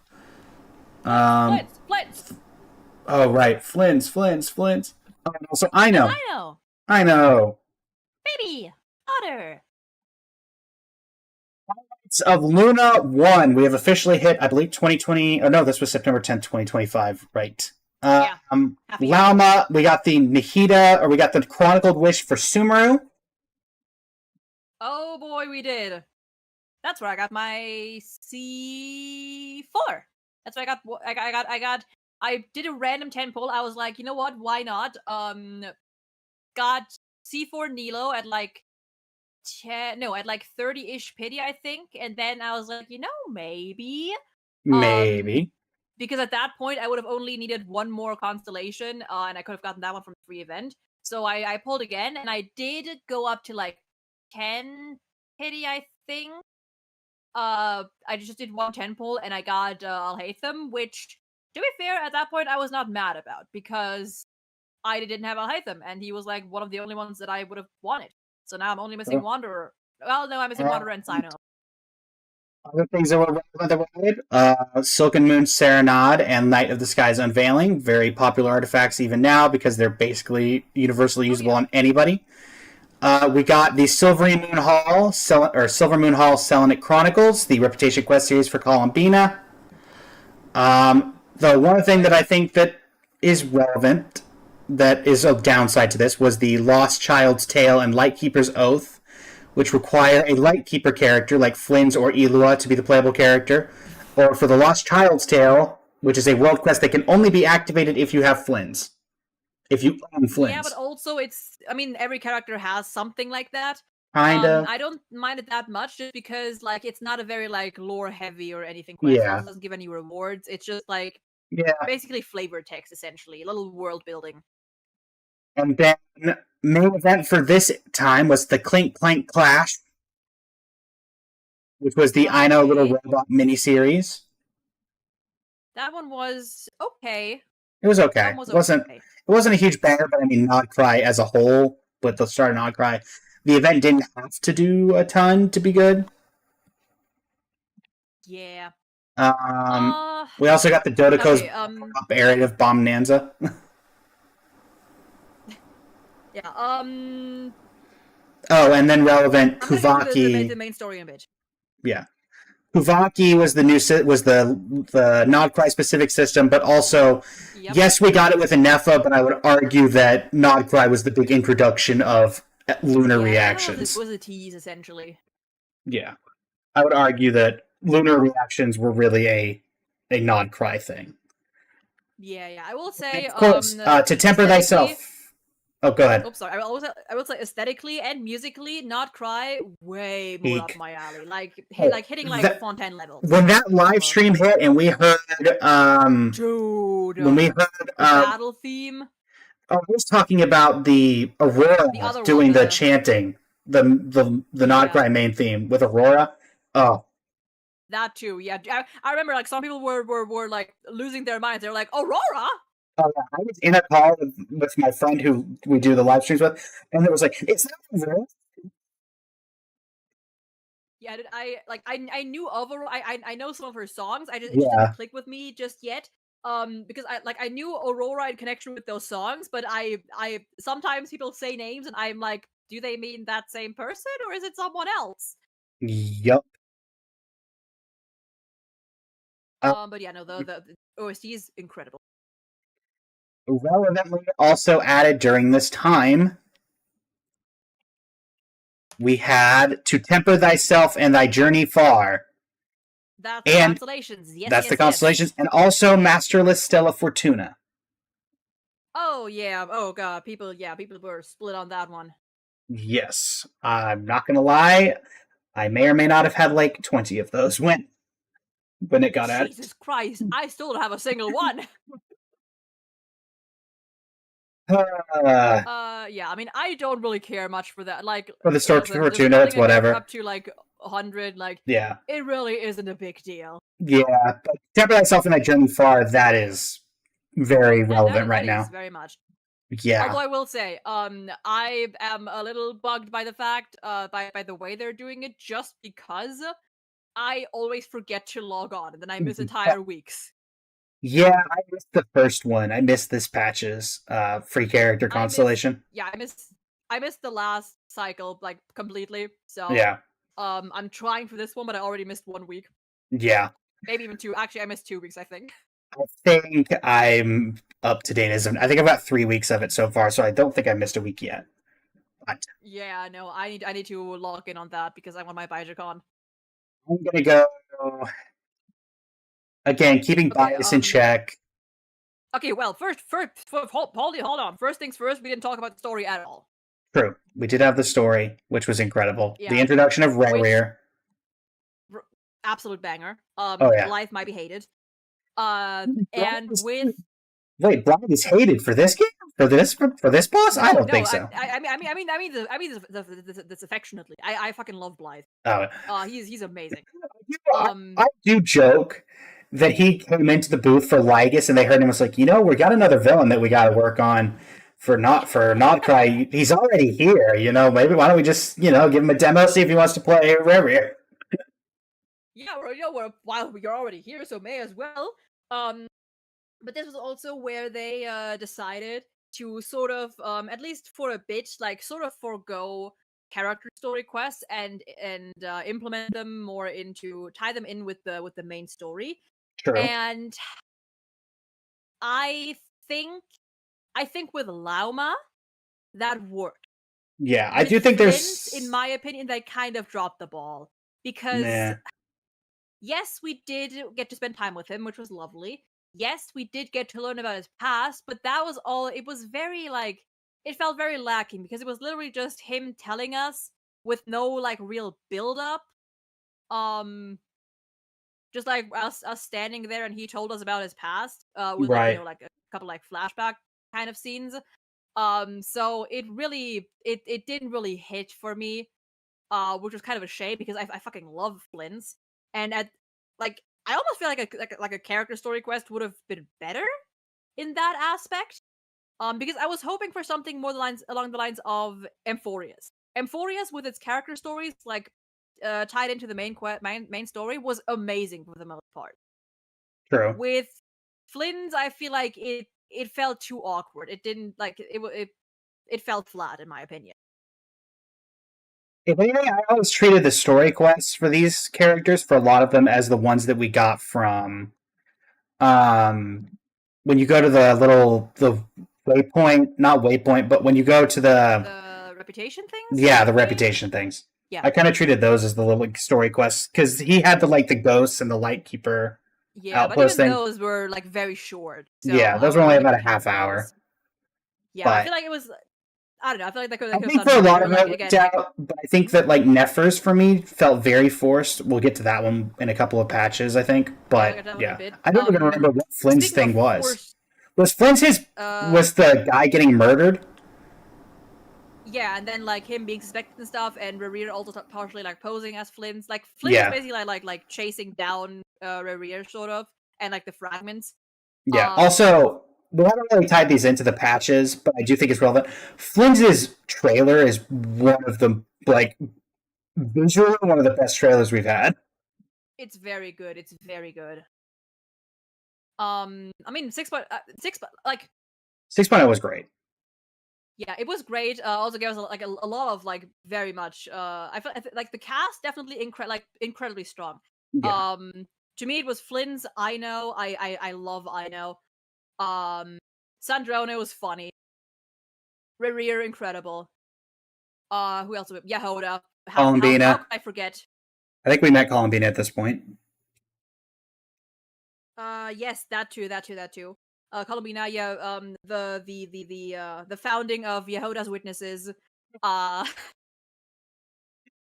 Flint. Oh, right. Flints. Oh, no, so I know. Baby. Otter. Of Luna 1, we have officially hit, I believe, 2020. Oh, no, this was September 10th, 2025. Right. Yeah. Lauma, we got the Nihida, or we got the Chronicled Wish for Sumeru. Oh boy, we did. That's where I got my C4. That's where I did a random 10 pull. I was like, you know what? Why not? Got C4 Nilo at like 30-ish pity, I think. And then I was like, maybe. Maybe. Because at that point, I would have only needed one more constellation, and I could have gotten that one from the free event. So I pulled again, and I did go up to like 10 pity, I think. I just did 110 pull, and I got Alhaitham, which, to be fair, at that point I was not mad about because I didn't have Alhaitham, and he was like one of the only ones that I would have wanted. So now I'm only missing Wanderer. Well, no, I'm missing Wanderer and Sino. Other things that were relevant, Silken Moon Serenade and Night of the Skies Unveiling, very popular artifacts even now because they're basically universally usable on anybody. We got the Silver Moon Hall Selenic Chronicles, the Reputation Quest series for Columbina. The one thing that I think that is relevant, that is a downside to this, was the Lost Child's Tale and Lightkeeper's Oath, which require a Lightkeeper character like Flynn's or Elua to be the playable character, or for the Lost Child's Tale, which is a world quest that can only be activated if you have Flynn's. If you own Flynn's. Yeah, but also every character has something like that. Kinda. I don't mind it that much just because like it's not a very like lore heavy or anything quest. Yeah. It doesn't give any rewards. It's just like basically flavor text essentially, a little world building. And then main event for this time was the Clink Clank Clash, which was the I Know Little Robot miniseries. That one was okay. It was okay. It wasn't a huge banger, but I mean Nodcry as a whole, with the start of Nodcry, the event didn't have to do a ton to be good. Yeah. We also got the Dodeco's area of Bomb Nanza. Yeah. Oh, and then relevant Kuvaki. The main story in a bit. Yeah. Kuvaki was the the Nodcry specific system, but also Yep. yes, we got it with Anefa, but I would argue that Nodcry was the big introduction of lunar Yeah, it reactions. was a tease essentially. Yeah, I would argue that lunar reactions were really a Nodcry thing. Yeah. I will And say, of course, to temper aesthetically. thyself. Oh, go ahead. Oops, sorry. I will say aesthetically and musically, Not Cry way more up Peak. my alley. Oh, Like hitting like Fontaine levels. when that live stream hit and we heard Dude, when we heard the battle theme. I was talking about the Aurora The other doing one, the chanting, the Nodcry main theme with Aurora. Oh, that too. Yeah, I remember like some people were like losing their minds. They were like, Aurora. oh yeah. I was in a call with my friend who we do the live streams with, and it was like, "Is that Aurora?" Yeah, I knew of Aurora. I know some of her songs. It just Yeah, didn't click with me just yet. Because I knew Aurora in connection with those songs, but I sometimes people say names and I'm like, do they mean that same person or is it someone else? yup. But yeah, no, the OST is incredible. Relevantly, also added during this time, we had "To Temper Thyself and Thy Journey Far," That's and Constellations. Yes, that's yes, the constellations, and also "Masterless Stella Fortuna." Oh yeah. Oh god. People were split on that one. Yes, I'm not gonna lie. I may or may not have had like 20 of those when it got added. Jesus Christ. I still don't have a single one. Uh, Yeah, I mean, I don't really care much for that. Like, for the Stork listen, just Fortuna, it's building a character whatever. up to like 100, like, Yeah. it really isn't a big deal. Yeah. But Temper Thyself and Thy Journey Far, that is very relevant right That is now. very much. Yeah. Although I will say, I am a little bugged by the fact, by the way they're doing it, just because I always forget to log on and then I miss entire weeks. Yeah, I missed the first one. I missed this patch's free character constellation. I missed the last cycle like completely. So Yeah. I'm trying for this one, but I already missed 1 week. Yeah. Maybe even two. Actually, I missed 2 weeks, I think. I think I'm up to date as of, I think I've got 3 weeks of it so far, so I don't think I missed a week yet. But Yeah, no, I need to log in on that because I want my BaijiCon. I'm gonna go again, keeping Okay, bias in check. okay, well, hold on. First things first, we didn't talk about the story at all. True. We did have the story, which was incredible. Yeah. The introduction of Rare. Absolute banger. Oh yeah. Life might be hated. And with wait, Blythe is hated for this game? For this boss? I don't think so. I mean this affectionately. I fucking love Blythe. Oh, he's amazing. I do joke that he came into the booth for Lygus and they heard him was like, we got another villain that we got to work on for Nodcry. He's already here, maybe why don't we just, give him a demo, see if he wants to play Rare. Yeah, while you're already here, so may as well. But this was also where they decided to sort of, at least for a bit, like sort of forego character story quests and implement them more tie them in with the main story. True. And I think with Lauma that worked. Yeah, I do think there's, in my opinion, they kind of dropped the ball because yes, we did get to spend time with him, which was lovely. Yes, we did get to learn about his past, but that was all. It was very it felt very lacking because it was literally just him telling us with no like real build up. Just like us standing there and he told us about his past, with right. like a couple like flashback kind of scenes. So it really it didn't really hit for me, which was kind of a shame because I fucking love Flynn's, and I almost feel like a character story quest would have been better in that aspect. Because I was hoping for something more along the lines of Emphoria's. Emphoria's with its character stories tied into the main story was amazing for the most part. True. With Flynn's, I feel like it felt too awkward. It didn't it felt flat in my opinion. If anything, I always treated the story quests for these characters, for a lot of them, as the ones that we got from um when you go to the waypoint, not waypoint, but when you go to The reputation things, yeah, the maybe? reputation things. Yeah. I kind of treated those as the little like, story quests because he had the ghosts and the lightkeeper Yeah, but outpost even thing. those were like very short. So Yeah, those were I only wouldn't about a count half hour. those. Yeah, I But feel like it was. I don't know. I feel like I they could have think done for a lot better. of Like it worked again, like out. But I think mhm. that like Nefers for me felt very forced. We'll get to that one in a couple of patches, I think. Yeah, we'll But get that one in a yeah, bit. I don't even remember what Flynn's Speaking of thing was. force, Was Flynn's his uh, was the guy getting murdered? yeah, and then like him being suspected and stuff, and Rerir also partially like posing as Flynn's. Like Flynn was Yeah, basically like chasing down Rerir sort of, and like the fragments. yeah. Um, Also, we haven't really tied these into the patches, but I do think it's relevant. Flynn's trailer is one of the like visually one of the best trailers we've had. it's very good. It's very good. I mean, like 6.0 was great. yeah, it was great. Also gave us like a lot of like very much. I feel like the cast definitely incredibly strong. Yeah. Um, to me, it was Flynn's. I know. I love. I know. Sandrone was funny. Rerir incredible. Who else? Yehoda. How Columbina. could I forget? I think we met Columbina at this point. Yes, that too. That too. That too. Columbina. Yeah. The founding of Yehoda's Witnesses. Uh,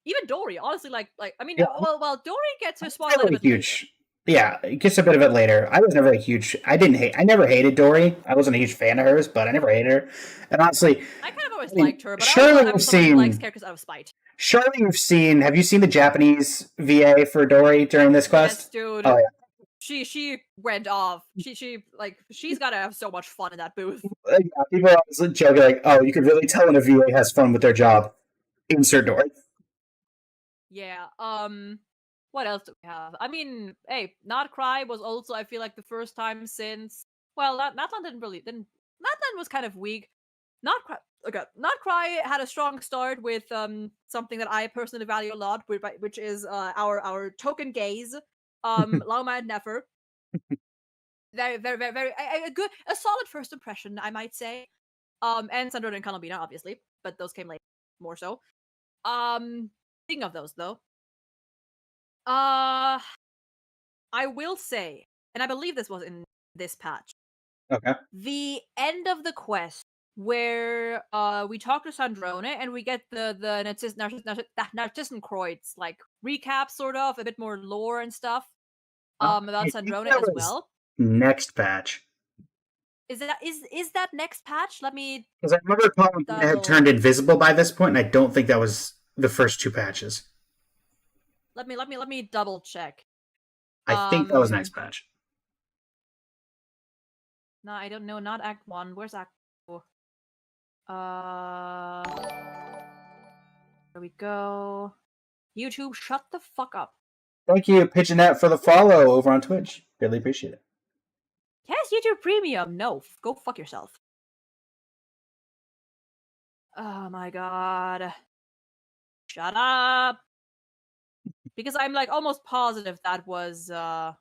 even Dory. Honestly, like I mean, Yeah, well, Dory gets her I'm spotlight a never a bit later. huge. Yeah, it gets a bit of it later. I was never a huge. I didn't hate. I never hated Dory. I wasn't a huge fan of hers, but I never hated her. And honestly, I kind of I always mean, liked her, but also surely I'm you've someone who likes seen. characters out of spite. Surely you've seen. Have you seen the Japanese VA for Dory during this Yes, quest? Oh dude. yeah. She went off. She's gotta have so much fun in that booth. Yeah, people are always joking like, "Oh, you can really tell when a VA has fun with their job." Insert Dory. Yeah. What else do we have? I mean, hey, Not Cry was also I feel like the first time since Natlan didn't Natlan was kind of weak. Not Cry okay, Not Cry had a strong start with something that I personally value a lot, which is our token gaze, Lauma and Nefer. Very a solid first impression, I might say. And Sandro and Columbina, obviously, but those came later more so. Speaking of those though, uh I will say, and I believe this was in this patch, Okay. the end of the quest where we talk to Sandrone and we get the Narcissenkreuz like recap sort of, a bit more lore and stuff about I think Sandrone that as was well. next patch. Is that next patch? Let me Because I remember Palomina had double turned invisible by this point, and I don't think that was the first two patches. let me double check. I think that was Um next patch. no, I don't know, not Act 1. Where's Act 2? There we go. YouTube, shut the fuck up. Thank you, Pigeonette, for the follow over on Twitch. Really appreciate it. Yes, YouTube Premium. No, go fuck yourself. Oh my god. Shut up. Because I'm like almost positive that was oh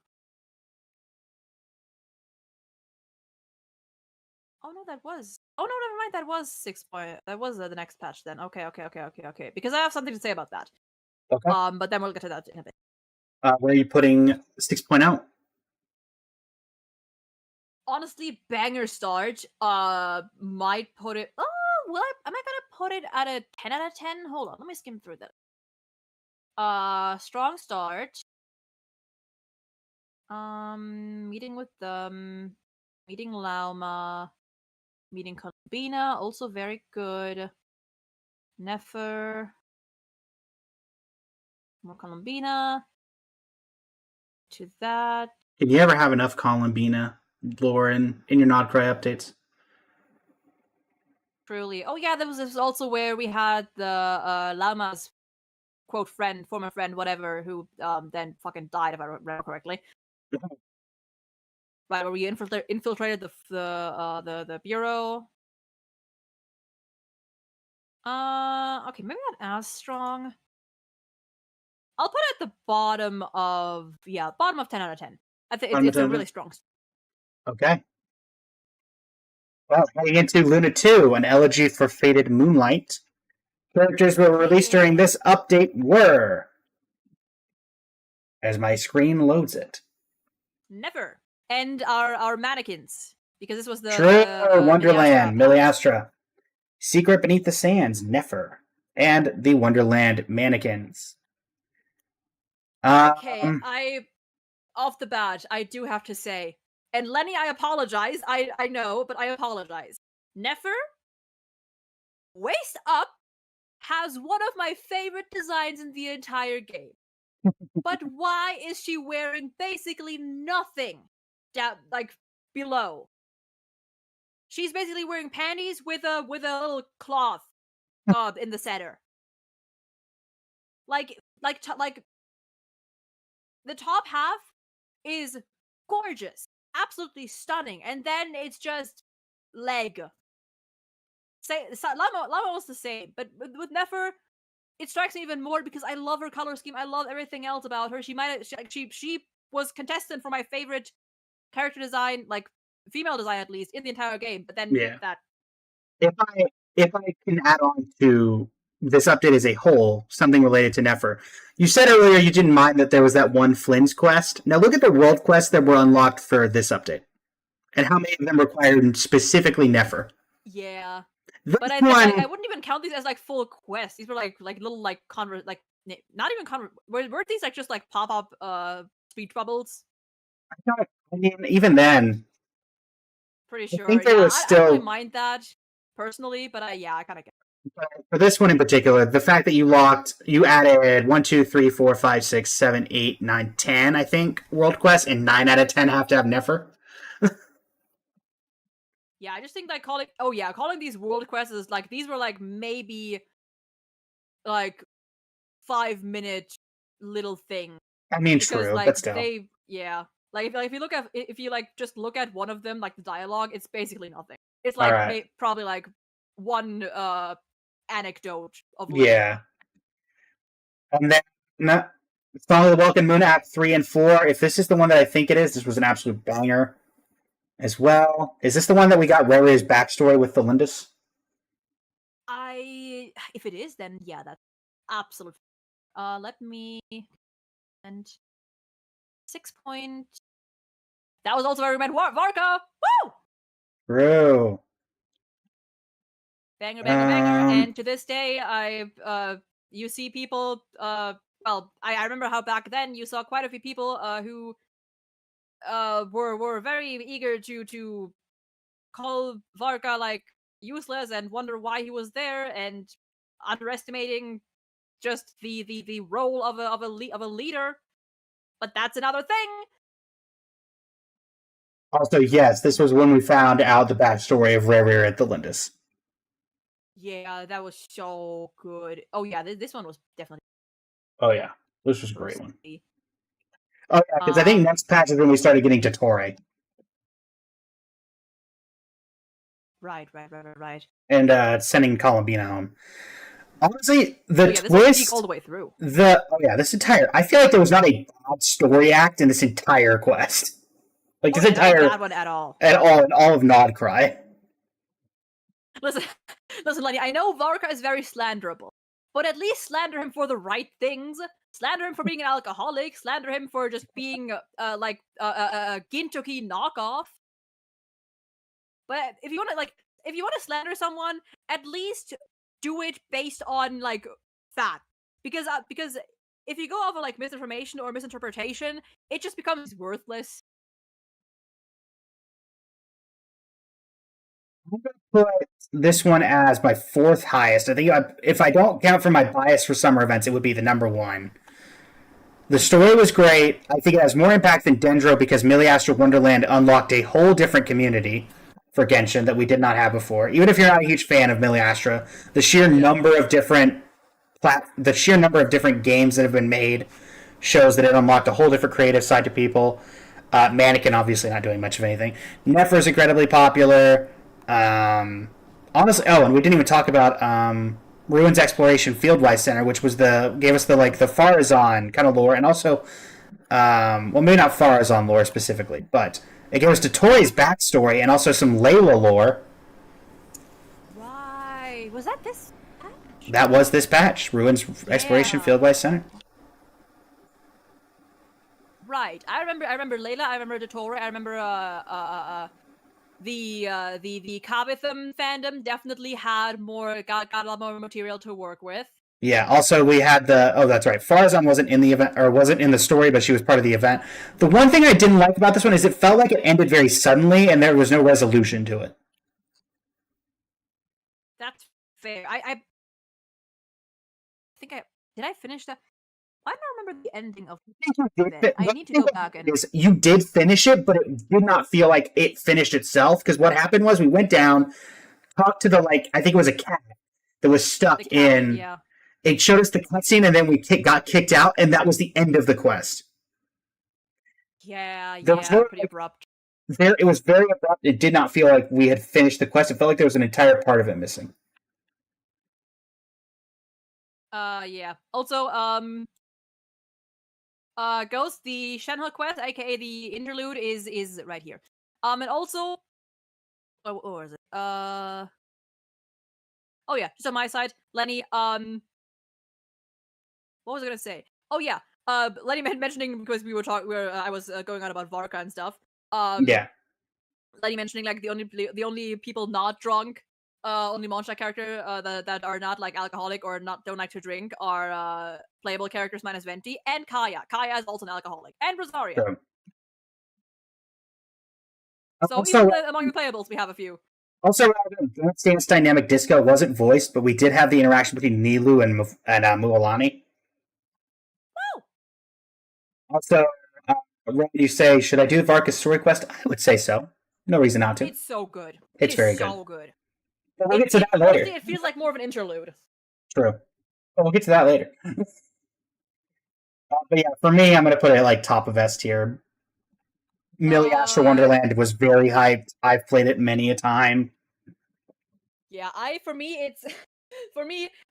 no, that was. Oh no, never mind. That was 6 point. That was the next patch then. Okay. Because I have something to say about that. Okay. But then we'll get to that in a bit. Where are you putting 6.0? Honestly, banger start. Might put it. Oh, well, am I gonna put it at a 10 out of 10? Hold on, let me skim through that. Strong start. Meeting with them, meeting Lauma, meeting Columbina, also very good. Nefer, more Columbina. To that. Can you ever have enough Columbina lore in your Nodcry updates? Truly. Oh yeah, this was also where we had the Lama's quote friend, former friend, whatever, who then fucking died if I remember correctly. Right, where we infiltrated the bureau. Okay, maybe not as strong. I'll put it at the bottom of bottom of 10 out of 10. I think Bottom of it's a 10? really strong. Okay. Well, heading into Luna 2, an elegy for Fated Moonlight. Characters that were released during this update were, as my screen loads it. Never. And our mannequins. Because this was the True, Wonderland, Miliastra. Miliastra. Secret Beneath the Sands, Nefer. And the Wonderland Mannequins. Okay, off the bat, I do have to say, and Lenny, I apologize. I know, but I apologize. Nefer, waist up, has one of my favorite designs in the entire game. But why is she wearing basically nothing down, like, below? She's basically wearing panties with a little cloth in the center. Like the top half is gorgeous, absolutely stunning, and then it's just leg. Lama was the same, but with Nefer, it strikes me even more because I love her color scheme. I love everything else about her. She was contestant for my favorite character design, like female design at least, in the entire game. But then that. If I can add on to this update as a whole, something related to Nefer. You said earlier you didn't mind that there was that one Flynn's quest. Now look at the world quests that were unlocked for this update. And how many of them required specifically Nefer. Yeah. But I wouldn't even count these as like full quests. These were like little like not even weren't these like just like pop-up speech bubbles? I mean, even then. Pretty sure. I think there was still. I don't really mind that personally, but I kind of get it. For this one in particular, the fact that you added 1, 2, 3, 4, 5, 6, 7, 8, 9, 10, I think, world quests, and 9 out of 10 have to have Nefer. Yeah, I just think like calling these world quests is like these were like maybe like 5-minute little things. I mean, true, like, but still. Like if you like just look at one of them, like the dialogue, it's basically nothing. It's like probably like one anecdote of yeah. And then Song of the Welkin Moon Act 3 and 4. If this is the one that I think it is, this was an absolute banger as well. Is this the one that we got Rare's backstory with the Lindis? If it is, then yeah, that's absolute. Let me and 6 point. That was also where we met Varka. Woo! True. Banger, and to this day, you see people. Well, I remember how back then you saw quite a few people who were very eager to call Varka like useless and wonder why he was there and underestimating just the role of a leader. But that's another thing. Also, yes, this was when we found out the backstory of Rare at the Lindis. Yeah, that was so good. Oh yeah, this one was definitely. Oh yeah, this was a great one. Oh yeah, because I think next patch is when we started getting to Torre. Right. And sending Columbina home. Honestly, the twist all the way through. This entire. I feel like there was not a bad story act in this entire quest. Like this entire not bad one at all in all of Nodcry. Listen, Lenny. I know Varka is very slanderable, but at least slander him for the right things. Slander him for being an alcoholic. Slander him for just being like a Gintoki knockoff. But if you want to slander someone, at least do it based on like fact. Because if you go off of like misinformation or misinterpretation, it just becomes worthless. I'm going to put this one as my 4th highest. I think if I don't count for my bias for summer events, it would be the number 1. The story was great. I think it has more impact than Dendro because Miliastra Wonderland unlocked a whole different community for Genshin that we did not have before. Even if you're not a huge fan of Miliastra, the sheer number of different games that have been made shows that it unlocked a whole different creative side to people. Mannequin obviously not doing much of anything. Nefer is incredibly popular. Honestly, and we didn't even talk about Ruins Exploration Fieldwise Center, which was gave us the Farazan kind of lore, and also well, maybe not Farazan lore specifically, but it gave us Dottoro's backstory and also some Layla lore. Right. Was that this patch? That was this patch, Ruins Exploration Fieldwise Center. Right. I remember Layla, I remember Dottoro, I remember the Kabitham fandom definitely had got a lot more material to work with. Yeah, also we had that's right. Farazan wasn't in the event, or wasn't in the story, but she was part of the event. The one thing I didn't like about this one is it felt like it ended very suddenly and there was no resolution to it. That's fair. I think did I finish that? I don't remember the ending of it. I need to go back and... You did finish it, but it did not feel like it finished itself, because what happened was we went down, talked to I think it was a cat that was stuck in... Yeah. It showed us the cutscene, and then we got kicked out, and that was the end of the quest. Yeah, pretty abrupt. It was very abrupt. It did not feel like we had finished the quest. It felt like there was an entire part of it missing. Yeah. Also, Ghost, the Shenhe quest, aka the interlude, is right here. And also, where is it? Oh yeah, just on my side, Lenny. What was I gonna say? Oh yeah, Lenny mentioning, because I was going on about Varka and stuff. Yeah. Lenny mentioning like the only people not drunk, only Mondstadt character that are not like alcoholic or don't like to drink are playable characters minus Venti and Kaya. Kaya is also an alcoholic, and Rosaria. Sure. So also, even among the playables, we have a few. Also, Dance Dance Dynamic Disco wasn't voiced, but we did have the interaction between Nilou and Mualani. Oh! Also, when you say, should I do Varka's story quest? I would say so. No reason not to. It's so good. It's very good. So good. But we'll get to that later. It feels like more of an interlude. True. But we'll get to that later. But yeah, for me, I'm going to put it like top of S tier. Millie Astro Wonderland was very hyped. I've played it many a time. Yeah, for me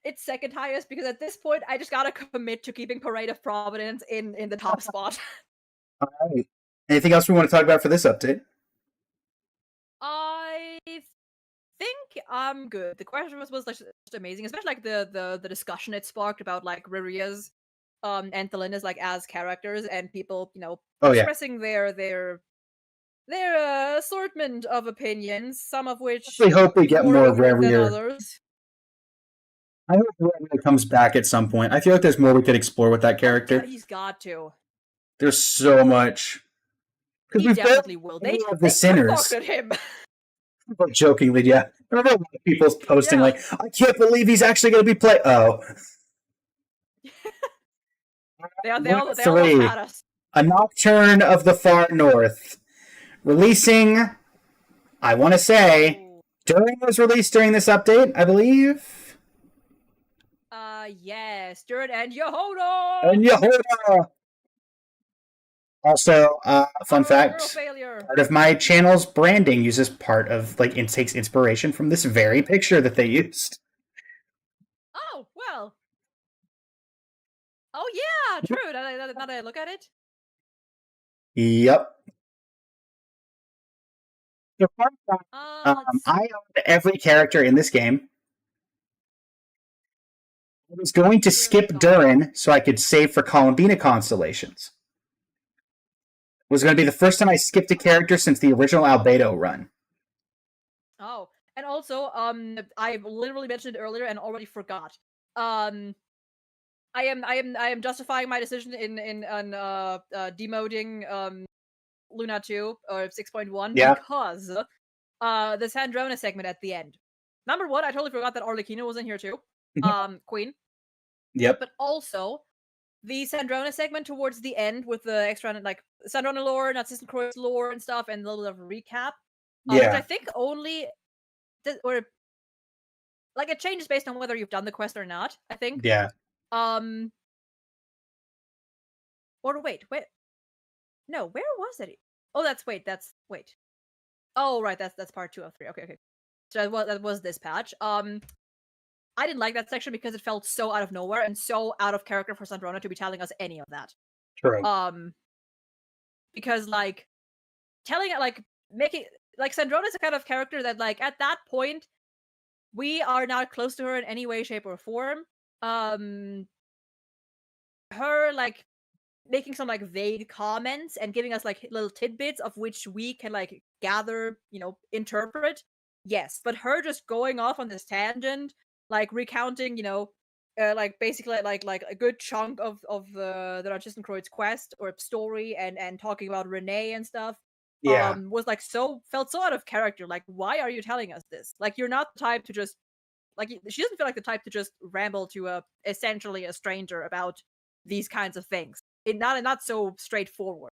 it's second highest, because at this point I just gotta commit to keeping Parade of Providence in the top spot. All right. Anything else we want to talk about for this update? I think I'm good. The question was just amazing, especially like the discussion it sparked about like Riria's and Thelinda's like as characters, and people, expressing their assortment of opinions, some of which we hope we get more Reria. Others. I hope Reria comes back at some point. I feel like there's more we could explore with that character. He's got to. There's so much. He definitely will. They the sinners. At him. But jokingly, yeah. I remember a lot of people posting like, I can't believe he's actually going to be play. Oh. they all had us. A Nocturne of the Far North. Releasing, I want to say, Durin was released during this update, I believe. Yes, Durin and Yehoda! Also, fun fact, part of my channel's branding uses part of, it takes inspiration from this very picture that they used. Oh, well. Oh, yeah, true. Now that I look at it. Yep. So fun fact, I owned every character in this game. I was going to skip Durin so I could save for Columbina Constellations. It was going to be the first time I skipped a character since the original Albedo run. Oh, and also, I literally mentioned it earlier and already forgot. I am justifying my decision in demoting Luna 2 or 6.1 because the Sandrona segment at the end. Number one, I totally forgot that Arlecchino was in here too. Queen. Yep. But also the Sandrona segment towards the end with the extra like Sandrona lore, Narcissus Croix lore and stuff, and a little bit of a recap. Which I think only or like it changes based on whether you've done the quest or not, I think. Yeah. Or wait. No, where was it? Oh, that's wait. Oh, right, that's part 2 of 3. Okay. So that was this patch. I didn't like that section because it felt so out of nowhere and so out of character for Sandrona to be telling us any of that. True. Because like telling it like making like Sandrona is a kind of character that like at that point we are not close to her in any way, shape, or form. Her like making some like vague comments and giving us like little tidbits of which we can like gather, interpret. Yes, but her just going off on this tangent, like recounting, like basically like a good chunk of the Narcissencroid's quest or story and talking about Renee and stuff. Yeah. Was like felt so out of character. Like, why are you telling us this? Like, you're not the type to just like she doesn't feel like the type to just ramble to essentially a stranger about these kinds of things. Not so straightforward.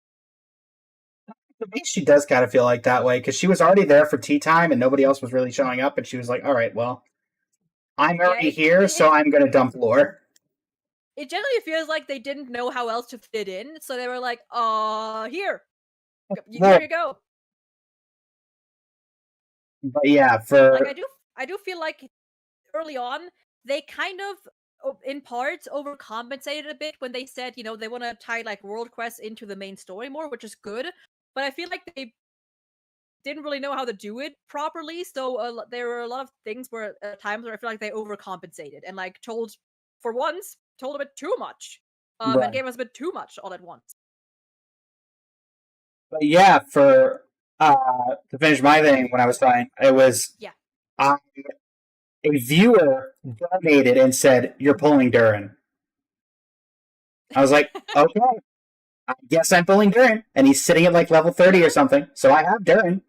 To me, she does kind of feel like that way because she was already there for tea time and nobody else was really showing up, and she was like, "All right, well, I'm Yeah, already here, so I'm going to dump lore." it generally feels like they didn't know how else to fit in, so they were like, here, Well, here you go." but yeah, Like for I do feel like early on they kind of in parts overcompensated a bit when they said they want to tie like world quests into the main story more, which is good. But I feel like they didn't really know how to do it properly, so there were a lot of things where times where I feel like they overcompensated and like told a bit too much, and right. gave us a bit too much all at once. But yeah, for to finish my thing when I was fine, it was Yeah. uh, a viewer donated and said, "You're pulling Durin." I was like, "Okay, I guess I'm pulling Durin," and he's sitting at like level 30 or something. So I have Durin.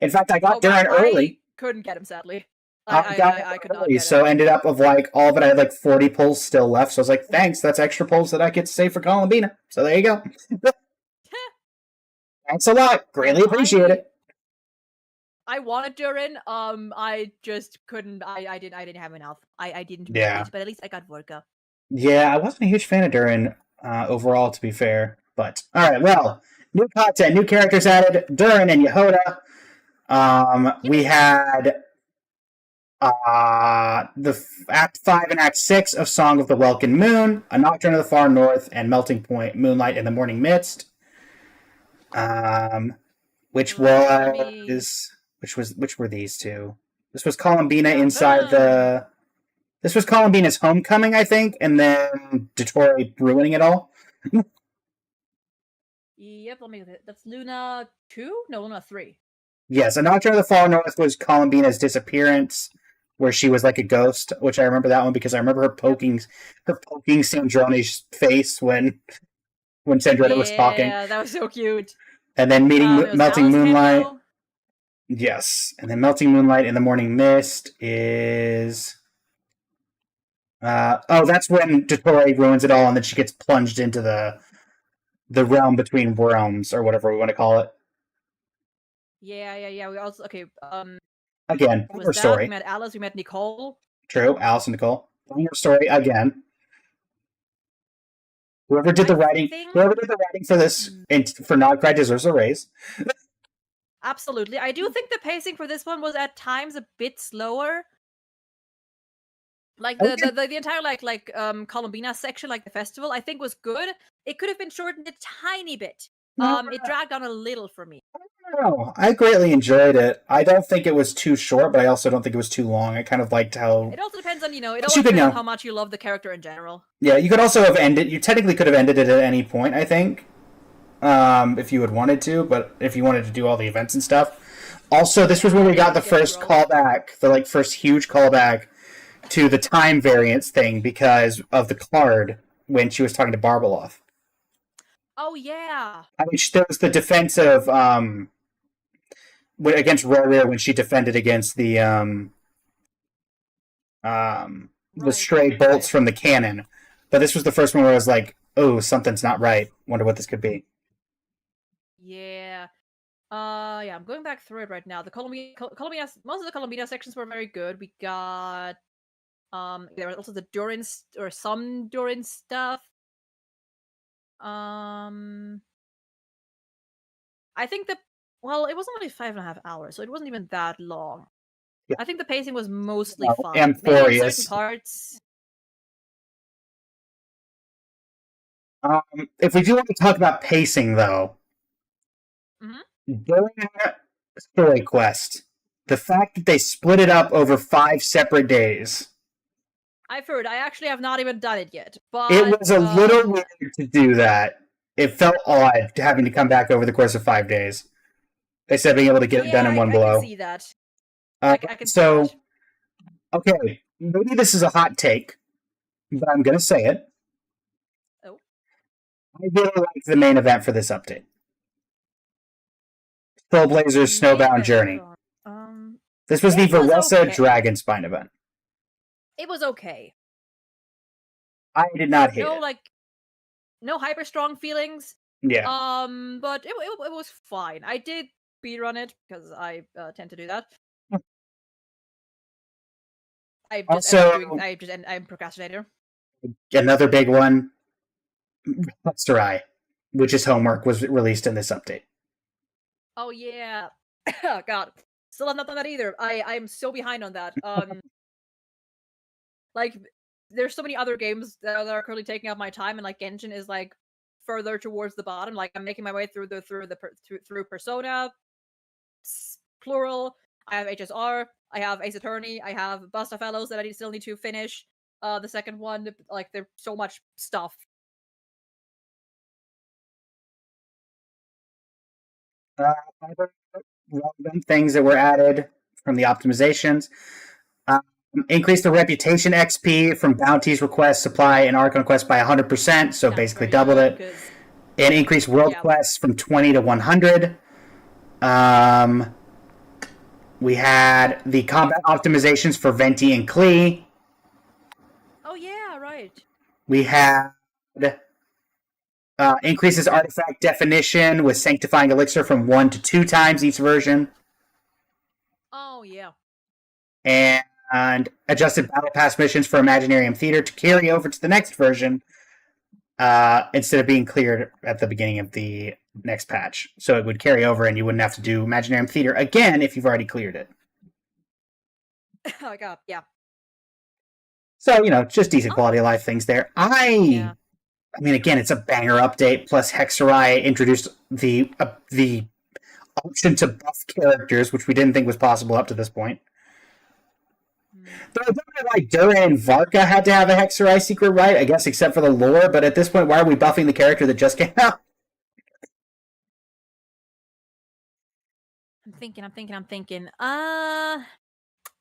In fact, I Oh got wow, Durin I early. couldn't get him sadly. I got him I could not early, get him. so ended up of like all of it. I had like 40 pulls still left. So I was like, "Thanks, that's extra pulls that I get to save for Columbina." So there you go. Thanks a lot. Yeah, Greatly no, appreciate it. I wanted Durin. I just couldn't. I didn't have enough. I didn't make Yeah. it, but at least I got Vorka. Yeah, I wasn't a huge fan of Durin overall, to be fair. But all right, well, new content, new characters added. Durin and Yehoda. We had the Act 5 and Act 6 of Song of the Welkin Moon, A Nocturne of the Far North, and Melting Point Moonlight in the Morning Mist. Which Let me. which were these two? This was Columbina Yeah. inside the. This was Columbina's homecoming, I think, and then Detroit ruining it all. Yep. Let me. That's Luna 2. No, Luna 3. Yes, A Nocturne of the Far North was Columbina's disappearance, where she was like a ghost, which I remember that one because I remember her poking Sandrone's face when Sandrone was talking, Yeah, that was so cute. and then meeting It was Melting Alice Moonlight. cameo. Yes, and then Melting Moonlight in the Morning Mist is. That's when Dottore ruins it all, and then she gets plunged into the realm between realms, or whatever we want to call it. Yeah. We also Again, was her that we story. met Alice, we met Nicole. True, Alice and Nicole. Her story again. Whoever did I the writing, think whoever did the writing for this and for Nogcry deserves a raise. absolutely. I do think the pacing for this one was at times a bit slower. Like the entire Columbina section, like the festival, I think was good. It could have been shortened a tiny bit. It dragged on a little for me. No, I greatly enjoyed it. I don't think it was too short, but I also don't think it was too long. I kind of liked how It also depends on it but always you could depends on know. how much you love the character in general. Yeah, you could also have ended. You technically could have ended it at any point. I think, if you had wanted to, but if you wanted to do all the events and stuff. Also, this was when we got the first callback, the like first huge callback to the time variance thing because of the card when she was talking to Barbeloff. Oh yeah. I mean, there was the defense of against Rorir when she defended against the stray bolts from the cannon. But this was the first one where I was like, "Oh, something's not right. Wonder what this could be." Yeah. Yeah, I'm going back through it right now. The Columbia, most of the Columbia sections were very good. We got there was also the Durin or some Durin stuff. I think it was only 5.5 hours, so it wasn't even that long. I think the pacing was mostly Oh, fine. Maybe in certain Amphorius. parts. If we do want to talk about pacing, though, Mhm. during Story Quest, the fact that they split it up over 5 separate days, I've heard. I actually have not even done it yet, but it was a little weird to do that. It felt odd having to come back over the course of 5 days instead of being able to get it done in one I can blow. see that. Uh, I can see so, that. okay, maybe this is a hot take, but I'm going to say it. Oh. I really like the main event for this update. Soulblazer's Snowbound Journey. This was the it was Veressa okay. Dragonspine event. It was okay. I did not hate it. No hyper strong feelings. Yeah. But it was fine. I did speedrun it because I tend to do that. I'm procrastinator. Another big one, Hexerai, Witch's Homework, was released in this update. Oh yeah. God. Still have not done that either. I'm so behind on that. Like there's so many other games that are currently taking up my time, and like Genshin is like further towards the bottom. Like I'm making my way through Persona, plural. I have HSR. I have Ace Attorney. I have Busta Fellows that I still need to finish. The second one, like there's so much stuff. Other relevant things that were added from the optimizations. Increase the reputation XP from bounties, requests, supply, and Archon quests by 100%, so That's basically very doubled good, it. And increased world quests from 20 to 100. We had the combat optimizations for Venti and Klee. Oh yeah, right. We had increases artifact definition with sanctifying elixir from 1 to 2 times each version. Oh yeah. And adjusted battle pass missions for Imaginarium Theater to carry over to the next version instead of being cleared at the beginning of the next patch. So it would carry over and you wouldn't have to do Imaginarium Theater again if you've already cleared it. Oh god, yeah. So, just decent quality of life things there. I mean, again, it's a banger update. Plus, Hexerai introduced the option to buff characters, which we didn't think was possible up to this point. Though I don't know why Duran and Varka had to have a Hexerai secret right, I guess, except for the lore. But at this point, why are we buffing the character that just came out? I'm thinking. I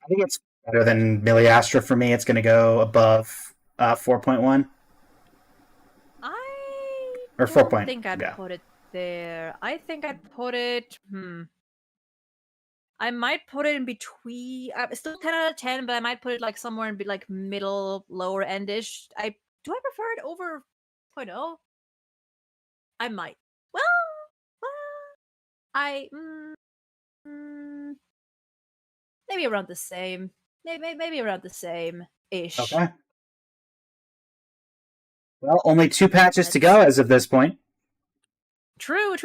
think it's better than Miliastra for me. It's going to go above 4.1. I don't think I'd put it there. I think I'd put it. I might put it in between. Still 10 out of 10, but I might put it like somewhere in like middle, lower endish. Do I prefer it over 0.0? I might. Well, maybe around the same. Maybe around the same ish. Okay. Well, only 2 patches to go as of this point. True.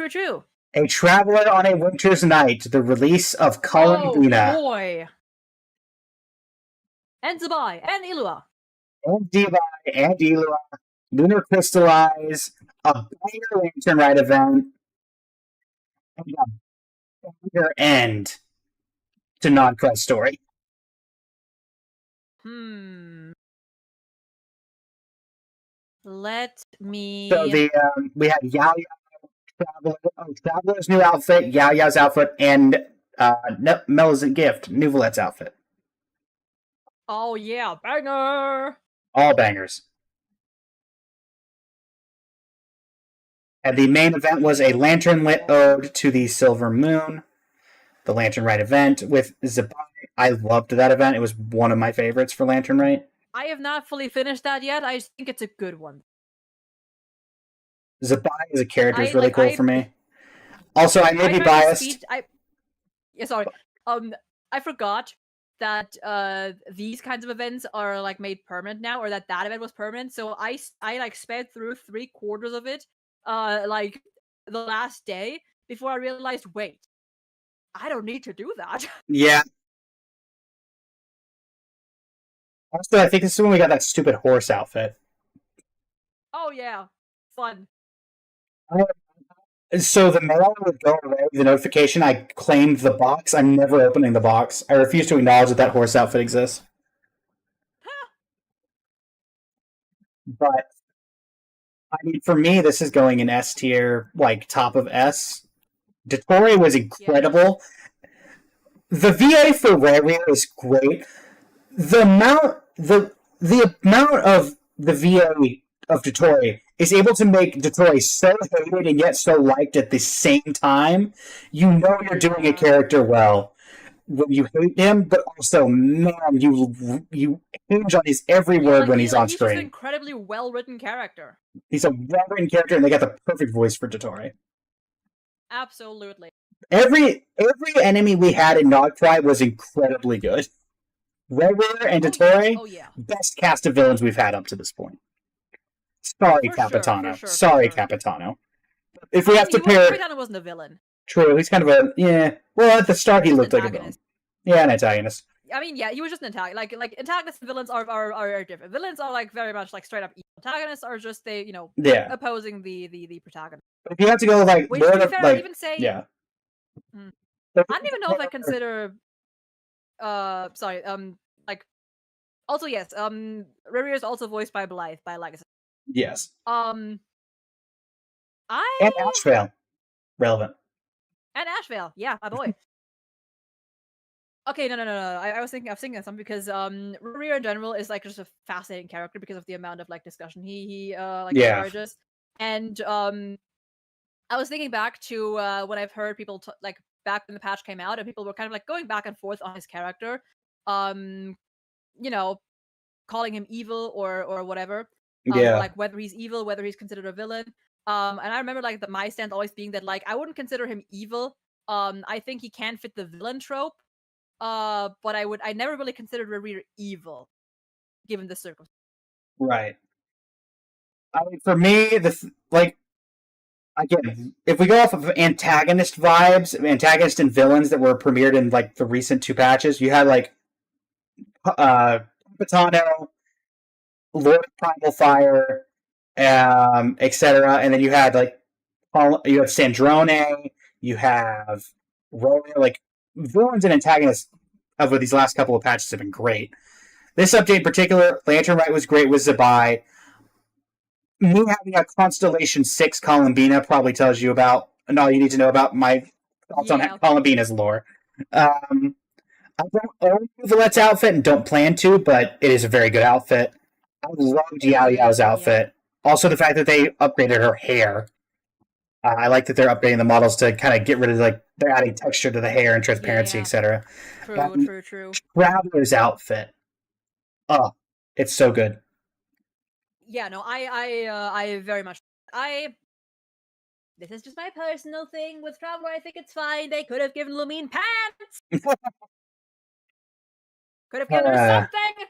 A Traveler on a Winter's Night, the release of Columbina. Oh boy! And Zabai, and Ilua. And Zabai, and Ilua. Lunar Crystallize, a banger Lantern Rite event, and a banger end to Non-Quest Story. Let me. So we had Yao Traveler's new outfit, Yao Yao's outfit, and Mel's Gift, Nuvolet's outfit. Oh yeah, banger! All bangers. And the main event was a Lantern Lit Ode to the Silver Moon, the Lantern Rite event with Zabai. I loved that event. It was one of my favorites for Lantern Rite. I have not fully finished that yet. I just think it's a good one. Zabai as a character is really cool for me. Also, I may be biased. I forgot that these kinds of events are like made permanent now, or that event was permanent. So I like sped through 3/4 of it, like the last day before I realized, wait, I don't need to do that. Yeah. Also, I think this is when we got that stupid horse outfit. Oh yeah, fun. So the mail would go away, the notification, I claimed the box. I'm never opening the box. I refuse to acknowledge that that horse outfit exists. But, I mean, for me, this is going in S tier, like, top of S. Dottore was incredible. The VA for Rareware is great. The amount of the VA of Dottore is able to make Dottore so hated and yet so liked at the same time. You know you're doing a character well when you hate him, but also, man, you hinge on his every word when he's on He's just an screen. incredibly well written character. He's a well-written character, and they got the perfect voice for Dottore. Absolutely. Every enemy we had in Nogfly was incredibly good. Rareware and Dottore, Oh yeah. best cast of villains we've had up to this point. Sorry, For sure, Capitano. for sure, Sorry, for sure. Capitano. If we have to pair, Capitano wasn't a villain. true, he's kind of a Well, at the start, he Just looked like a villain. antagonist. Yeah, an antagonist. I mean, yeah, he was just an antagonist. Like antagonists and villains are different. Villains are like very much like straight up evil. Antagonists are just Yeah. opposing the protagonist. If you have to go like Which, more to be of, fair, like I'd even say yeah. Mm. If I don't even know if I consider sorry, like also yes, Riri is also voiced by Blythe by Legacy. Yes. I And Ashvale. Relevant. and Ashvale, yeah, my boy. Okay, no. I was thinking of something because Riri in general is like just a fascinating character because of the amount of like discussion he Yeah. encourages. And I was thinking back to when I've heard people like back when the patch came out, and people were kind of like going back and forth on his character, you know, calling him evil or whatever, Yeah. like whether he's evil, whether he's considered a villain. And I remember like my stance always being that like I wouldn't consider him evil. I think he can fit the villain trope. But I never really considered Riri evil, given the circumstances. Right. I mean, for me, again, if we go off of antagonist vibes, antagonist and villains that were premiered in like the recent 2 patches, you had like Capitano, Lord of Primal Fire, etc. And then you had like you have Sandrone, you have Roller, like villains and antagonists over these last couple of patches have been great. This update in particular, Lantern Rite was great with Zabai. Me having a Constellation 6 Columbina probably tells you about and all you need to know about my thoughts on Columbina's lore. I don't own the Let's outfit and don't plan to, but it is a very good outfit. I loved Yao Yao's outfit. Also, the fact that they upgraded her hair. I like that they're updating the models to kind of get rid of like they're adding texture to the hair and transparency, etc. True. Traveler's outfit. Oh, it's so good. Yeah, no, I very much this is just my personal thing with Traveler. I think it's fine. They could have given Lumine pants. Could have given her something.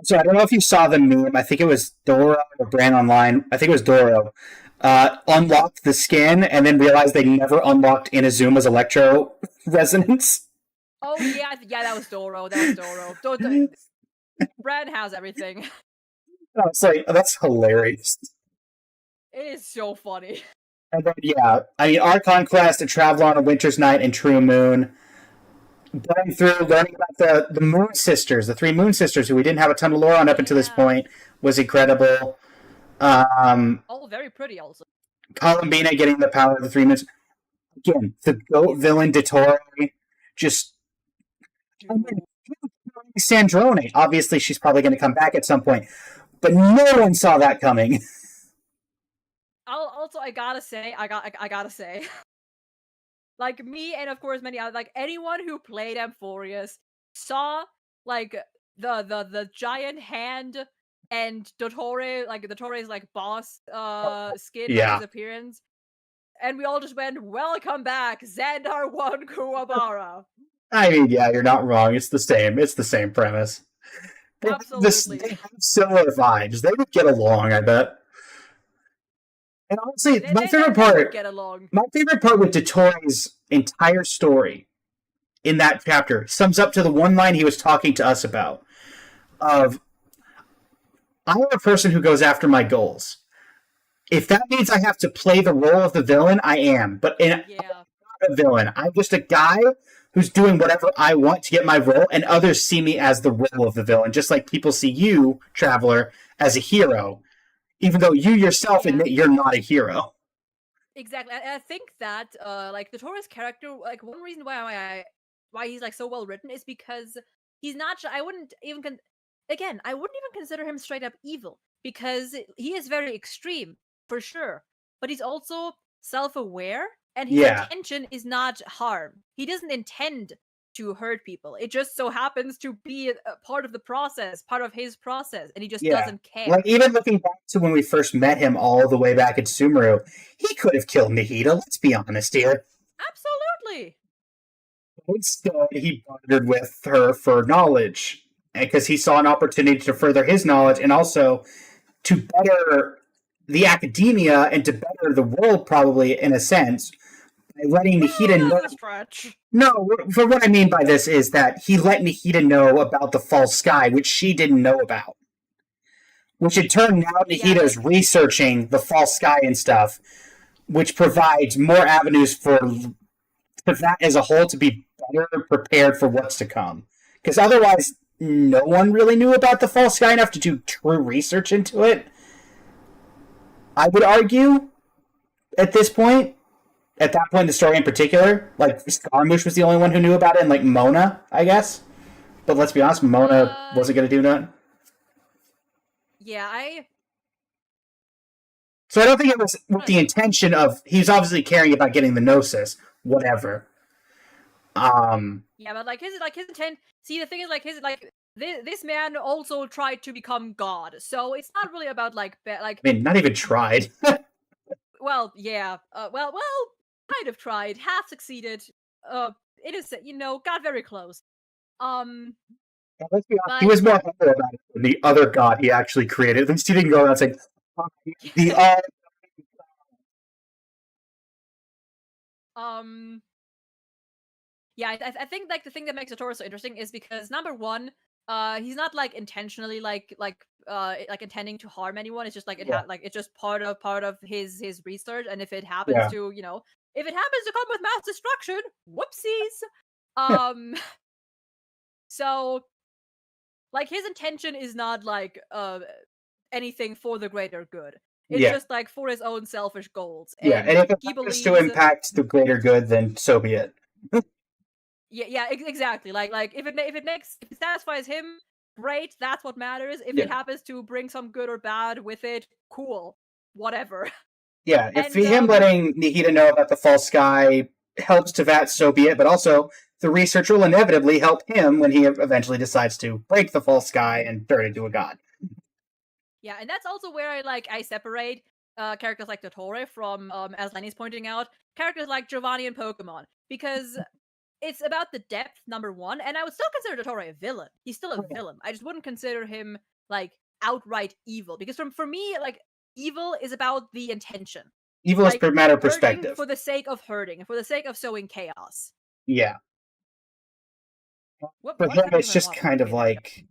So I don't know if you saw the meme. I think it was Doro or Brand Online. I think it was Doro. Unlocked the skin and then realized they never unlocked Inazuma's electro resonance. Oh yeah, that was Doro. Brand has everything. I was like, oh, that's hilarious. It is so funny. And then, yeah, I mean, Archon Quest, A Traveler on a Winter's Night, and True Moon. Going through, learning about the Moon Sisters, the 3 Moon Sisters, who we didn't have a ton of lore on up until this point, was incredible. Oh, very pretty also. Columbina getting the power of the 3 Moons. Again, the GOAT villain, Dottore, just... I mean, Sandrone, obviously she's probably going to come back at some point, but no one saw that coming. I gotta say, like me and of course many other, like anyone who played Amphorius saw like the giant hand and Dottore, like Dottore's like boss skin, Yeah. his appearance, and we all just went, "Welcome back, Xandar 1 Kuwabara." I mean, yeah, you're not wrong. It's the same premise. Absolutely. They have similar vibes. They would get along, I bet. And honestly, my favorite part with Dottore's entire story in that chapter sums up to the one line he was talking to us about. of I'm a person who goes after my goals. If that means I have to play the role of the villain, I am. But I'm Yeah. not a villain. I'm just a guy who's doing whatever I want to get my role, and others see me as the role of the villain, just like people see you, Traveler, as a hero, even though you yourself admit you're not a hero. Exactly. I think that like the Taurus character, like one reason why he's like so well written is because he's not. I wouldn't even again. I wouldn't even consider him straight up evil because he is very extreme for sure. But he's also self-aware, and his Yeah. intention is not harm. He doesn't intend to hurt people. It just so happens to be a part of the process, part of his process, and he just Yeah. doesn't care. Like, even looking back to when we first met him all the way back at Sumeru, he could have killed Nahida, let's be honest here. Absolutely. Instead, he bartered with her for knowledge, because he saw an opportunity to further his knowledge and also to better the academia and to better the world, probably, in a sense, by letting Nahida know. That's a stretch. No, for what I mean by this is that he let Nahida know about the false sky, which she didn't know about. Which in turn, now Nahida's researching the false sky and stuff, which provides more avenues for that as a whole to be better prepared for what's to come. Because otherwise, no one really knew about the false sky enough to do true research into it. I would argue, at this point, at that point in the story in particular, like, Scaramouche was the only one who knew about it, and, like, Mona, I guess. But let's be honest, Mona wasn't going to do that. Yeah, So I don't think it was with the intention of, he's obviously caring about getting the Gnosis, whatever. Yeah, but like his intent. See, the thing is, like this man also tried to become God, so it's not really about like I mean, not even tried. well, yeah, well, kind of tried, half succeeded. Innocent, got very close. Let's be honest, he was more humble about it than the other god he actually created. At least he didn't go around saying, the Yeah, I think like the thing that makes Satoru so interesting is because number one, he's not like intentionally like intending to harm anyone. It's just like it's just part of his research, and if it happens to if it happens to come with mass destruction, whoopsies. So like his intention is not like anything for the greater good. It's just like for his own selfish goals. Yeah, and if it happens to impact the greater good, then so be it. Yeah, exactly. Like if it satisfies him, great. That's what matters. If it happens to bring some good or bad with it, cool. Whatever. Yeah, if him letting Nahida know about the false sky helps to that, so be it. But also, the research will inevitably help him when he eventually decides to break the false sky and turn into a god. Yeah, and that's also where I separate characters like Dottore from, as Lenny's pointing out, characters like Giovanni and Pokemon, because it's about the depth, number one, and I would still consider Dottore a villain. He's still a villain. I just wouldn't consider him like outright evil, because for me, like, evil is about the intention. Evil is a matter of perspective. For the sake of hurting, and for the sake of sowing chaos. Yeah. For him, it's just kind of like,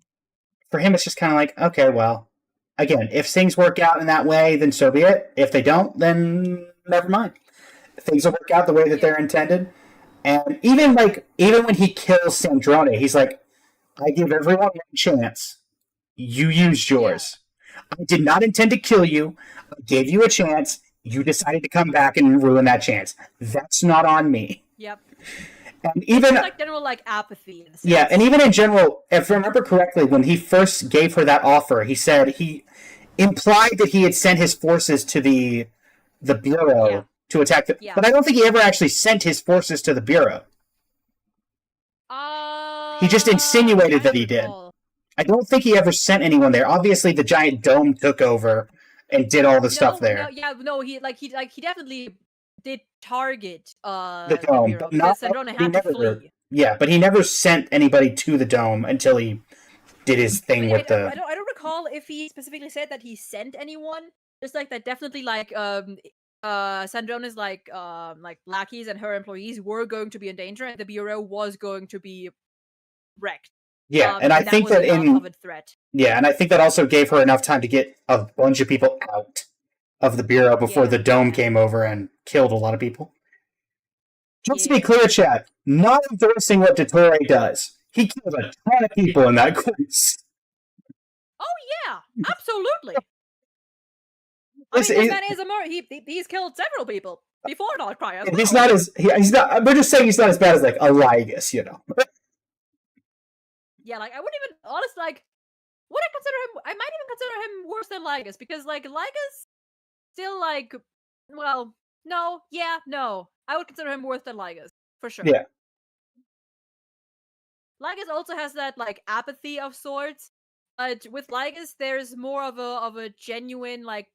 okay, well, again, if things work out in that way, then so be it. If they don't, then never mind. Things will work out the way that they're intended. And even when he kills Sandrone, he's like, I give everyone one chance. You used yours. I did not intend to kill you. I gave you a chance. You decided to come back and ruin that chance. That's not on me. Yep. And even like general apathy. Yeah, and even in general, if I remember correctly, when he first gave her that offer, he said he implied that he had sent his forces to the Bureau to attack the. But I don't think he ever actually sent his forces to the Bureau. He just insinuated that he did. I don't think he ever sent anyone there. Obviously, the giant dome took over and did all the stuff there. He definitely did target the dome, Bureau, but not. Sandrone had to flee. Yeah, but he never sent anybody to the dome until he did his thing with the. I don't recall if he specifically said that he sent anyone. Just like that, definitely Sandrone's lackeys and her employees were going to be in danger, and the Bureau was going to be wrecked. Yeah, and I that think was that enough of a threat. yeah, and I think that also gave her enough time to get a bunch of people out of the bureau before Yeah, the dome yeah. came over and killed a lot of people. Just to be Yeah. clear, chat, not endorsing what Dottore does. He killed a ton of people in that course. Oh yeah, absolutely. This I mean, this is- man is a he's killed several people before Darkrai as well. He's not as he's not. We're just saying he's not as bad as like Eligas, you know. Yeah, like I wouldn't even honestly like. Would I consider him? I might even consider him worse than Lygus because like Lygus still like, well, no, yeah, no. I would consider him worse than Lygus for sure. Yeah. Lygus also has that like apathy of sorts. But with Lygus, there's more of a genuine like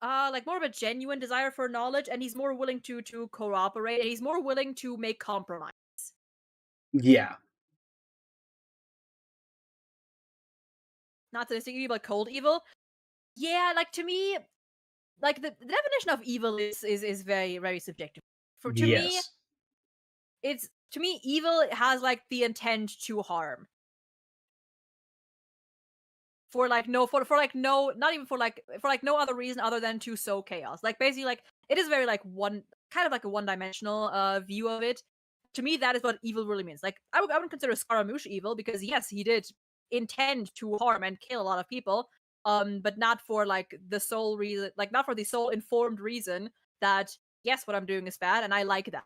more of a genuine desire for knowledge, and he's more willing to cooperate, and he's more willing to make compromise. Yeah. Not to say evil, like cold evil. Yeah, like to me, like the definition of evil is very very subjective. To me, Yes. it's to me evil has like the intent to harm. For like no not even for like no other reason other than to sow chaos. Like basically like it is very like one kind of like a one-dimensional view of it. To me, that is what evil really means. Like I wouldn't consider Scaramouche evil because yes, he did intend to harm and kill a lot of people. But not for like the sole reason, like not for the sole informed reason that yes, what I'm doing is bad, and I like that.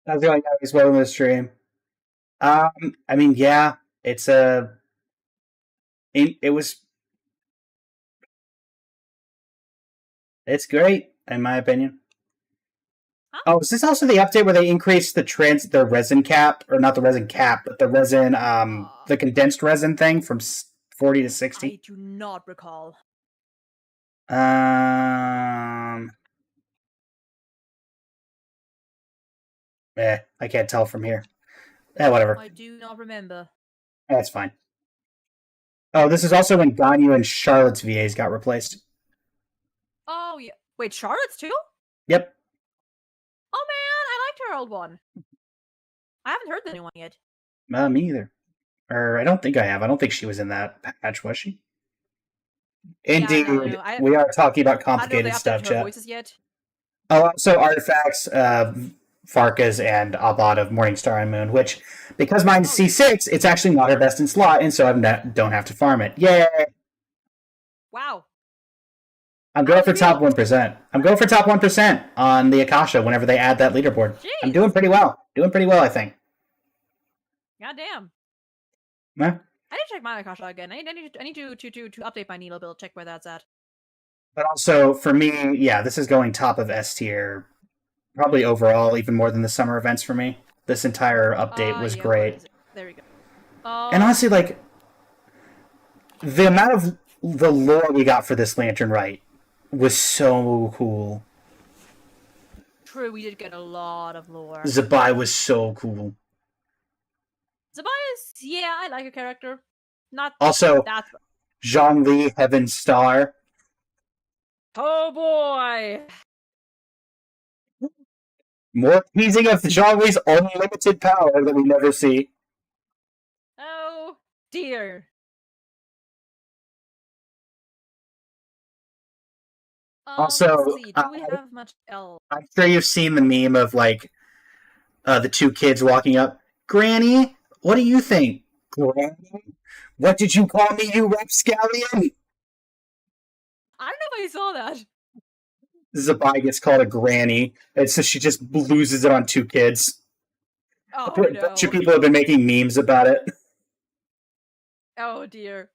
How's it going, guys? Welcome to the stream. I mean, yeah, it's a. It was. It's great, in my opinion. Huh? Oh, is this also the update where they increased the resin cap, or not the resin cap, but the resin, the condensed resin thing from 40 to 60? I do not recall. I can't tell from here. Whatever. I do not remember. That's fine. Oh, this is also when Ganyu and Charlotte's VAs got replaced. Oh yeah. Wait, Charlotte's too? Yep. Oh man, I liked her old one. I haven't heard the new one yet. Me either. Or I don't think I have. I don't think she was in that patch, was she? Indeed, we are talking about complicated stuff, chat. Voices yet. Oh, also artifacts, Farkas, and Abad of Morningstar and Moon, which, because mine's C6, it's actually not her best in slot, and so I don't have to farm it. Yay! Wow. I'm going for top 1%. I'm going for top 1% on the Akasha whenever they add that leaderboard. Jeez. I'm doing pretty well. I think. Goddamn. Huh? I need to check my Akasha again. I need to update my Needle build, check where that's at. But also, for me, yeah, this is going top of S tier. Probably overall, even more than the summer events for me. This entire update was great. There we go. And honestly, like, the amount of the lore we got for this Lantern Rite was so cool. True, we did get a lot of lore. Zabai was so cool. Zabai is, yeah, I like a character. Not also that's Zhongli, Heaven Star. Oh boy! More teasing of Zhongli's unlimited power that we never see. Oh dear. Also, let's see. Do we have much else? I'm sure you've seen the meme of like the two kids walking up. Granny, what do you think? Granny, what did you call me, you rapscallion? I don't know if I saw that. Zabai gets called a granny, and so she just loses it on two kids. Oh A bunch of people have been making memes about it. Oh dear.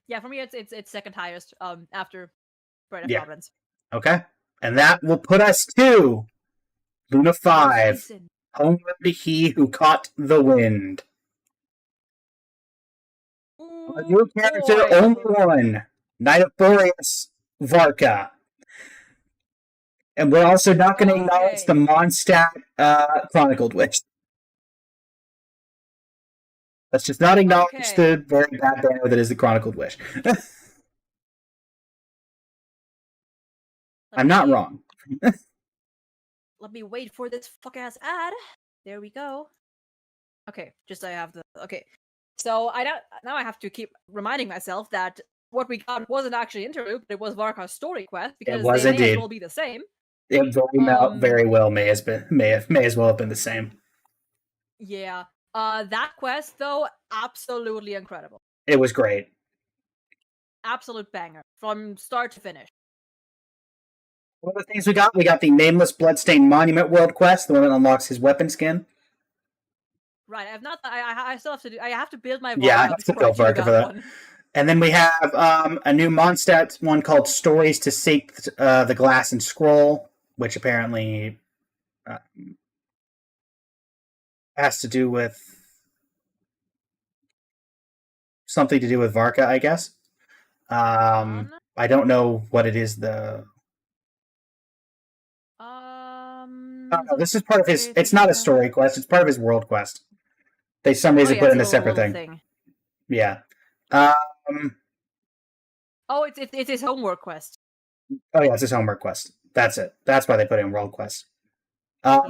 Yeah, for me it's second highest after Bright of Providence. Okay. And that will put us to Luna 5. Homeward to he who caught the wind. A new character, only one. Knight of Boreas, Varka. And we're also not going to acknowledge the Mondstadt Chronicled Witch. Let's just not acknowledge the very bad banner that is the Chronicled Wish. I'm not wrong. let me wait for this fuck ass ad. There we go. Okay, just I have the okay. So I don't now I have to keep reminding myself that what we got wasn't actually interlude, but it was Varka's story quest It because was they may as indeed. well be the same. It very well may as well have been the same. Yeah. That quest though, absolutely incredible. It was great. Absolute banger from start to finish. What are the things we got? We got the Nameless Bloodstained Monument World quest, the one that unlocks his weapon skin. Right, I have not. I still have to do. I have to build my Yeah, I Varka have to before I build do Varka that for that. one. And then we have a new Mondstadt one called Stories to Seek the Glass and Scroll, which apparently has to do with something to do with Varka, I guess. I don't know what it is. No, this is part of his. It's not a story quest. It's part of his world quest. They some reason put it in a separate thing. Yeah. Oh, it's his homework quest. Oh yeah, it's his homework quest. That's it. That's why they put it in world quest.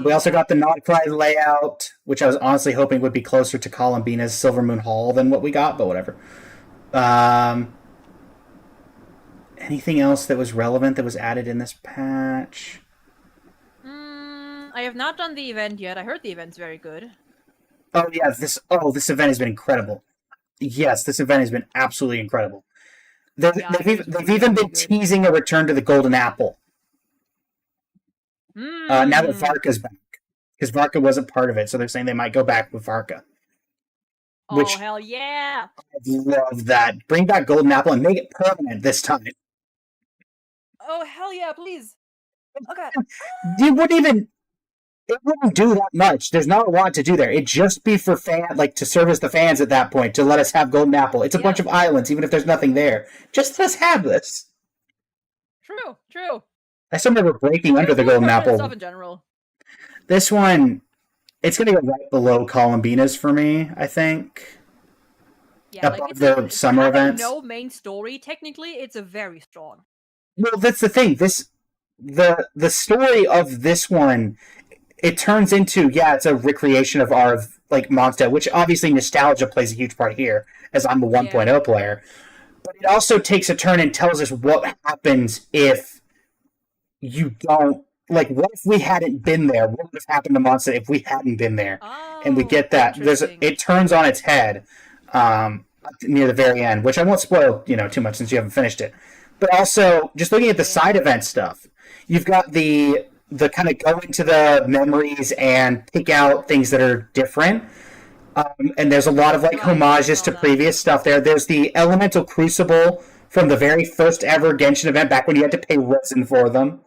We also got the Nodcry layout, which I was honestly hoping would be closer to Columbina's Silvermoon Hall than what we got, but whatever. Anything else that was relevant that was added in this patch? I have not done the event yet. I heard the event's very good. Oh yeah, this event has been incredible. Yes, this event has been absolutely incredible. They've even been teasing a return to the Golden Apple. Now that Varka's back, because Varka wasn't part of it, so they're saying they might go back with Varka. Oh hell yeah! I love that. Bring back Golden Apple and make it permanent this time. Oh hell yeah, please. Okay. It wouldn't do that much. There's not a lot to do there. It'd just be for to service the fans at that point, to let us have Golden Apple. It's a bunch of islands, even if there's nothing there. Just let us have this. True. I still remember breaking under the Golden Apple. Stuff in general. This one, it's going to go right below Columbina's for me, I think. Yeah, above the summer events. No main story. Technically, it's a very strong. Well, that's the thing. The story of this one, it turns into it's a recreation of our Mondstadt, which obviously nostalgia plays a huge part here, as I'm a 1.0 player. But it also takes a turn and tells us what happens if you don't. What if we hadn't been there? What would have happened to Mondstadt if we hadn't been there? And we get that. It turns on its head near the very end, which I won't spoil too much since you haven't finished it. But also, just looking at the side event stuff, you've got the kind of go into the memories and pick out things that are different. And there's a lot of homages to previous stuff there. There's the Elemental Crucible from the very first ever Genshin event, back when you had to pay resin for them.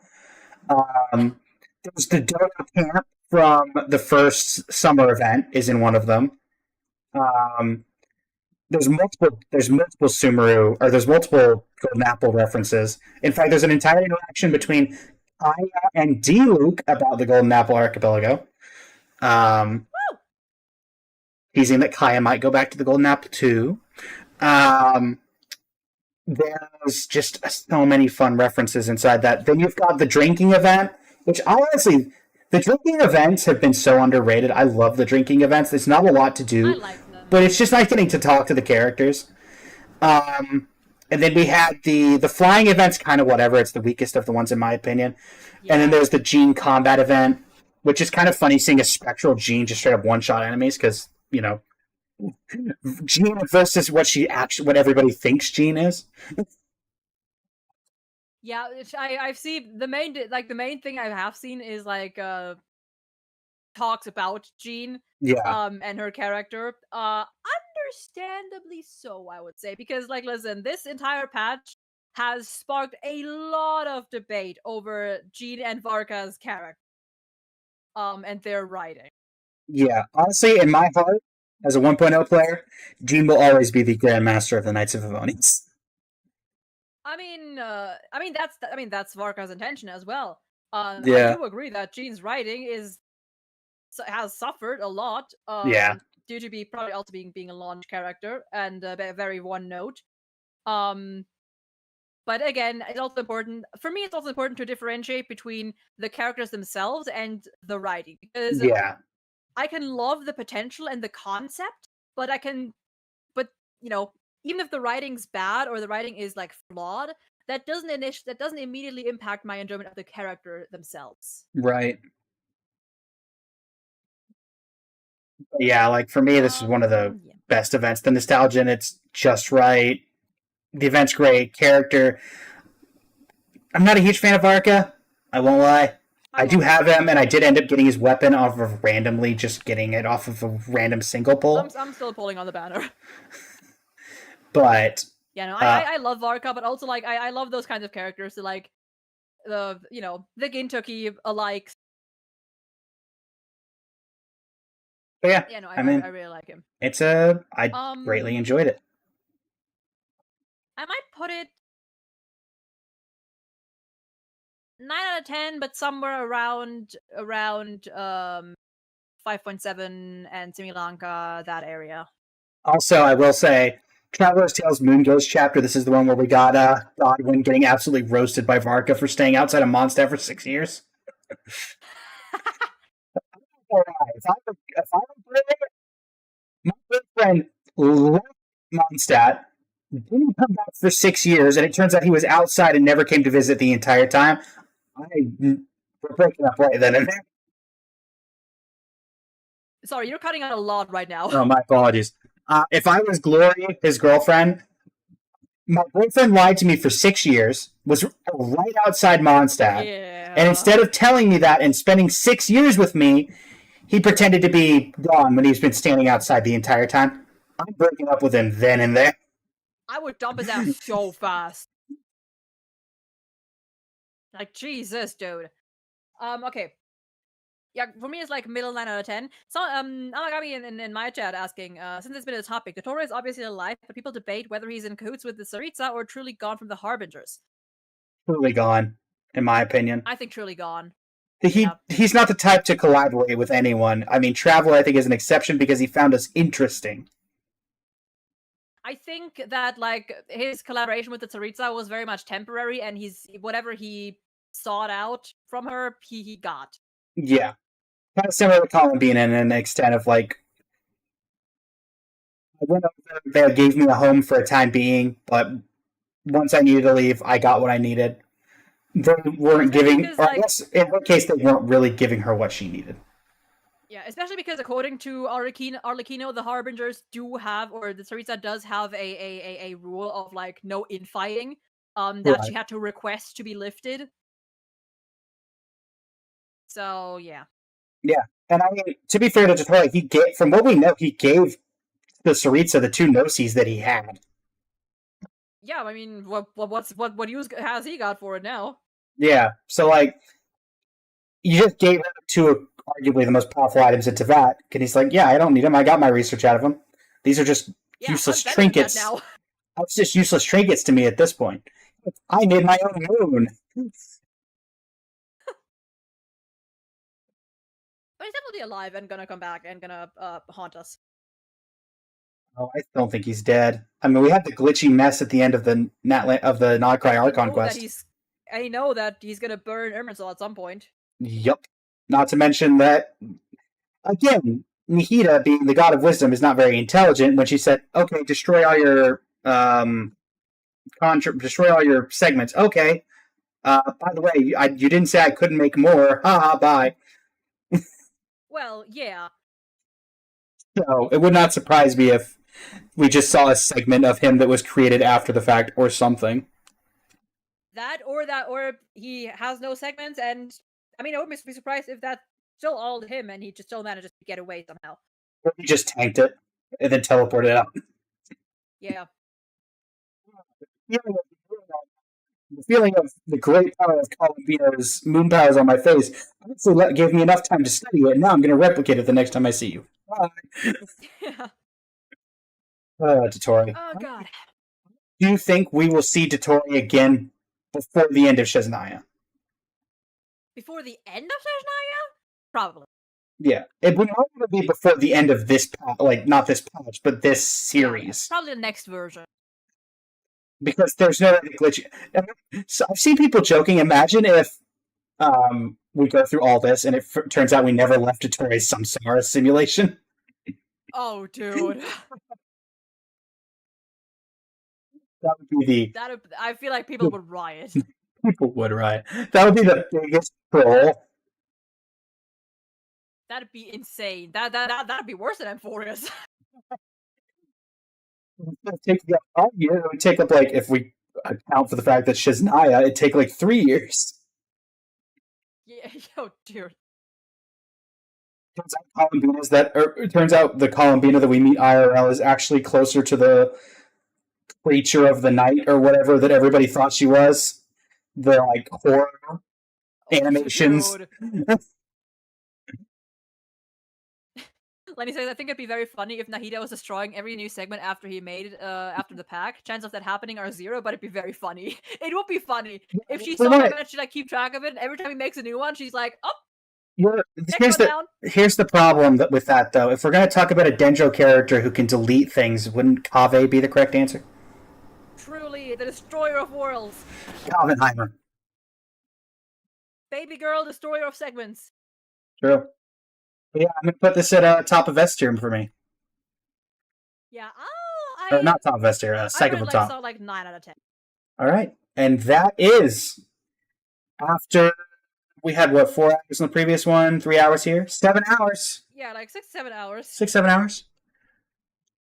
There's the Dodo Camp from the first summer event is in one of them. There's multiple Sumeru, or there's multiple Golden Apple references. In fact, there's an entire interaction between Kaya and Diluc about the Golden Apple Archipelago. Teasing that Kaya might go back to the Golden Apple too. There's just so many fun references inside that. Then you've got the drinking event, which honestly, the drinking events have been so underrated. I love the drinking events. There's not a lot to do. I like them. But it's just nice getting to talk to the characters. And then we had the flying event's kind of whatever. It's the weakest of the ones in my opinion. Yeah. And then there's the Jean combat event, which is kind of funny seeing a spectral Jean just straight up one-shot enemies because, Jean versus what everybody thinks Jean is. Yeah, I've seen the main thing I have seen is talks about Jean. Yeah. And her character. Understandably so, I would say, because listen, this entire patch has sparked a lot of debate over Jean and Varka's character. And their writing. Yeah, honestly, in my heart, as a 1.0 player, Jean will always be the Grandmaster of the Knights of Favonius. I mean that's Varka's intention as well. I do agree that Jean's writing has suffered a lot. Due to probably also being a launch character and very one note. But again, it's also important for me. It's also important to differentiate between the characters themselves and the writing, because Yeah. I can love the potential and the concept, but but you know, even if the writing's bad or the writing is like flawed, that doesn't immediately impact my enjoyment of the character themselves. Right. Yeah, like for me, this is one of the Yeah. best events. The nostalgia and it's just right. The event's great. Character. I'm not a huge fan of Arca. I won't lie. I do love have it. him, and I did end up getting his weapon off of randomly, just getting it off of a random single pull. I'm still pulling on the banner. But Yeah, no, uh, I love Varka, but also like I love those kinds of characters. So, like the Gintoki alike. but yeah, Yeah, no, I mean, I really like him. I greatly Um, enjoyed it. I might put it 9 out of 10, but somewhere around 5.7 and Sri Lanka, that area. Also, I will say, Traveler's Tales Moon Ghost chapter. This is the one where we got Godwin getting absolutely roasted by Varka for staying outside of Mondstadt for 6 years. If I were my good friend left Mondstadt, didn't come back for 6 years, and it turns out he was outside and never came to visit the entire time. We're breaking up right then and there. Sorry, you're cutting out a lot right now. Oh, my apologies. If I was Glory, his girlfriend, my boyfriend lied to me for 6 years, was right outside Mondstadt, Yeah. and instead of telling me that and spending 6 years with me, he pretended to be gone when he's been standing outside the entire time. I'm breaking up with him then and there. I would dump his ass so fast. Like, Jesus, dude. Okay. Yeah, for me it's like middle 9 out of 10. So Amagami in my chat asking, since it's been a topic, Dottore is obviously alive, but people debate whether he's in cahoots with the Saritsa or truly gone from the Harbingers. Truly gone, in my opinion. I think truly gone. He's not the type to collaborate with anyone. I mean, Traveler, I think, is an exception because he found us interesting. I think that like his collaboration with the Tsaritsa was very much temporary, and he's whatever he sought out from her, he got. Yeah, kind of similar to Columbine in an extent of like, I went over there, they gave me a home for a time being, but once I needed to leave, I got what I needed. They weren't giving, or I guess in her case, they weren't really giving her what she needed. Yeah, especially because according to Arlecchino, the Harbingers do have, or the Tsaritsa does have a rule of like no infighting, that Right. she had to request to be lifted. So yeah. Yeah, and I mean, to be fair to Dottore, from what we know, he gave the Saritsa the two Gnosis that he had. Yeah, I mean, what use has he got for it now? Yeah, so like, you just gave him two arguably the most powerful items in Teyvat, and he's like, yeah, I don't need them. I got my research out of them. These are just useless trinkets. Now. That's just useless trinkets to me at this point. I made my own moon. But he's definitely alive and gonna come back and gonna haunt us. Oh, I don't think he's dead. I mean, we had the glitchy mess at the end of the Nodcry Archon quest. I know that he's gonna burn Irminsul at some point. Yup. Not to mention that, again, Nihida, being the god of wisdom, is not very intelligent when she said, okay, destroy all your destroy all your segments. Okay. By the way, you didn't say I couldn't make more. Haha, bye. Well, yeah. So it would not surprise me if we just saw a segment of him that was created after the fact or something. Or he has no segments, and I mean, I wouldn't be surprised if that's still all him and he just still manages to get away somehow. Or he just tanked it and then teleported out. Yeah. The feeling of the great power of Columbino's moon powers on my face honestly gave me enough time to study it, and now I'm going to replicate it the next time I see you. Bye. Yeah. Dottore. Oh, God. Do you think we will see Dottore again before the end of Shesnaya? Before the end of Shesnaya? Probably. Yeah. It would not be before the end of this, not this patch, but this series. Yeah, probably the next version. because there's no glitch. So I've seen people joking. Imagine if we go through all this and it turns out we never left a Tory's Samsara simulation. Oh, dude. That would be the I feel like people would riot. people would riot. That would be the biggest troll. That'd be insane. That'd be worse than Amphorius. It would take up like, if we account for the fact that Shiznaya, it'd take like 3 years. Yeah, yo, dude. Turns out the Columbina that we meet IRL is actually closer to the creature of the night or whatever that everybody thought she was. The like horror animations. Lenny says, I think it'd be very funny if Nahida was destroying every new segment after he made it, after the pack. Chances of that happening are 0, but it'd be very funny. It would be funny. If she saw him and she like keep track of it, and every time he makes a new one, she's like, oh, here's the problem with that, though. If we're going to talk about a Dendro character who can delete things, wouldn't Kaveh be the correct answer? Truly, the destroyer of worlds. Kalvenheimer. Baby girl, destroyer of segments. True. But yeah, I'm going to put this at top of S tier for me. Yeah, or not top of S tier, second from top. I like 9 out of 10. All right. And that is after we had, 4 hours in the previous one, 3 hours here? 7 hours. Yeah, like 6, 7 hours. 6, 7 hours.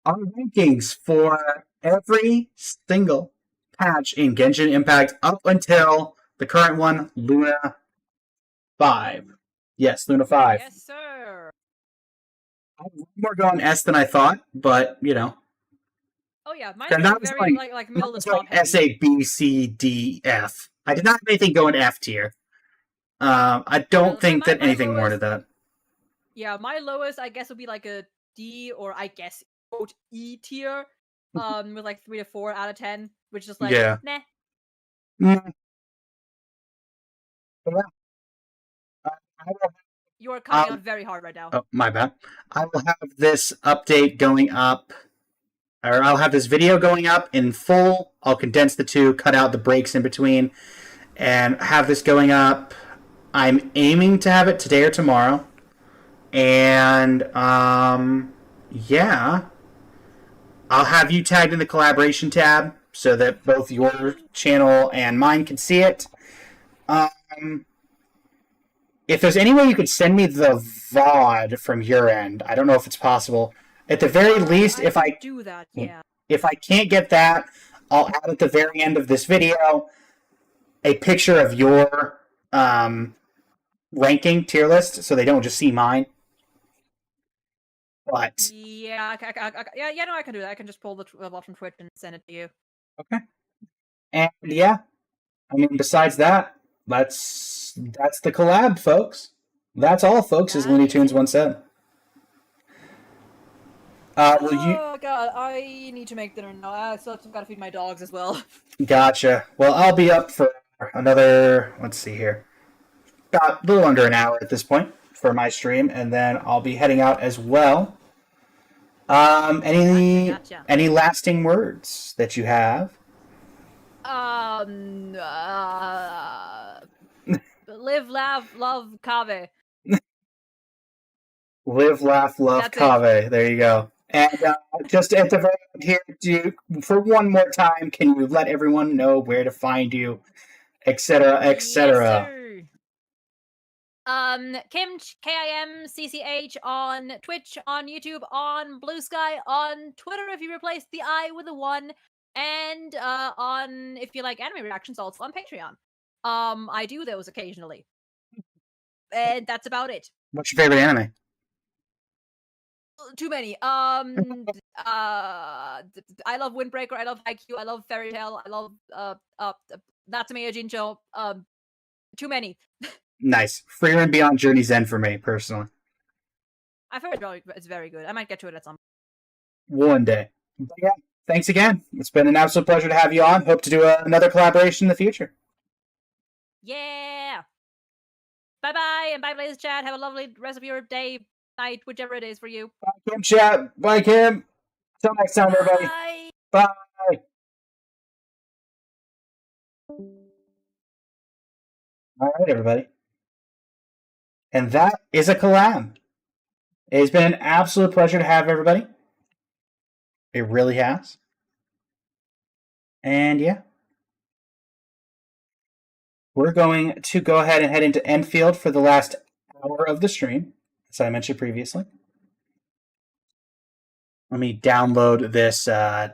Our rankings for every single patch in Genshin Impact up until the current one, Luna 5. Yes, Luna 5. Yes, sir. I'm more going S than I thought, but, you know. Oh, yeah. Mine's very, like middle to top. S, A, B, C, D, F. I did not have anything going F tier. I don't think that anything more to that. Yeah, my lowest, I guess, would be like a D, or I guess, quote, E tier, with like 3 to 4 out of 10, which is like, yeah. Nah. Mm. Yeah. You are coming out very hard right now. Oh, my bad. I will have this update going up, or I'll have this video going up in full. I'll condense the two, cut out the breaks in between, and have this going up. I'm aiming to have it today or tomorrow. And, yeah. I'll have you tagged in the collaboration tab so that both your channel and mine can see it. If there's any way you could send me the VOD from your end, I don't know if it's possible. At the very least, if I do that, yeah. If I can't get that, I'll add at the very end of this video a picture of your ranking tier list, so they don't just see mine. But yeah, I can do that. I can just pull the VOD from Twitch and send it to you. Okay. And yeah, I mean, besides that, that's the collab, folks. That's all, folks, as Looney Tunes once said. Oh god, I need to make dinner now. I still have got to feed my dogs as well. Gotcha. Well, I'll be up for another, let's see here, about a little under an hour at this point for my stream, and then I'll be heading out as well. Any lasting words that you have? Live, laugh, love, Kaveh. Live, laugh, love, Kaveh. There you go. And just at the very end here, for one more time, can you let everyone know where to find you, etc., etc.? Yes, KIMCCH on Twitch, on YouTube, on Blue Sky, on Twitter if you replace the I with a 1, and on, if you like anime reactions, also on Patreon. I do those occasionally. And that's about it. What's your favorite anime? Too many. I love Windbreaker, I love Haikyuu, I love Fairy Tail, I love Natsume Yojimbo. Too many. Nice. Frieren Beyond Journey's End for me, personally. I've heard it's very good. I might get to it at some one day. But yeah, thanks again. It's been an absolute pleasure to have you on. Hope to do another collaboration in the future. Yeah. Bye-bye, and bye, Blaze Chat. Have a lovely rest of your day, night, whichever it is for you. Bye, Kim Chat. Bye, Kim. Till next time, everybody. Bye. All right, everybody. And that is a collab. It's been an absolute pleasure to have everybody. It really has. And yeah. We're going to go ahead and head into Enfield for the last hour of the stream, as I mentioned previously. Let me download this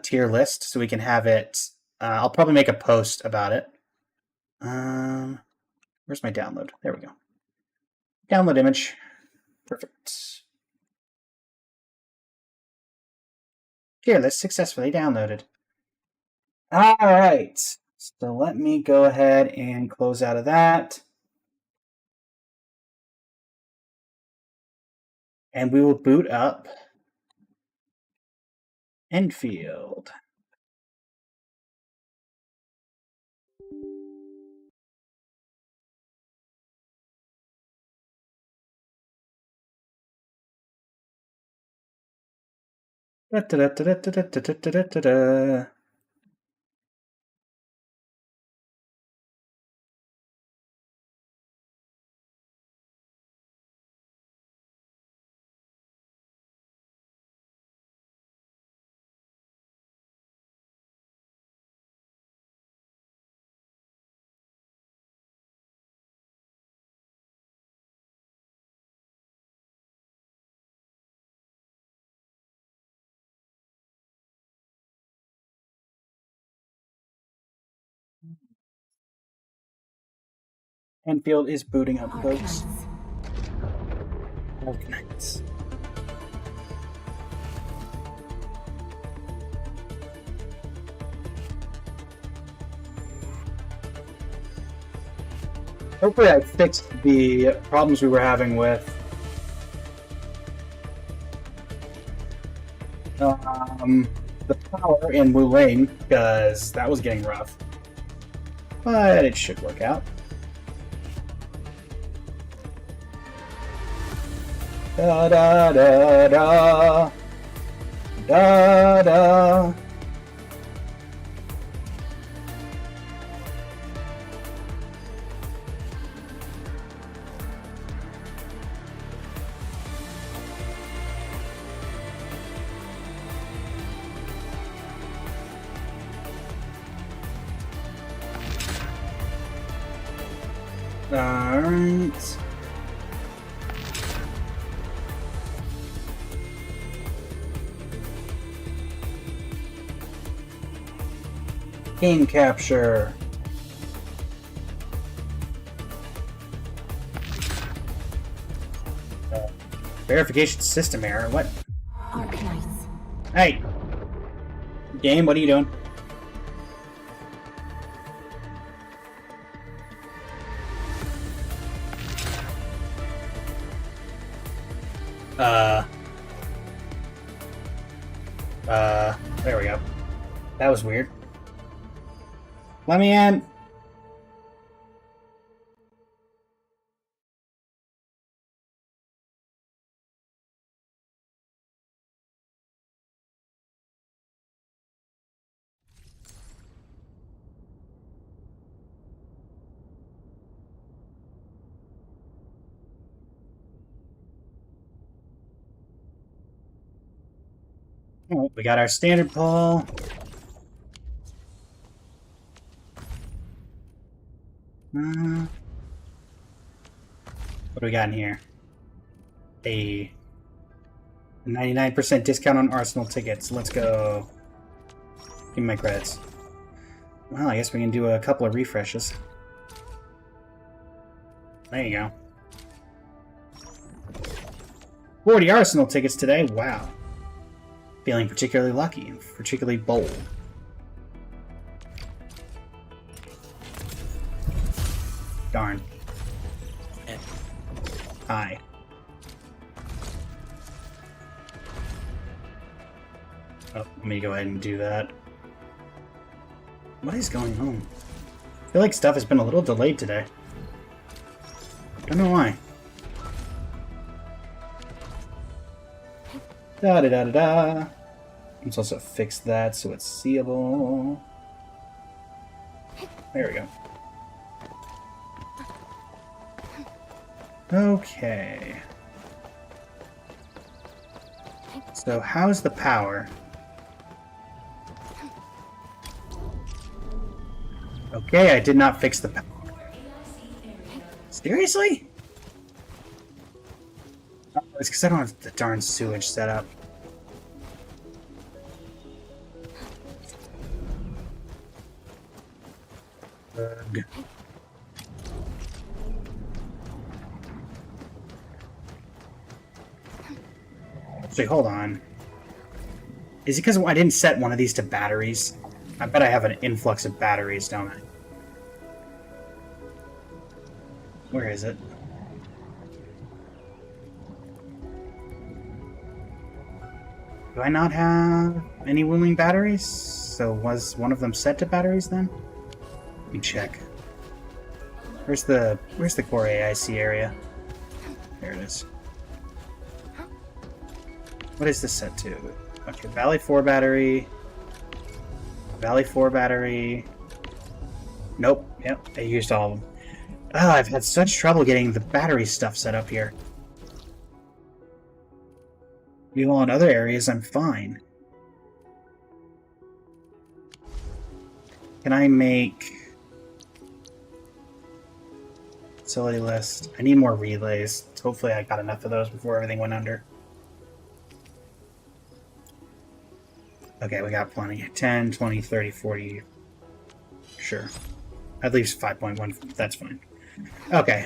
tier list so we can have it. I'll probably make a post about it. Where's my download? There we go. Download image. Perfect. Tier list successfully downloaded. All right. So let me go ahead and close out of that. And we will boot up Enfield. Da-da-da-da-da-da-da-da-da-da. Enfield is booting up, folks. Arknights. Hopefully I fixed the problems we were having with the power in Wu Lane, because that was getting rough. But it should work out. Da da da da da da. Alright. Game capture. Verification system error. What? Arknights. Hey! Game, what are you doing? There we go. That was weird. Let me in. Oh, we got our standard pull. What do we got in here? A 99% discount on Arsenal tickets. Let's go. Give me my credits. Well, I guess we can do a couple of refreshes. There you go. 40 Arsenal tickets today. Wow. Feeling particularly lucky and particularly bold. Darn. Hi. Oh, let me go ahead and do that. What is going on? I feel like stuff has been a little delayed today. Don't know why. Da da da da da. Let's also fix that so it's seeable. There we go. Okay. So how's the power? Okay, I did not fix the power. Seriously? Oh, it's because I don't have the darn sewage set up. Ugh. Actually, hold on. Is it because I didn't set one of these to batteries? I bet I have an influx of batteries, don't I? Where is it? Do I not have any Wooling batteries? So was one of them set to batteries then? Let me check. Where's the core AIC area? There it is. What is this set to? Okay, Valley 4 battery. Valley 4 battery. Nope. Yep, I used all of them. Oh, I've had such trouble getting the battery stuff set up here. Meanwhile, in other areas, I'm fine. Can I make... facility list? I need more relays. Hopefully I got enough of those before everything went under. Okay, we got plenty. 10, 20, 30, 40. Sure. At least 5.1. That's fine. Okay,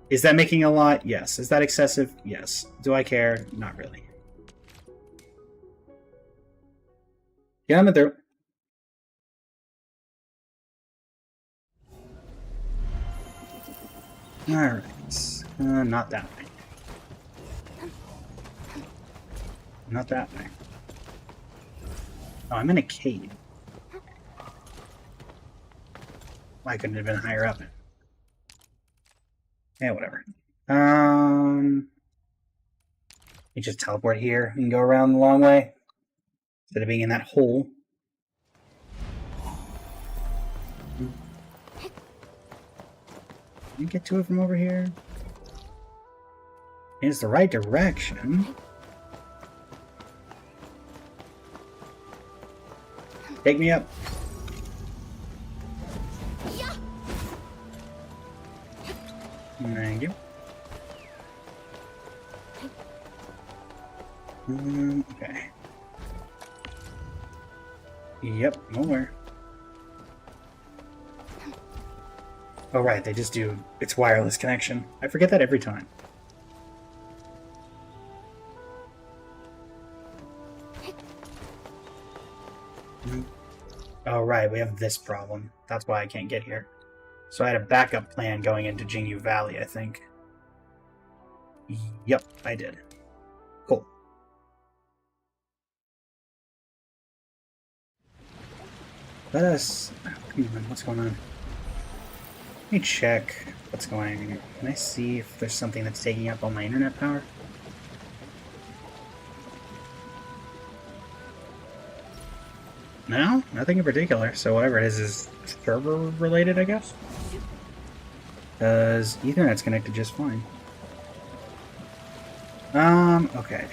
is that making a lot? Yes. Is that excessive? Yes. Do I care? Not really. Yeah, I'm through. Alright. Not that way. Not that way. Oh, I'm in a cave. Why couldn't it have been higher up? Yeah, whatever. You just teleport here and go around the long way instead of being in that hole. Can you get to it from over here? It's the right direction. Take me up. Thank you. Okay. Yep, nowhere. Oh right, they just do it's wireless connection. I forget that every time. Oh right, we have this problem. That's why I can't get here. So I had a backup plan going into Jingyu Valley, I think. Yep, I did. Cool. Let us... Oh, come on, what's going on? Let me check what's going on. Can I see if there's something that's taking up all my internet power? No? Nothing in particular. So whatever it is server related, I guess? Because Ethernet's connected just fine. Okay.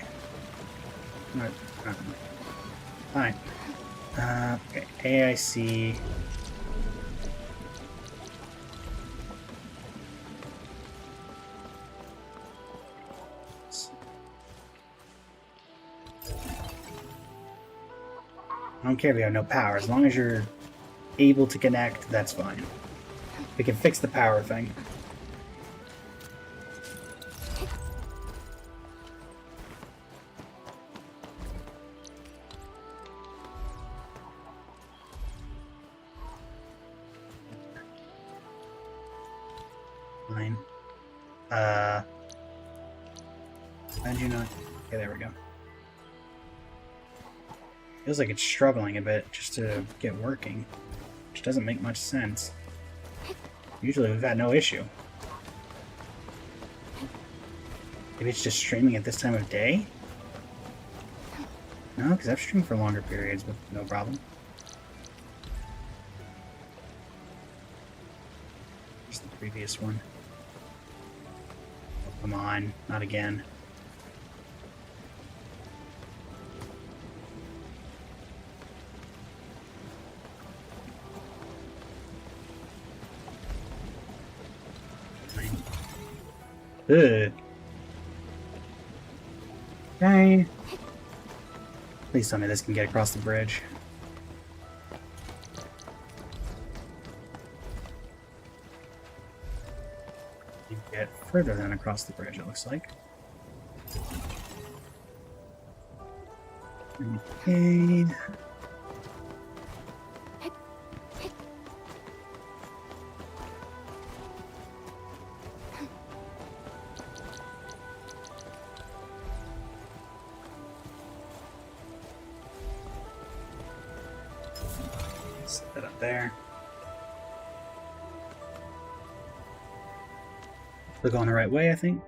Fine. Okay, AIC. I don't care if you have no power. As long as you're able to connect, that's fine. We can fix the power thing. Fine. How'd you not? Okay, there we go. Feels like it's struggling a bit just to get working, which doesn't make much sense. Usually we've had no issue. Maybe it's just streaming at this time of day? No, because I've streamed for longer periods with no problem. previous one. Oh, come on, not again. Ugh. Okay. Please tell me this can get across the bridge. You get further than across the bridge, it looks like. Okay. Set that up there. We're going the right way, I think.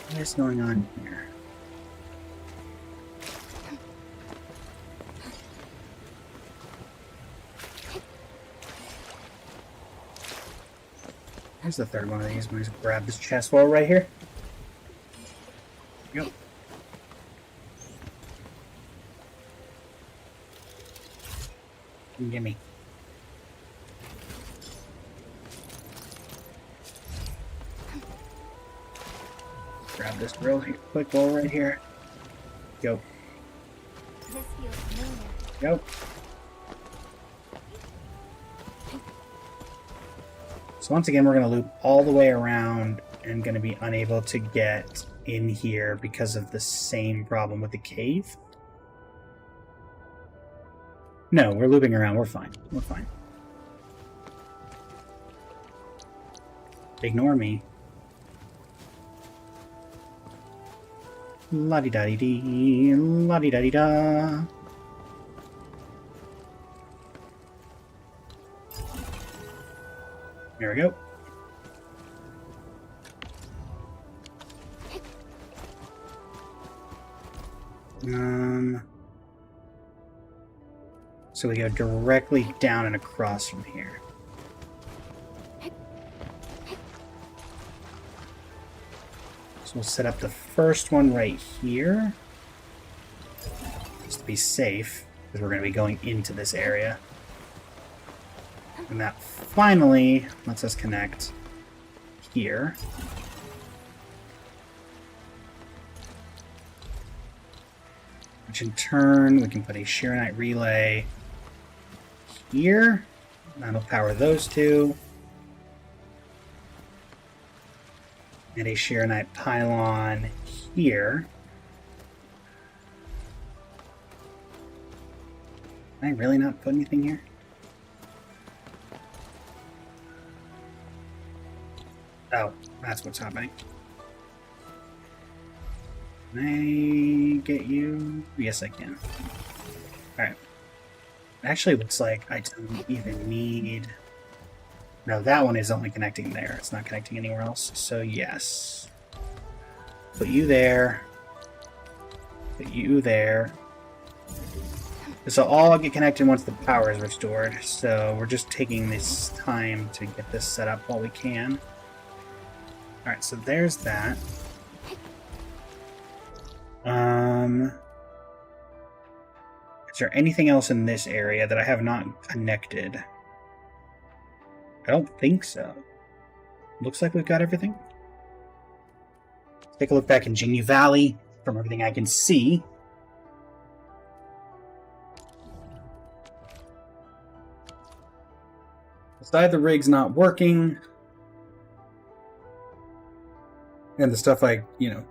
What is going on here? Here's the third one of these. I'm going to grab this chest wall right here. Yep. Gimme. Grab this real quick wall right here. Go. This feels familiar. Go. So once again, we're going to loop all the way around and going to be unable to get in here because of the same problem with the cave. No, we're looping around. We're fine. We're fine. Ignore me. La-di-da-di-dee, la-di-da-di-da. There we go. So we go directly down and across from here. So we'll set up the first one right here. Just to be safe, because we're going to be going into this area. And that finally lets us connect here. Which in turn, we can put a Shiranite relay here. That'll power those two. And a Shiranite pylon here. Can I really not put anything here? Oh, that's what's happening. Can I get you? Yes, I can. Alright. It actually looks like I don't even need... No, that one is only connecting there. It's not connecting anywhere else. So, yes. Put you there. Put you there. This will all get connected once the power is restored. So, we're just taking this time to get this set up while we can. Alright, so there's that. Is there anything else in this area that I have not connected? I don't think so. Looks like we've got everything. Let's take a look back in Jinyu Valley from everything I can see. Aside the rig's not working. And the stuff I,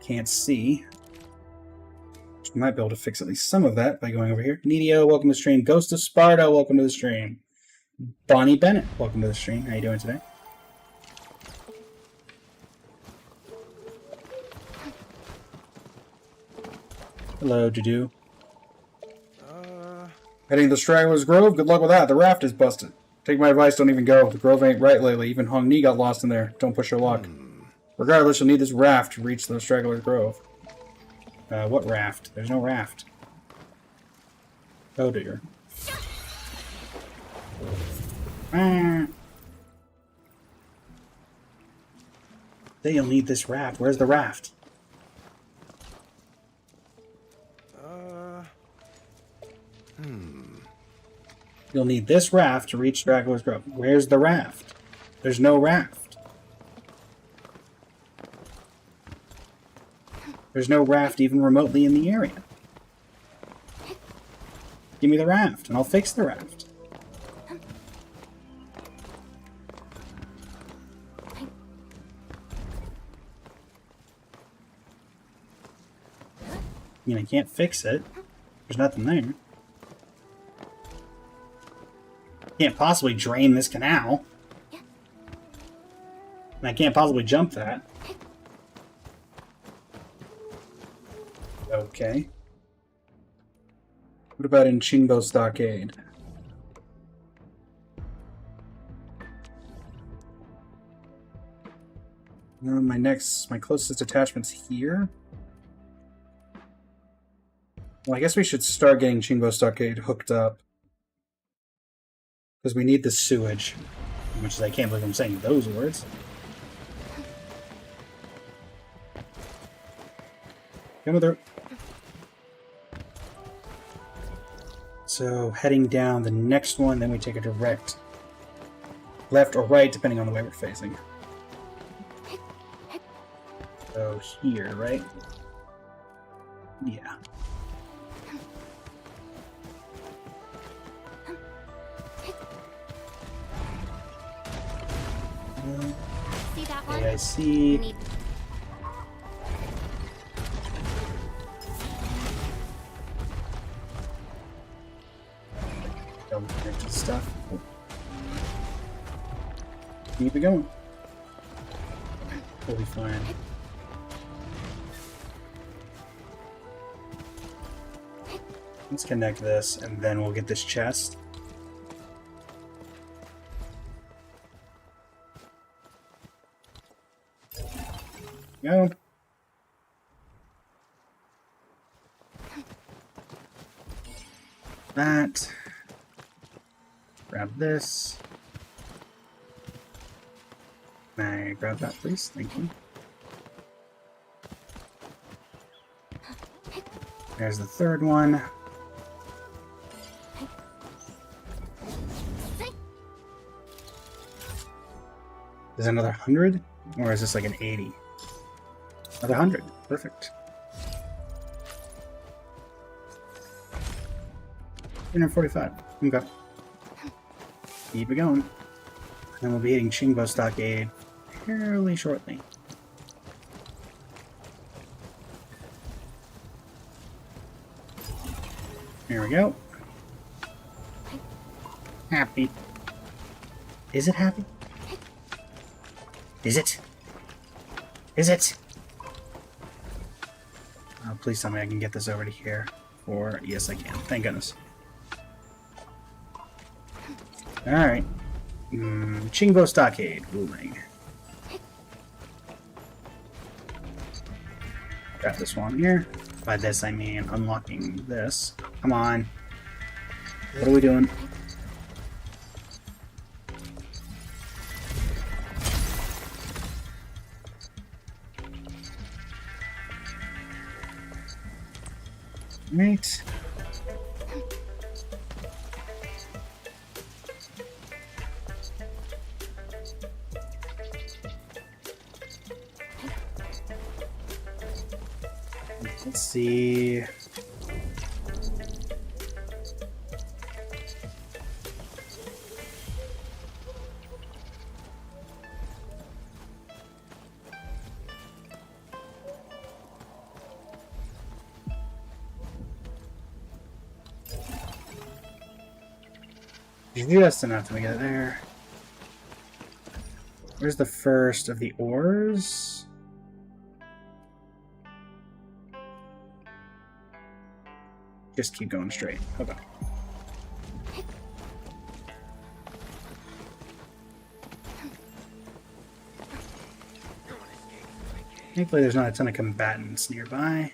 can't see. We might be able to fix at least some of that by going over here. Nidio, welcome to the stream. Ghost of Sparta, welcome to the stream. Bonnie Bennett, welcome to the stream. How you doing today? Hello, Dudu. Heading to Straggler's Grove? Good luck with that. The raft is busted. Take my advice, don't even go. The Grove ain't right lately. Even Hong Ni got lost in there. Don't push your luck. Regardless, you'll need this raft to reach the Straggler's Grove. What raft? There's no raft. Oh dear. Then you'll need this raft. Where's the raft? You'll need this raft to reach Straggler's Grove. Where's the raft? There's no raft. There's no raft even remotely in the area. Give me the raft, and I'll fix the raft. I mean, I can't fix it. There's nothing there. Can't possibly drain this canal. And I can't possibly jump that. Okay. What about in Qingbo Stockade? My closest attachment's here. Well, I guess we should start getting Qingbo Stockade hooked up. Because we need the sewage. Which is, I can't believe I'm saying those words. Come through. So, heading down the next one, then we take a direct left or right, depending on the way we're facing. So, here, right? Yeah. See that one? Okay, I see. Need Double connected stuff. Keep it going. We'll be fine. Let's connect this, and then we'll get this chest. Go. That. Grab this. May I grab that, please? Thank you. There's the third one. Is it another 100? Or is this like an 80? Another 100. Perfect. 345. Okay. Keep it going. And we'll be hitting Qingbo Stockade fairly shortly. Here we go. Happy. Is it happy? Is it? Is it? Oh, please tell me I can get this over to here. Or, yes I can. Thank goodness. Alright. Qingbo Stockade. Ruling. Got this one here. By this I mean unlocking this. Come on. What are we doing? Right. Let's see. Just enough to get it there. Where's the first of the ores? Just keep going straight. Okay. Thankfully, there's not a ton of combatants nearby.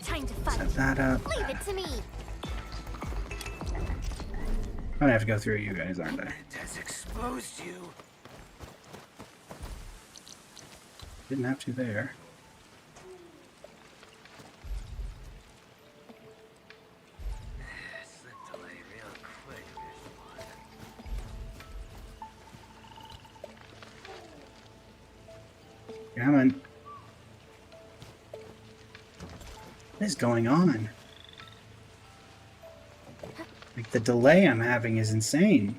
Time to fight. Set that up. Leave it to me. I'm gonna have to go through you guys, aren't I? It has exposed you. Didn't have to there. Slipped away real quick this one. Come on. What is going on? Like, the delay I'm having is insane.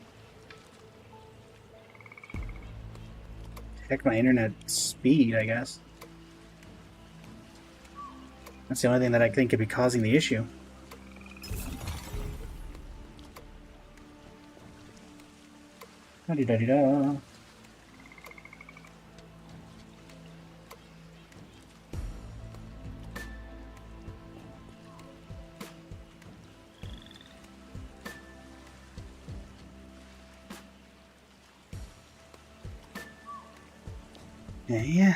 Heck, my internet speed, I guess. That's the only thing that I think could be causing the issue. Da-dee-da-dee-da. Yeah.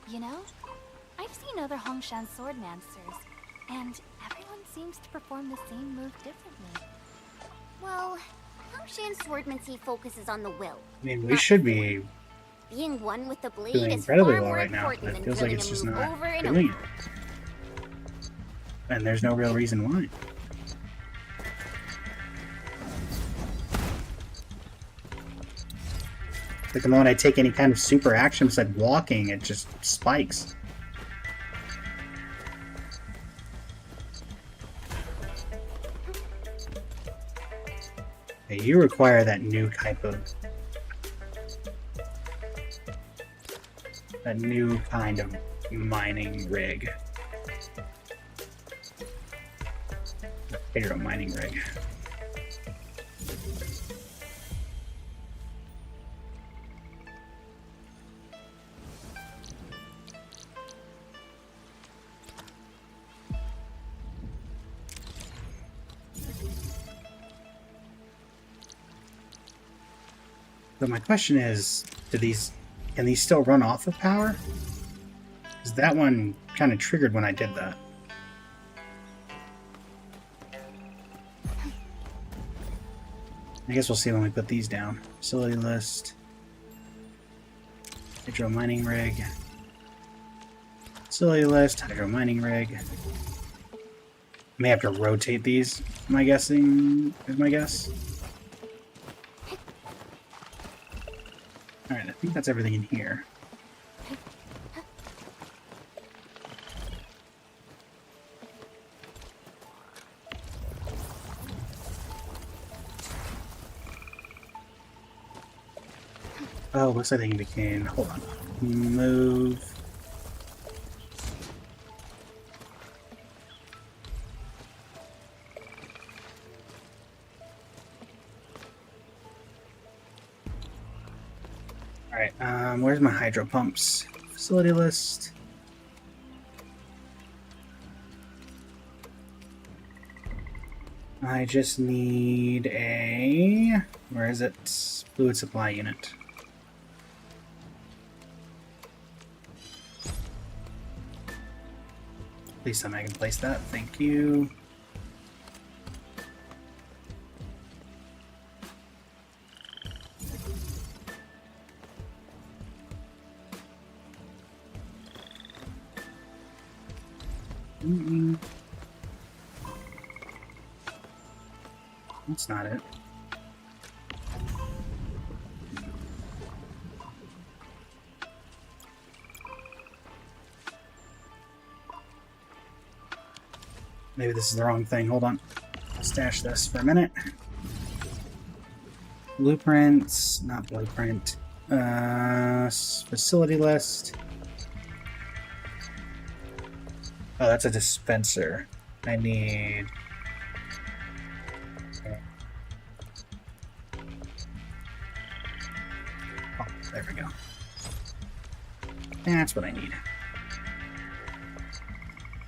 You know, I've seen other Hongshan swordmancers, and everyone seems to perform the same move differently. Well, Hongshan swordmancy focuses on the will. I mean, we should be Being one with the blade doing is incredibly far well more right now. important It than feels like drilling it's a just move not over and doing over. it. And there's no real reason why. Like the moment I take any kind of super action besides walking, it just spikes. Okay, you require that new type of... that new kind of mining rig. Hero mining rig. But my question is, can these still run off of power? Because that one kind of triggered when I did that. I guess we'll see when we put these down. Facility list. Hydro mining rig. Facility list, hydro mining rig. I may have to rotate these, am I guessing? Is my guess? Alright, I think that's everything in here. Oh, looks like they can... Hold on. Move. Alright, where's my hydro pumps? Facility list. I just need a... Where is it? Fluid supply unit. Please tell me I can place that. Thank you. That's not it. Maybe this is the wrong thing. Hold on. I'll stash this for a minute. Blueprints, not blueprint. Facility list. Oh, that's a dispenser. I need... Oh, there we go. That's what I need.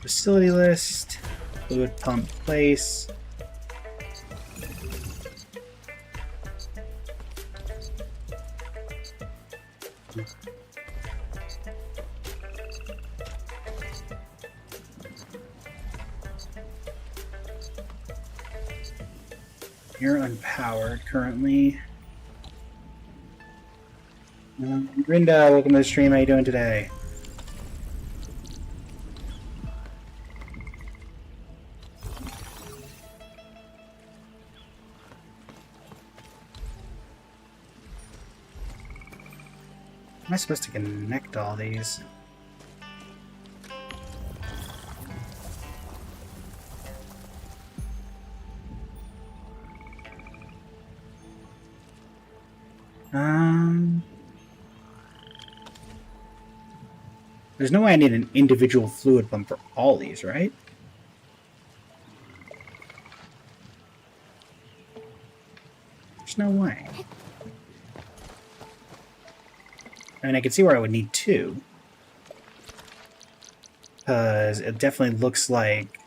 Facility list, fluid pump place. You're unpowered currently. Grinda, welcome to the stream. How you doing today? Am I supposed to connect all these? There's no way I need an individual fluid pump for all these, right? There's no way. I mean, I can see where I would need two. Because it definitely looks like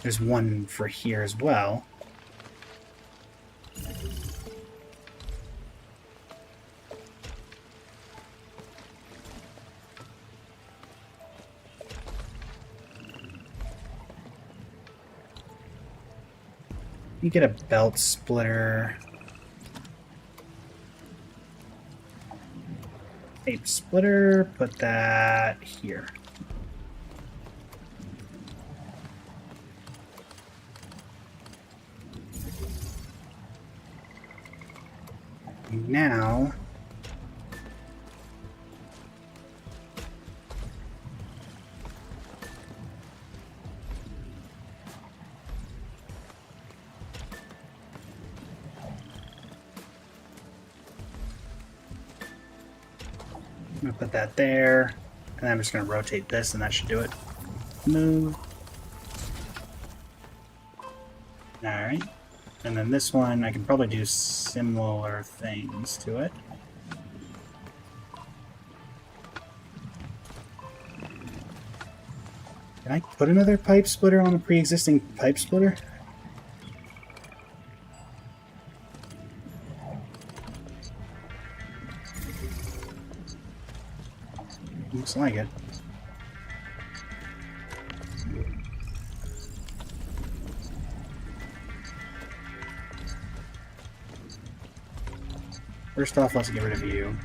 there's one for here as well. You get a belt splitter. Tape splitter, put that here. Now, I'm gonna put that there, and I'm just gonna rotate this, and that should do it. Move. Alright. And then this one, I can probably do similar things to it. Can I put another pipe splitter on a pre-existing pipe splitter? Looks like it. First off, let's get rid of you.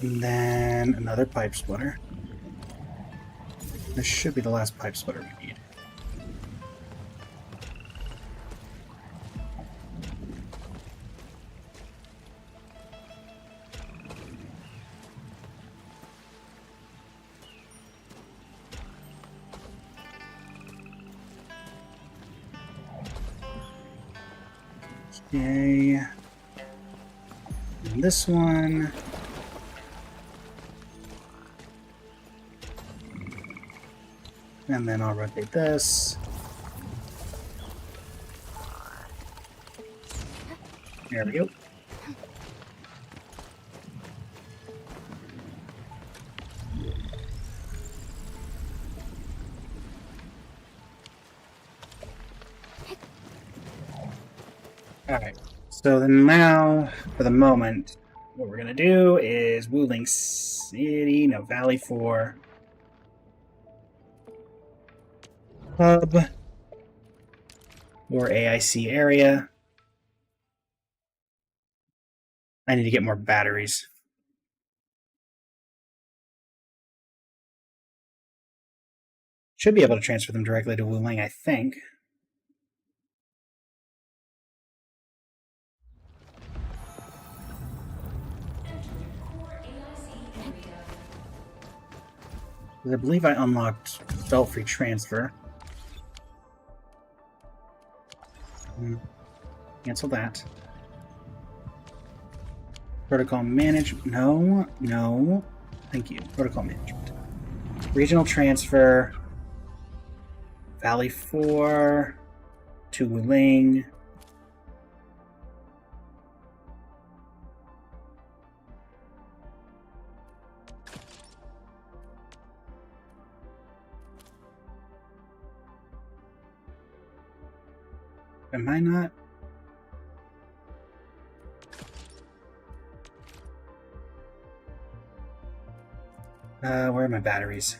And then another pipe splitter. This should be the last pipe splitter we need. Okay. And this one. And then I'll rotate this. There we go. Alright, so then now, for the moment, what we're gonna do is Wuling City, no, Valley 4. Hub or AIC area. I need to get more batteries. Should be able to transfer them directly to Wuling, I think. I believe I unlocked belt-free transfer. Cancel that. Protocol management. No, no. Thank you. Protocol management. Regional transfer. Valley 4 to Wuling. Am I not? Where are my batteries?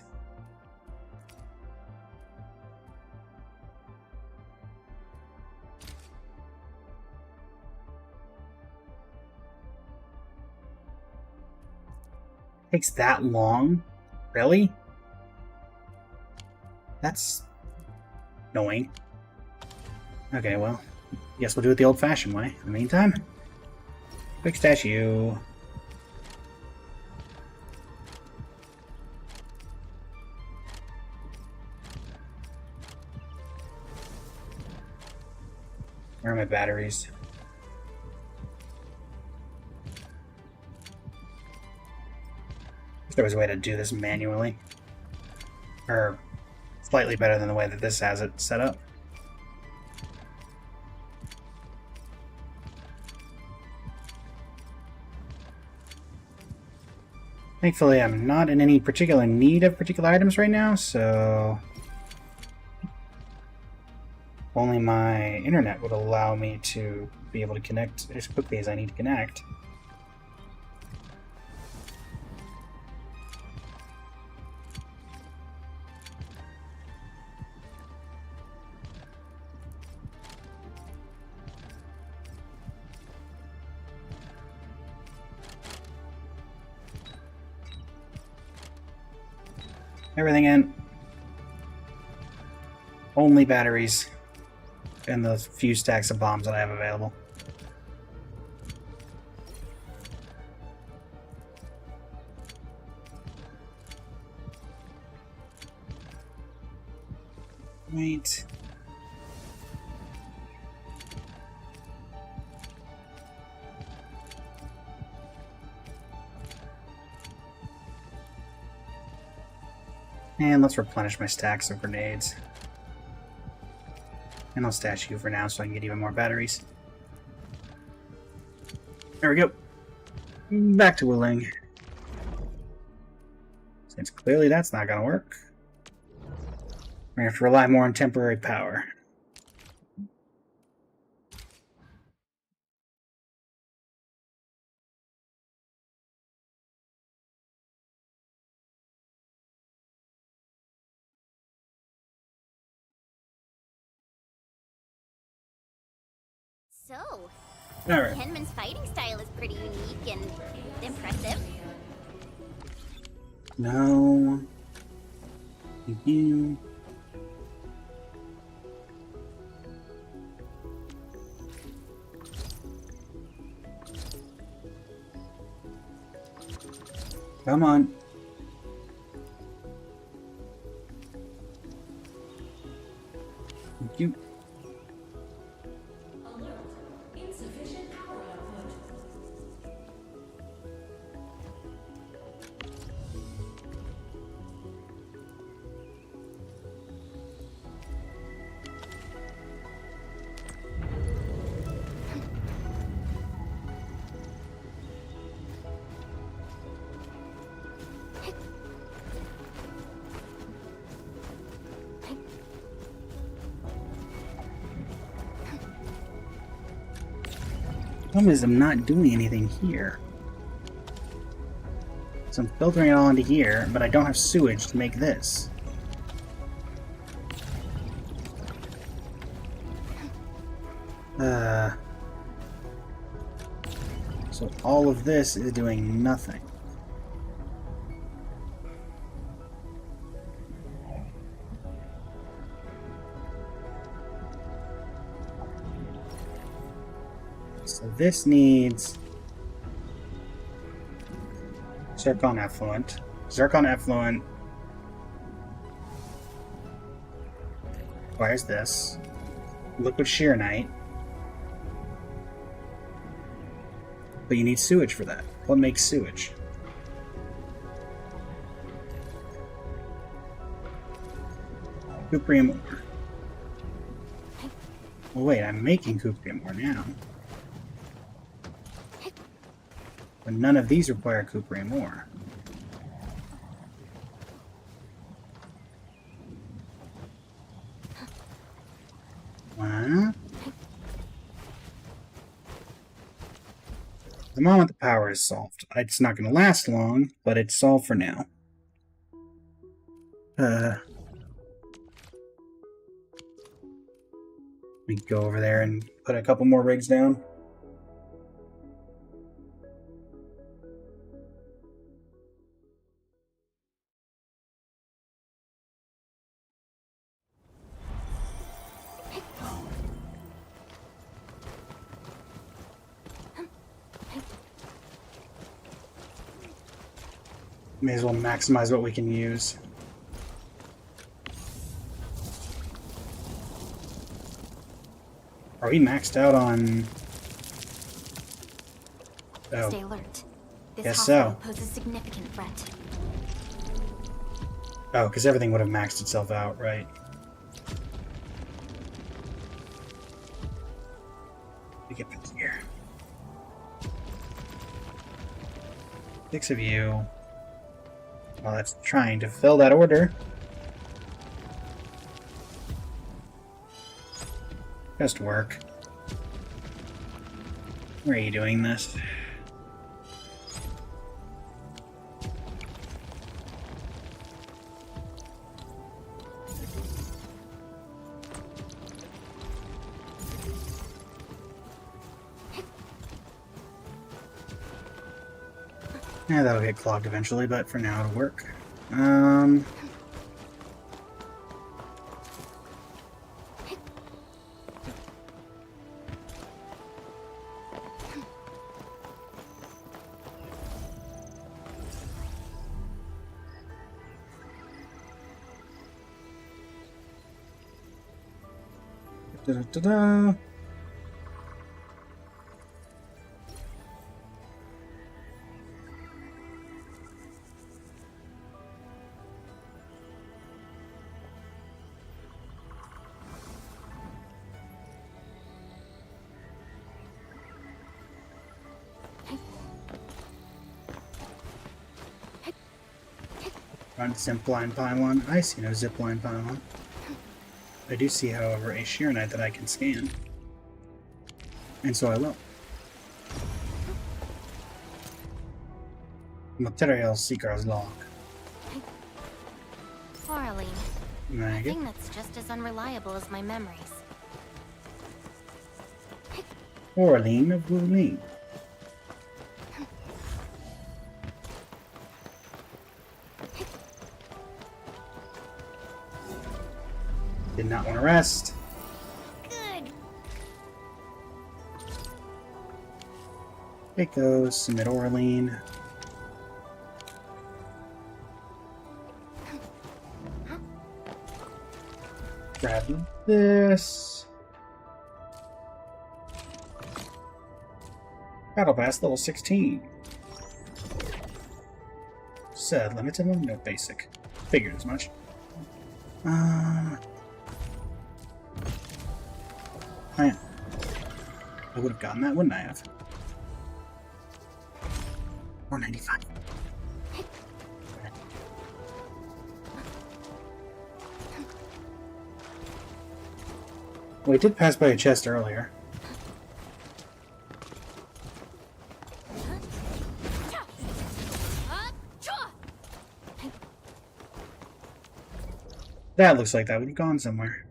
Takes that long? Really? That's annoying. Okay, well, guess we'll do it the old-fashioned way. In the meantime, quick statue. Where are my batteries? If there was a way to do this manually. Or slightly better than the way that this has it set up. Thankfully, I'm not in any particular need of particular items right now, so only my internet would allow me to be able to connect as quickly as I need to connect. Everything in. Only batteries. And the few stacks of bombs that I have available. Wait. And let's replenish my stacks of grenades. And I'll stash you for now so I can get even more batteries. There we go. Back to Wuling. Since clearly that's not going to work, we're going to have to rely more on temporary power. So, Alright. Henman's fighting style is pretty unique and impressive. No. Thank you. Come on. Thank you. The problem is I'm not doing anything here. So I'm filtering it all into here, but I don't have sewage to make this. So all of this is doing nothing. So this needs Zircon Effluent. Zircon Effluent requires this. Liquid Sheernite. But you need sewage for that. What makes sewage? Cuprium ore. Well, wait, I'm making cuprium ore now. But none of these require cuprium ore. What? The moment the power is solved. It's not going to last long, but it's solved for now. We go over there and put a couple more rigs down. May as well maximize what we can use. Are we maxed out on... Oh. Stay alert. This Guess hospital so. poses significant threat. Oh, because everything would have maxed itself out, right? Let me get back here. 6 of you. Well, that's trying to fill that order. Just work. Where are you doing this? Yeah, that'll get clogged eventually, but for now it'll work. Da-da-da-da. Run zipline pylon. I see no zipline pylon. I do see, however, a sheer knight that I can scan. And so I will. Material Seeker's log. Orally, a Maggot. thing that's just as unreliable as my memories. Orlean of Wuling. Did not want to rest. Good. It goes, submit Orlean. Grab this. Battle Pass level 16. Said limited one? No, basic. Figured as much. Man. I would have gotten that, wouldn't I have? 495. We did pass by a chest earlier. That looks like that would have gone somewhere.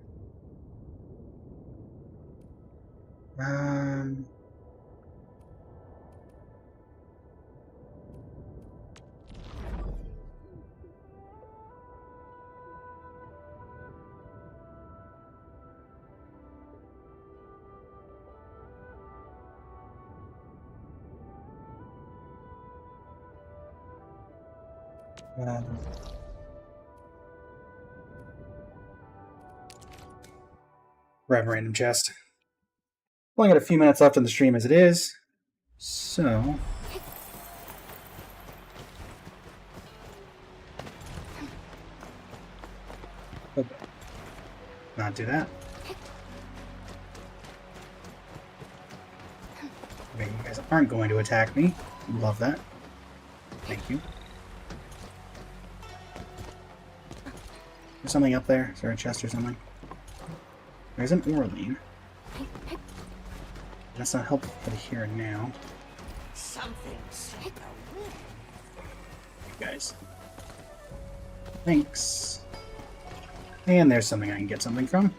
Grab a random chest. Only got a few minutes left in the stream as it is, So. Oh, not do that. Okay, you guys aren't going to attack me. Love that. Thank you. There's something up there. Is there a chest or something? There's an Orlean. That's not helpful for the here and now. Something's Guys. Thanks. And there's something I can get something from.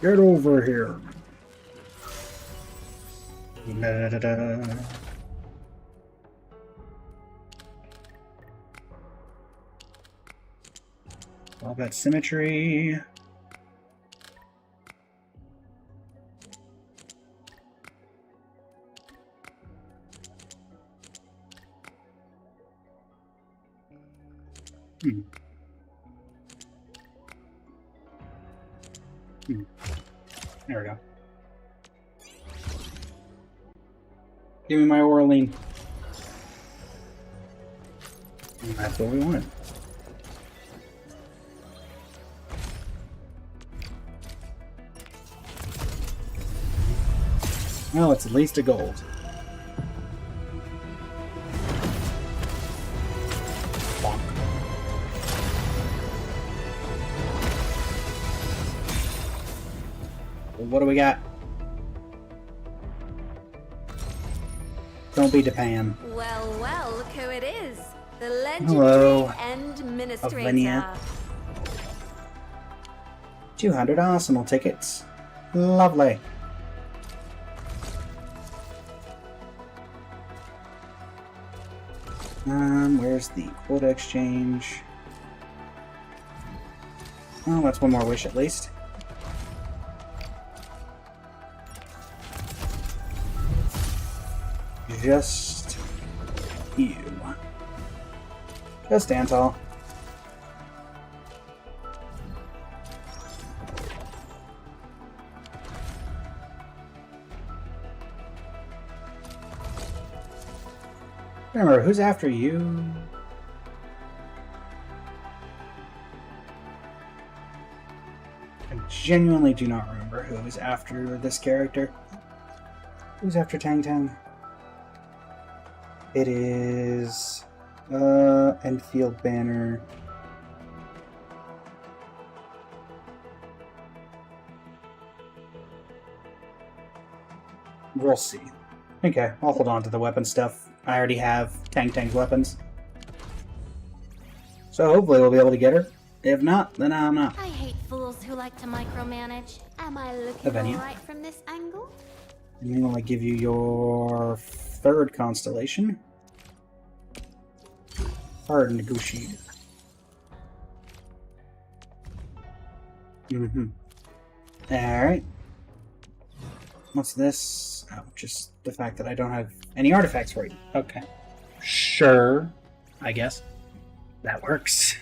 Get over here. Da-da-da-da. All that symmetry. There we go. Give me my Orlean. And that's what we wanted. Well, it's at least a gold. Bonk. Well, what do we got? Don't be Japan. Well, well, look who it is. The Hello, legendary End Administrator. Avenia. 200 arsenal tickets. Lovely. Where's the quota exchange? Oh, that's one more wish at least. Just you. Just stand tall. Remember, who's after you? I genuinely do not remember who is after this character. Who's after Tang Tang? It is Enfield Banner. We'll see. Okay, I'll hold on to the weapon stuff. I already have Tang Tang's weapons. So hopefully we'll be able to get her. If not, then I'm not. I hate fools who like to micromanage. Am I looking Avenia. alright from this angle? And we want to give you your third constellation. Hard negotiator. Alright. What's this? Oh, just the fact that I don't have any artifacts for you. Okay. Sure. I guess. That works.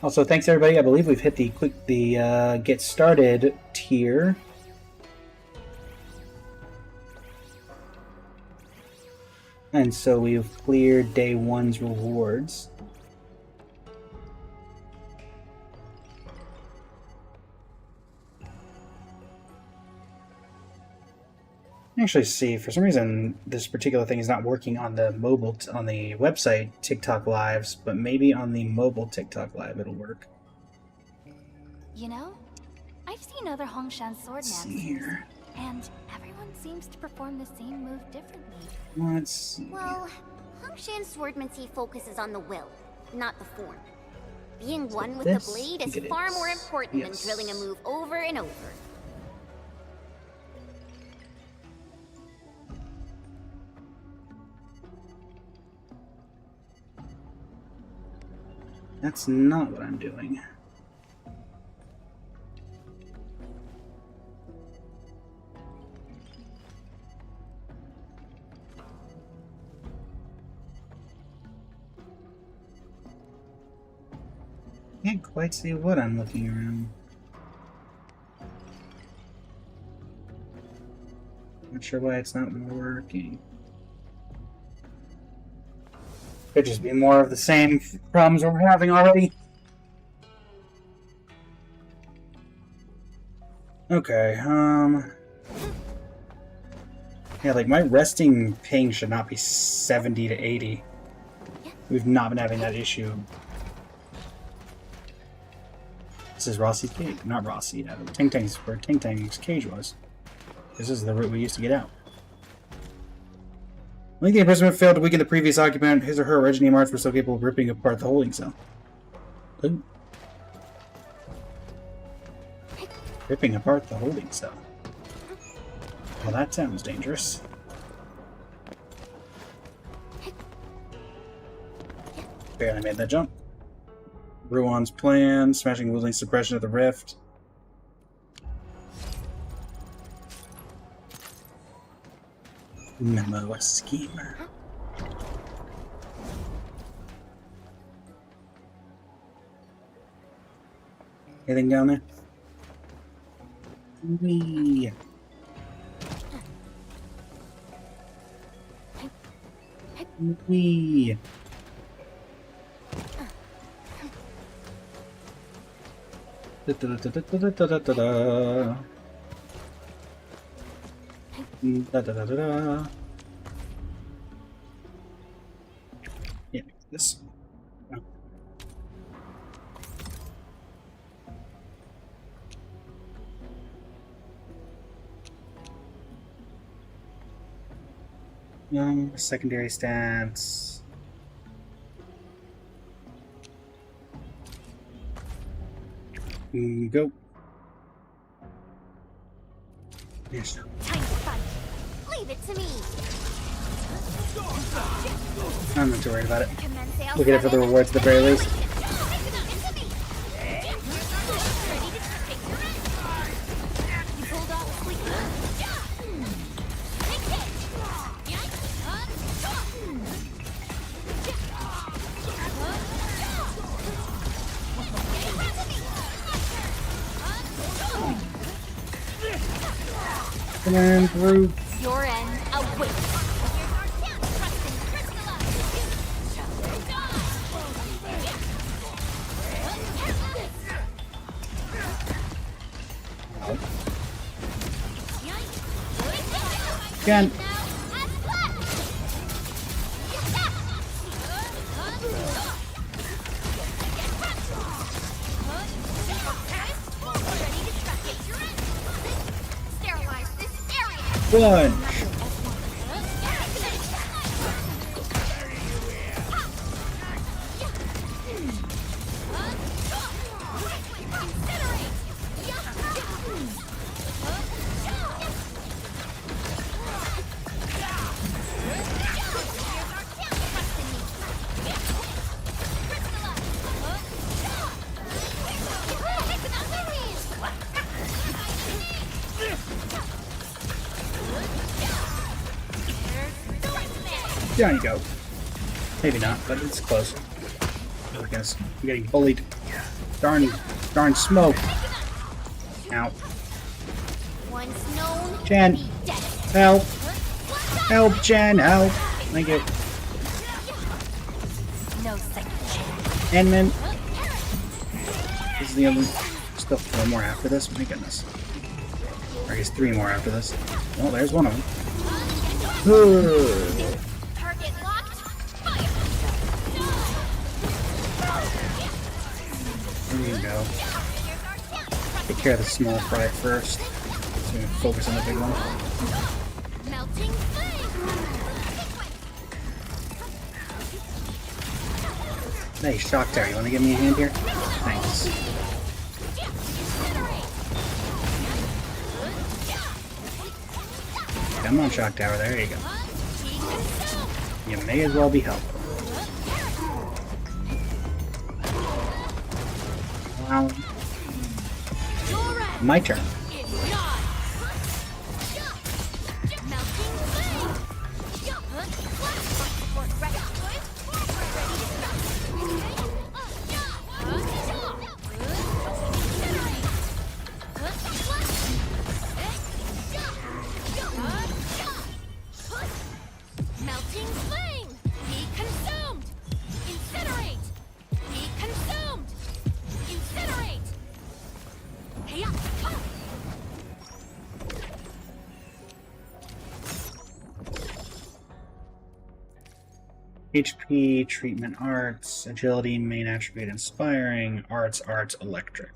Also, thanks everybody. I believe we've hit the get started tier. And so we've cleared day one's rewards. Actually, see, for some reason, this particular thing is not working on the mobile, on the website TikTok Lives, but maybe on the mobile TikTok Live it'll work. You know, I've seen other Hongshan Let's see swordmasters, here. and everyone seems to perform the same move differently. Let's see. Well, Hongshan swordmancy focuses on the will, not the form. Being one with this the blade I is think it far is. more important Yes. than drilling a move over and over. That's not what I'm doing. Can't quite see what I'm looking around. Not sure why it's not working. Could just be more of the same problems we're having already. Okay, yeah, like my resting ping should not be 70 to 80. We've not been having that issue. This is Rossi's cage, not Rossi. Ting Tang's where Ting Tang's cage was. This is the route we used to get out. I think the imprisonment failed to weaken the previous occupant. His or her originating marks were still capable of ripping apart the holding cell. Ooh. Ripping apart the holding cell. Well, that sounds dangerous. Barely made that jump. Ruon's plan, smashing Wuling suppression of the rift. Memo a schemer. Anything down there? Wee. Wee. Da da da da da da da da da. Da da da da da. Yeah, this. Oh. Secondary stats. Go. Yes. Time to fight. Leave it to me. I'm not too worried about it. Commence sales Look at it for the seven. rewards at the very least. You pulled off a quick Come on, through. Your end awaits. Again. Sterilize this area. One. There you go. Maybe not, but it's close. I guess I'm getting bullied. Darn smoke. Ow. Once known, Jen, be dead. help. Help, Jen, help. Thank you. No second chance. Enman. This is the other. Still 4 more after this? My goodness. Or I guess 3 more after this. Well, there's one of them. Target locked. Fire. There you go. Take care of the small fry first. So we can focus on the big one. Melting flame. Hey, Shock Tower, you want to give me a hand here? Thanks. Come on, Shock Tower, there you go. You may as well be helpful. Wow. My turn. Hey up! HP, treatment arts, agility, main attribute inspiring, arts, electric.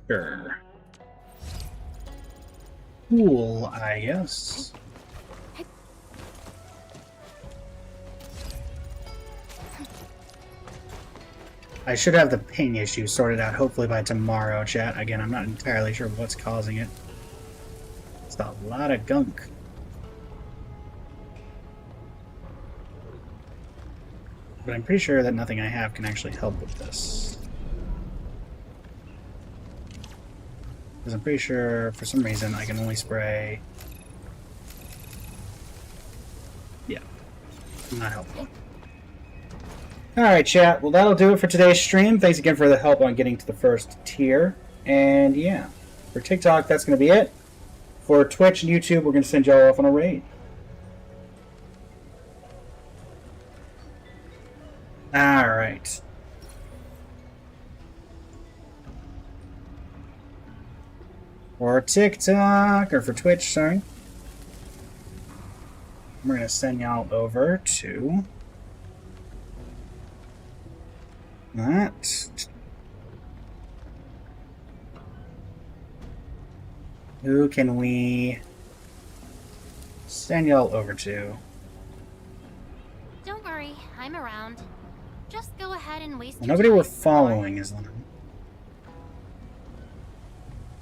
Sure. Cool, I guess. I should have the ping issue sorted out hopefully by tomorrow, chat. Again, I'm not entirely sure what's causing it. It's a lot of gunk. But I'm pretty sure that nothing I have can actually help with this. Because I'm pretty sure, for some reason, I can only spray... Yeah. Not helpful. Alright, chat. Well, that'll do it for today's stream. Thanks again for the help on getting to the first tier. And yeah, for TikTok, that's going to be it. For Twitch and YouTube, we're going to send y'all off on a raid. Alright. For TikTok, or for Twitch, sorry. We're going to send y'all over to... that. Who can we send y'all over to? Don't worry, I'm around. Just go ahead and waste Well, your nobody time. we're following is on.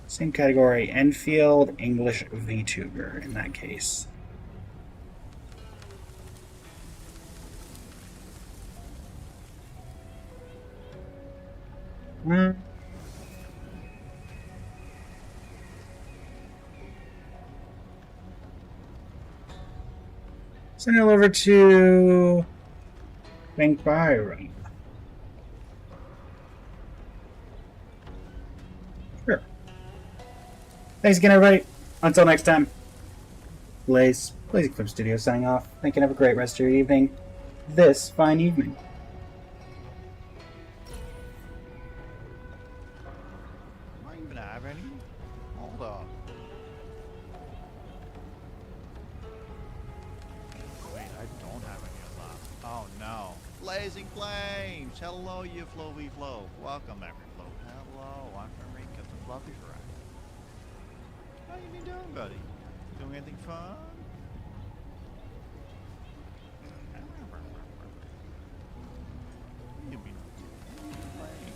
Same category, Enfield English VTuber in that case. Send it over to Bank Byron. Sure. Thanks again, everybody. Until next time. Blaze Eclipse Studio signing off. Thank you and have a great rest of your evening. This fine evening. Do I even have any? Hold up. Wait, I don't have any of that. Oh no. Blazing Flames! Hello, you Flowy Flow. Welcome, every Flow. Hello, I'm Enrico, the Fluffy Friend. How you been doing, buddy? Doing anything fun? You been playing?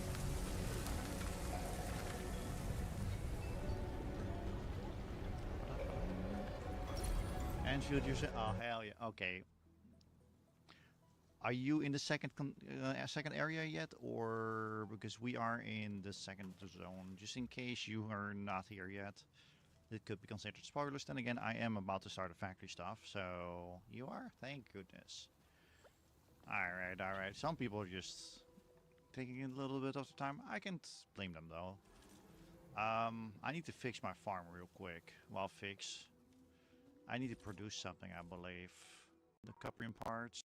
Anfield, you said, oh hell yeah, okay. Are you in the second area yet, or because we are in the second zone? Just in case you are not here yet, it could be considered spoilers. Then again, I am about to start a factory stuff, so you are. Thank goodness. All right. Some people are just taking a little bit of the time. I can't blame them though. I need to fix my farm real quick. Well, I need to produce something, I believe. The Cuprian parts.